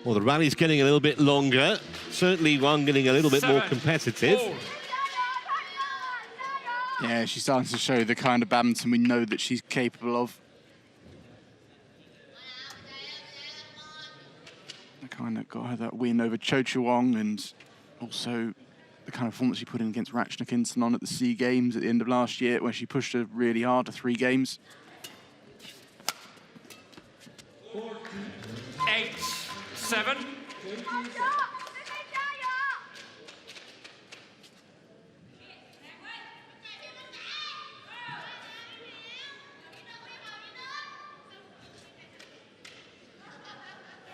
Well, the rally's getting a little bit longer. Certainly Wang getting a little bit more competitive. Yeah, she's starting to show the kind of badminton we know that she's capable of. The kind that got her that win over Wong, and also the kind of performance she put in against Letshanaa Kinson at the SEA Games at the end of last year, where she pushed her really hard to 3 games. 8-7.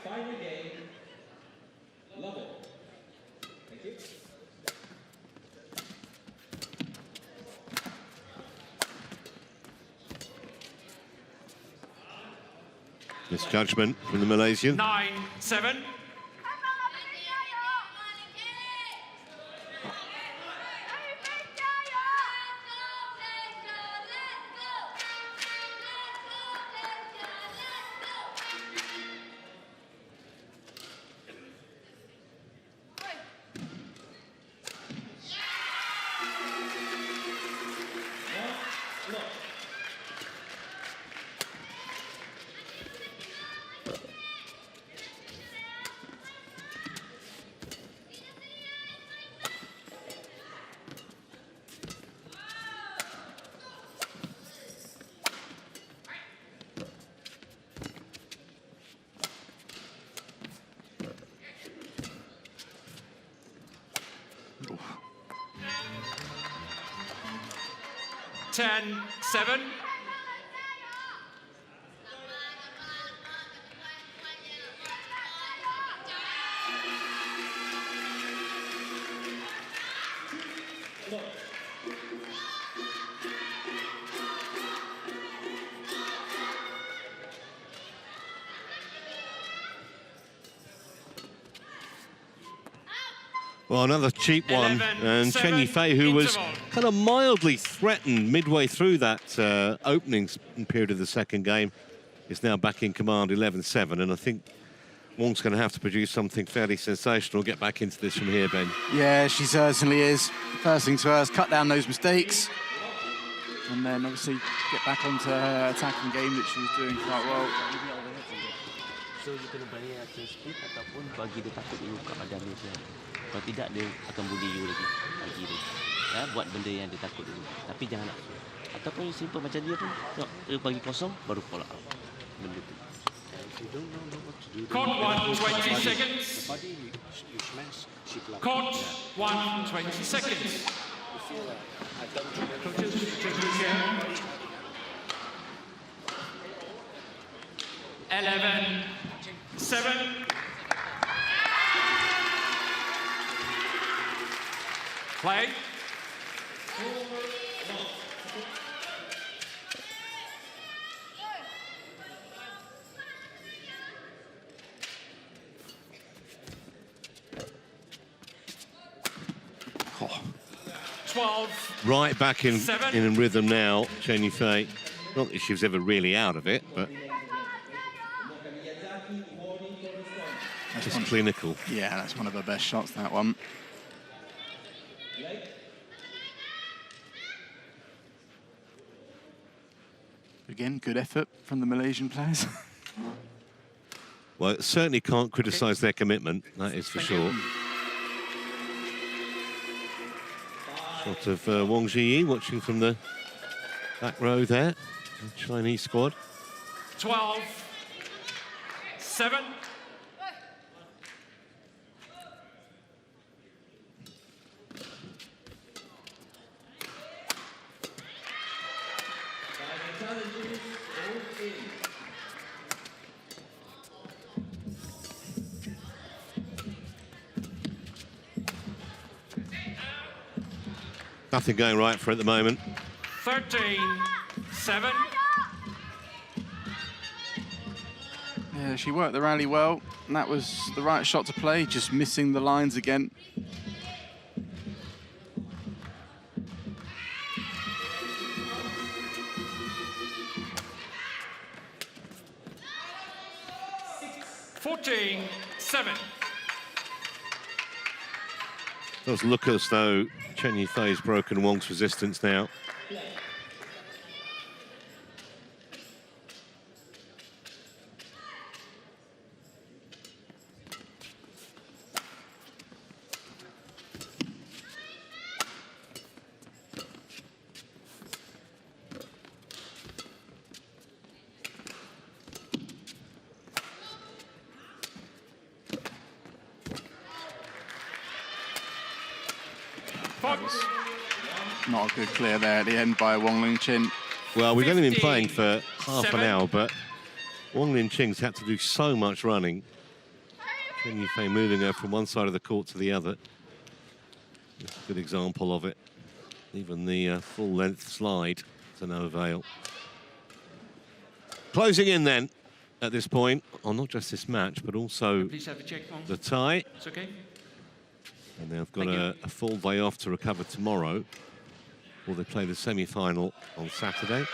Final game, level. Thank you. Misjudgment from the Malaysian. 9-7. Oof. 10-7. Well, another cheap one, and Chen Yifei, who was kind of mildly threatened midway through that opening period of the second game, is now back in command, 11-7, and I think Wong's going to have to produce something fairly sensational, get back into this from here, Ben. Yeah, she certainly is. First thing to her is cut down those mistakes, and then obviously get back onto her attacking game that she was doing quite well. So, you kena berani nak change speed ataupun bagi dia takut dulu kat badan dia. Kalau tidak, dia akan bully you lagi. Bagi dia. Ya, buat benda yang dia takut dulu. Tapi jangan nak. Ataupun simple macam dia pun, dia bagi kosong, baru pull out. Benda tu. Court 1, 20 seconds. Court 1, 20 seconds. 11-7. Play. Oh. 12. Right back in rhythm now, Chen Yifei. Not that she was ever really out of it, but just clinical. Yeah, that's one of her best shots, that one. Again, good effort from the Malaysian players. Well, certainly can't criticise their commitment, that is for sure. Shot of Wang Zhi Yi watching from the back row there, the Chinese squad. 12-7. Nothing going right for her at the moment. 13-7. Yeah, she worked the rally well, and that was the right shot to play, just missing the lines again. 7. Does look as though Chen Yifei's broken Wong's resistance now. Not a good clear there at the end by Wong Chen. Well, we've only been playing for half an hour, but Wong Ching's had to do so much running. Chen Yifei moving her from one side of the court to the other. That's a good example of it. Even the full-length slide to no avail. Closing in then at this point on not just this match, but also Please have a check on. the tie. It's okay. And they've got a full day off to recover tomorrow. Or they play the semi-final on Saturday.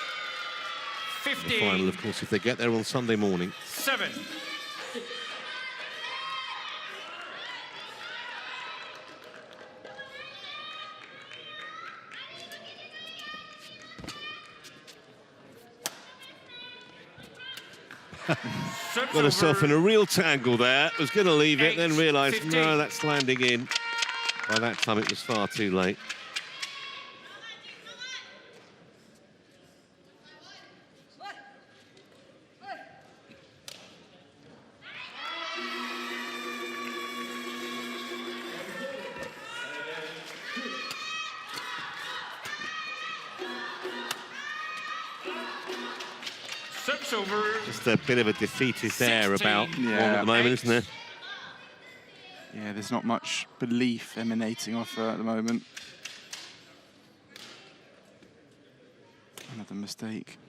15. The final, of course, if they get there on Sunday morning. 7. Got herself in a real tangle there. Was going to leave it, then realised, no, that's landing in. By that time, it was far too late. Over. Just a bit of a defeatist air about Wong at the moment, isn't there? Yeah, there's not much belief emanating off her at the moment. Another mistake.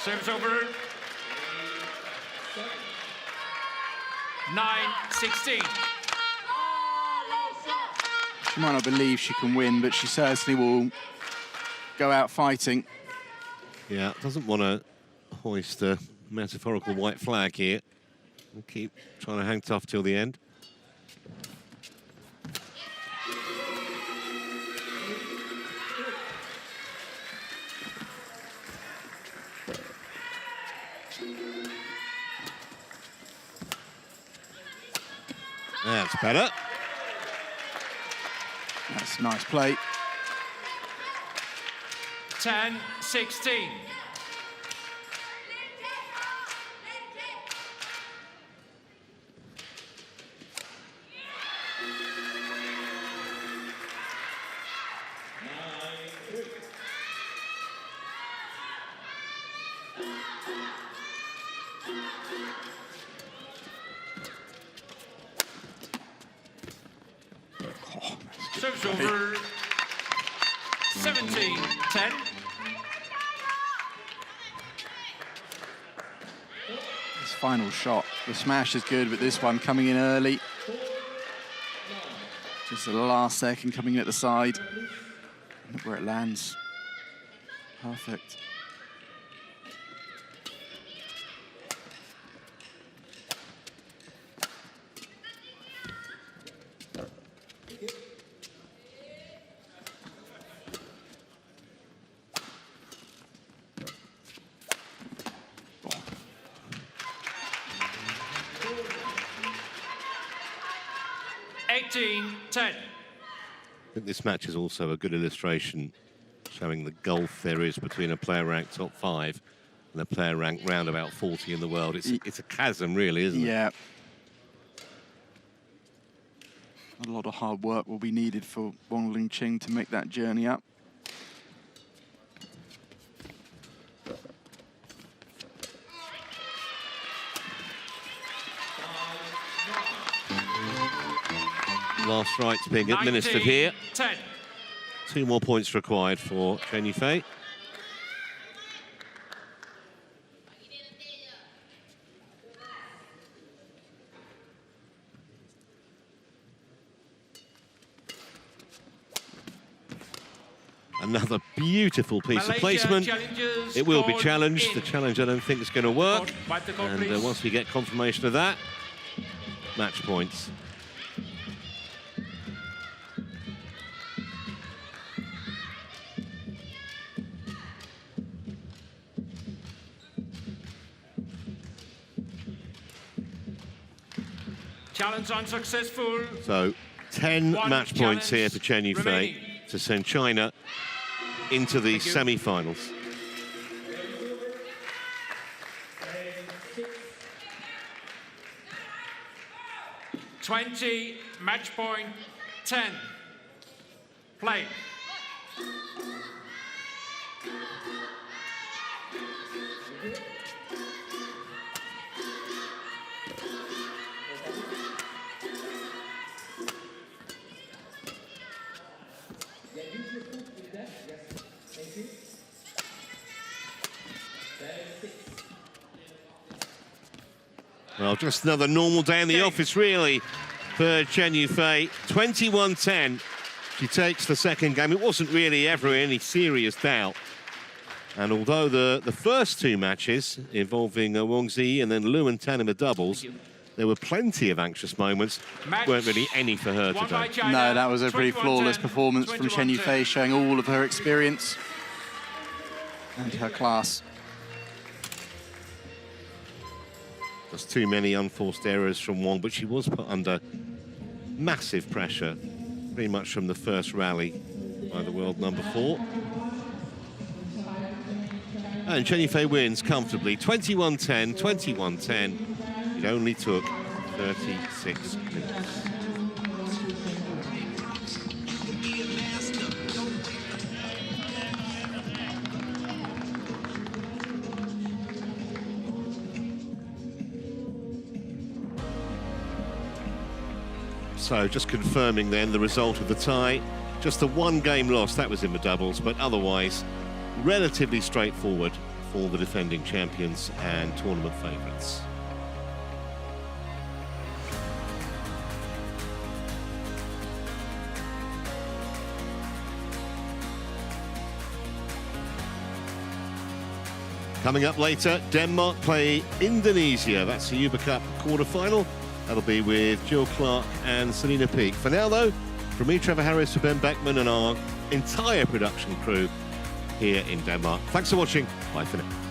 Serves over. 9-16. She might not believe she can win, but she certainly will go out fighting. Yeah, doesn't want to hoist a metaphorical white flag here. We'll keep trying to hang tough till the end. That's better. That's a nice play. 10-16. Serves over. 17-10. This final shot, the smash is good, but this one coming in early. Just at the last second, coming in at the side. Look where it lands. Perfect. I think this match is also a good illustration showing the gulf there is between a player ranked top 5 and a player ranked round about 40 in the world. It's a chasm, really, isn't it? Yeah. A lot of hard work will be needed for Wong Ching to make that journey up. Last strikes being administered here. 10. 2 more points required for Chen Yifei. Another beautiful piece of placement. It will be challenged. The challenge I don't think is going to work. And once we get confirmation of that, match points. Challenge unsuccessful. So 10 match points here for Chen Yufei to send China into the semi-finals. Match point 10. Play. Well, just another normal day in the office, really, for Chen Yufei. 21-10. She takes the second game. It wasn't really ever any serious doubt. And although the first two matches involving Wang Zhi Yi and then Liu and Tan in the doubles, there were plenty of anxious moments. Weren't really any for her today. No, that was a pretty flawless performance from Chen Yufei, showing all of her experience and her class. Just too many unforced errors from Wong, but she was put under massive pressure pretty much from the first rally by the world number 4. And Chen Yufei wins comfortably, 21-10, 21-10. It only took 36 minutes. So just confirming then the result of the tie. Just the one game loss, that was in the doubles, but otherwise relatively straightforward for the defending champions and tournament favourites. Coming up later, Denmark play Indonesia. That's the Uber Cup quarter-final. That'll be with Jill Clark and Selena Peake. For now, though, from me, Trevor Harris, for Ben Beckman and our entire production crew here in Denmark. Thanks for watching. Bye for now.